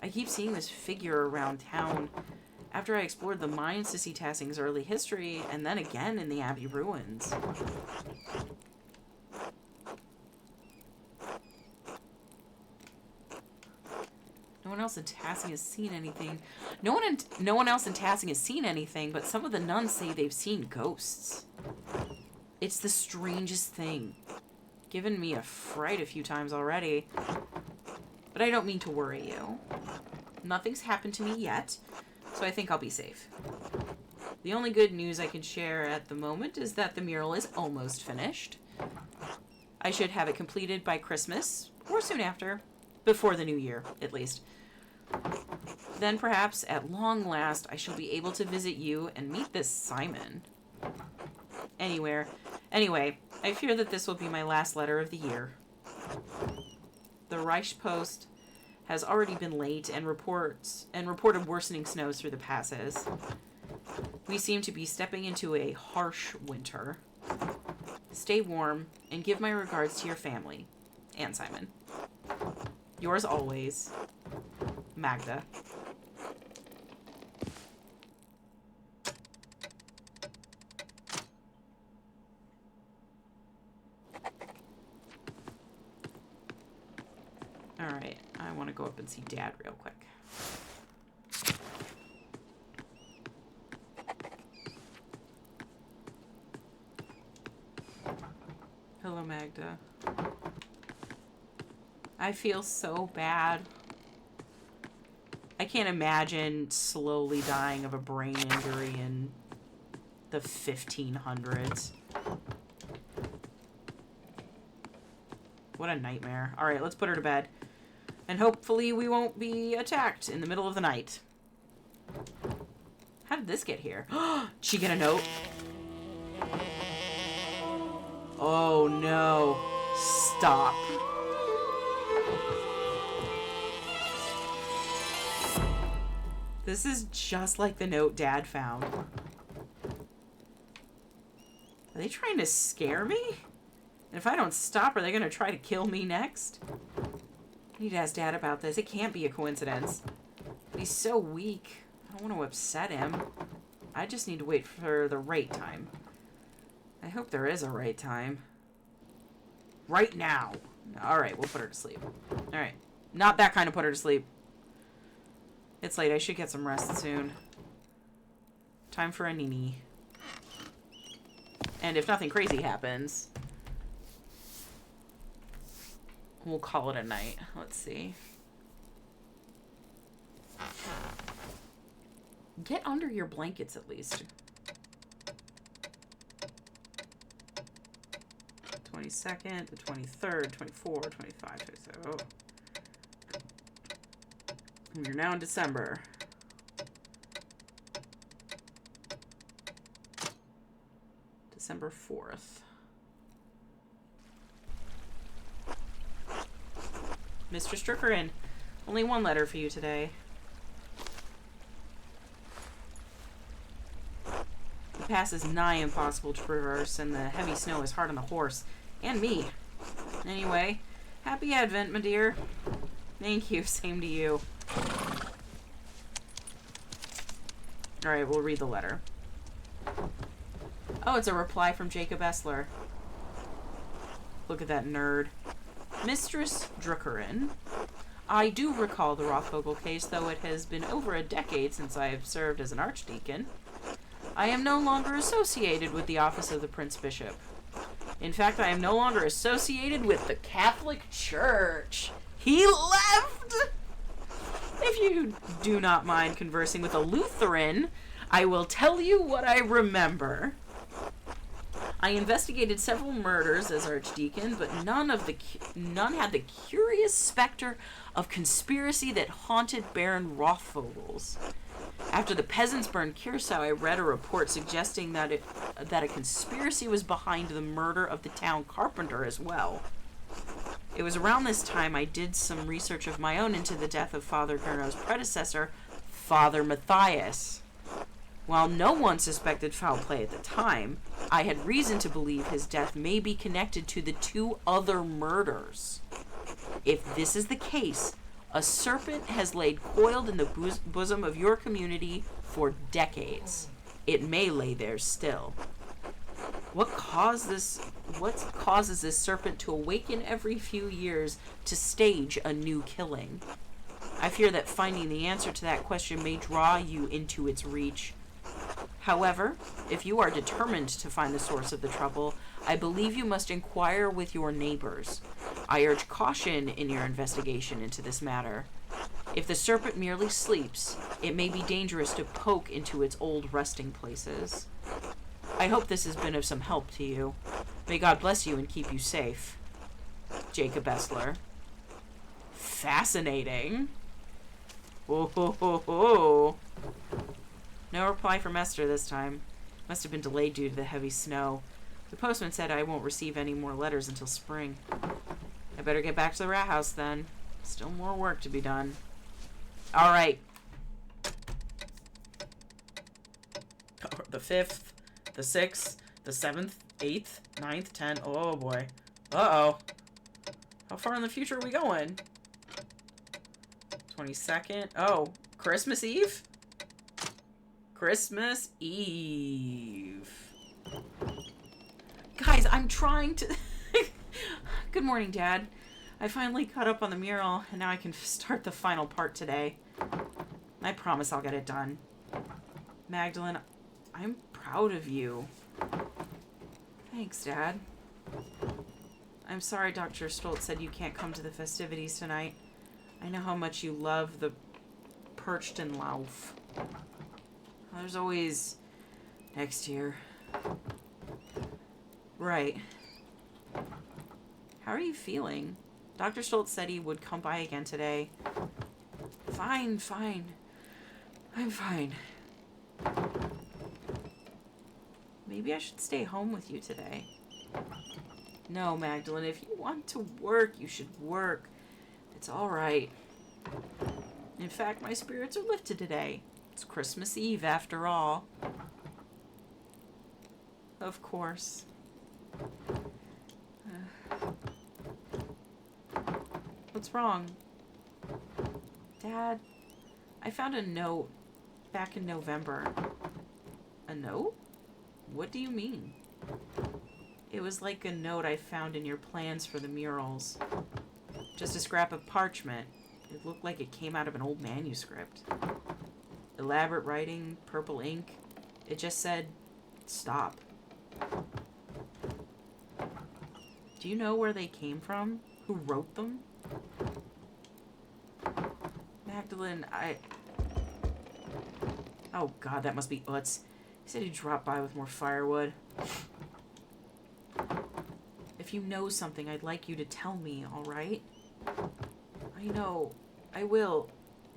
I keep seeing this figure around town after I explored the mines to see Tassing's early history, and then again in the Abbey ruins. No one else in Tassing has seen anything. No one else in Tassing has seen anything, but some of the nuns say they've seen ghosts. It's the strangest thing. Given me a fright a few times already. But I don't mean to worry you. Nothing's happened to me yet, so I think I'll be safe. The only good news I can share at the moment is that the mural is almost finished. I should have it completed by Christmas, or soon after. Before the new year, at least. Then perhaps, at long last, I shall be able to visit you and meet this Simon. Anyway, I fear that this will be my last letter of the year. The Reich Post has already been late and reported worsening snows through the passes. We seem to be stepping into a harsh winter. Stay warm and give my regards to your family and Simon. Yours always, Magda. Alright, I want to go up and see Dad real quick. Hello, Magda. I feel so bad. I can't imagine slowly dying of a brain injury in the 1500s. What a nightmare. Alright, let's put her to bed. And hopefully we won't be attacked in the middle of the night. How did this get here? Did she get a note? Oh no. Stop. This is just like the note Dad found. Are they trying to scare me? And if I don't stop, are they going to try to kill me next? I need to ask Dad about this. It can't be a coincidence. But he's so weak. I don't want to upset him. I just need to wait for the right time. I hope there is a right time. Right now. Alright, we'll put her to sleep. Alright. Not that kind of put her to sleep. It's late. I should get some rest soon. Time for a nini. And if nothing crazy happens, we'll call it a night. Let's see. Get under your blankets at least. 22nd, the 23rd, 24, 25, 27. Oh. We're now in December. December 4th. Mr. Strickerin, only one letter for you today. The pass is nigh impossible to traverse, and the heavy snow is hard on the horse. And me. Anyway, happy Advent, my dear. Thank you, same to you. Alright, we'll read the letter. Oh, it's a reply from Jacob Essler. Look at that nerd. Mistress Druckerin. I do recall the Rothvogel case, though it has been over a decade since I have served as an archdeacon. I am no longer associated with the office of the Prince Bishop. In fact, I am no longer associated with the Catholic Church. He left! If you do not mind conversing with a Lutheran, I will tell you what I remember. I investigated several murders as archdeacon, but none had the curious specter of conspiracy that haunted Baron Rothvogel's. After the peasants burned Kirsau, I read a report suggesting that a conspiracy was behind the murder of the town carpenter as well. It was around this time I did some research of my own into the death of Father Gernot's predecessor, Father Matthias. While no one suspected foul play at the time, I had reason to believe his death may be connected to the two other murders. If this is the case, A serpent has laid coiled in the bosom of your community for decades. It may lay there still. What causes this serpent to awaken every few years to stage a new killing? I fear that finding the answer to that question may draw you into its reach. However, if you are determined to find the source of the trouble, I believe you must inquire with your neighbors. I urge caution in your investigation into this matter. If the serpent merely sleeps, it may be dangerous to poke into its old resting places. I hope this has been of some help to you. May God bless you and keep you safe. Jacob Essler. Fascinating. Oh, ho, ho, ho. No reply from Esther this time. Must have been delayed due to the heavy snow. The postman said I won't receive any more letters until spring. I better get back to the rat house then. Still more work to be done. Alright. The 5th, the 6th, the 7th, 8th, 9th, 10th. Oh boy. Uh-oh. How far in the future are we going? 22nd. Oh, Christmas Eve? Christmas Eve. Guys, I'm trying to... Good morning, Dad. I finally caught up on the mural, and now I can start the final part today. I promise I'll get it done. Magdalene, I'm proud of you. Thanks, Dad. I'm sorry Dr. Stoltz said you can't come to the festivities tonight. I know how much you love the Perchtenlauf. There's always next year. Right. How are you feeling? Dr. Stoltz said he would come by again today. Fine, fine. I'm fine. Maybe I should stay home with you today. No, Magdalene, if you want to work, you should work. It's all right. In fact, my spirits are lifted today. It's Christmas Eve, after all. Of course. What's wrong? Dad, I found a note back in November. A note? What do you mean? It was like a note I found in your plans for the murals. Just a scrap of parchment. It looked like it came out of an old manuscript. Elaborate writing, purple ink. It just said, stop. Do you know where they came from? Who wrote them? Magdalene, Oh god, that must be Utz. He said he'd drop by with more firewood. If you know something, I'd like you to tell me, alright? I know. I will.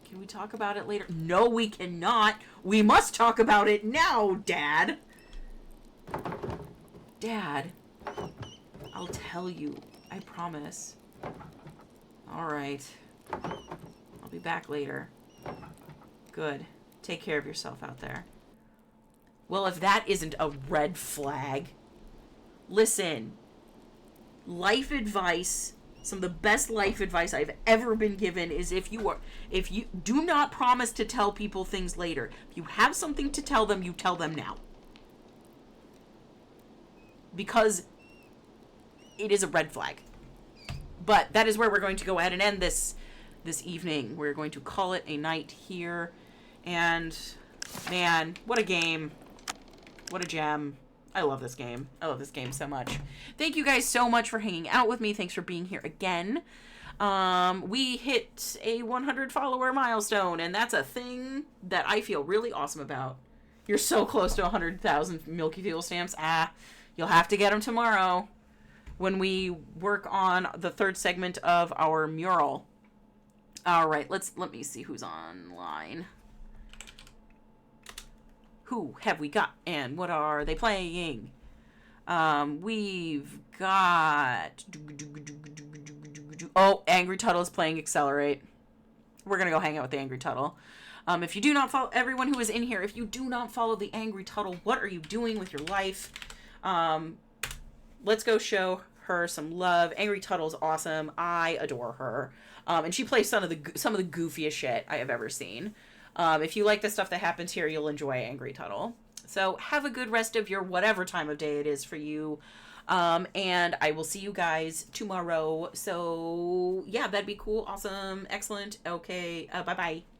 Can we talk about it later? No, we cannot. We must talk about it now, Dad. Dad. I'll tell you. I promise. Alright. I'll be back later. Good. Take care of yourself out there. Well, if that isn't a red flag. Listen. Life advice, some of the best life advice I've ever been given is if you do not promise to tell people things later. If you have something to tell them, you tell them now. Because it is a red flag. But that is where we're going to go ahead and end this evening. We're going to call it a night here. And, man, what a game. What a gem. I love this game. I love this game so much. Thank you guys so much for hanging out with me. Thanks for being here again. We hit a 100 follower milestone, and that's a thing that I feel really awesome about. You're so close to 100,000 Milky Fuel stamps. You'll have to get them tomorrow when we work on the third segment of our mural. All right, let me see who's online. Who have we got, and what are they playing? We've got... Oh, Angry Tuttle is playing Accelerate. We're going to go hang out with the Angry Tuttle. If you do not follow... Everyone who is in here, if you do not follow the Angry Tuttle, what are you doing with your life? Let's go show her some love. Angry Tuttle's awesome. I adore her. And she plays some of the goofiest shit I have ever seen. If you like the stuff that happens here, you'll enjoy Angry Tuttle. So have a good rest of your whatever time of day it is for you. And I will see you guys tomorrow. So yeah, that'd be cool. Awesome. Excellent. Okay. Bye-bye.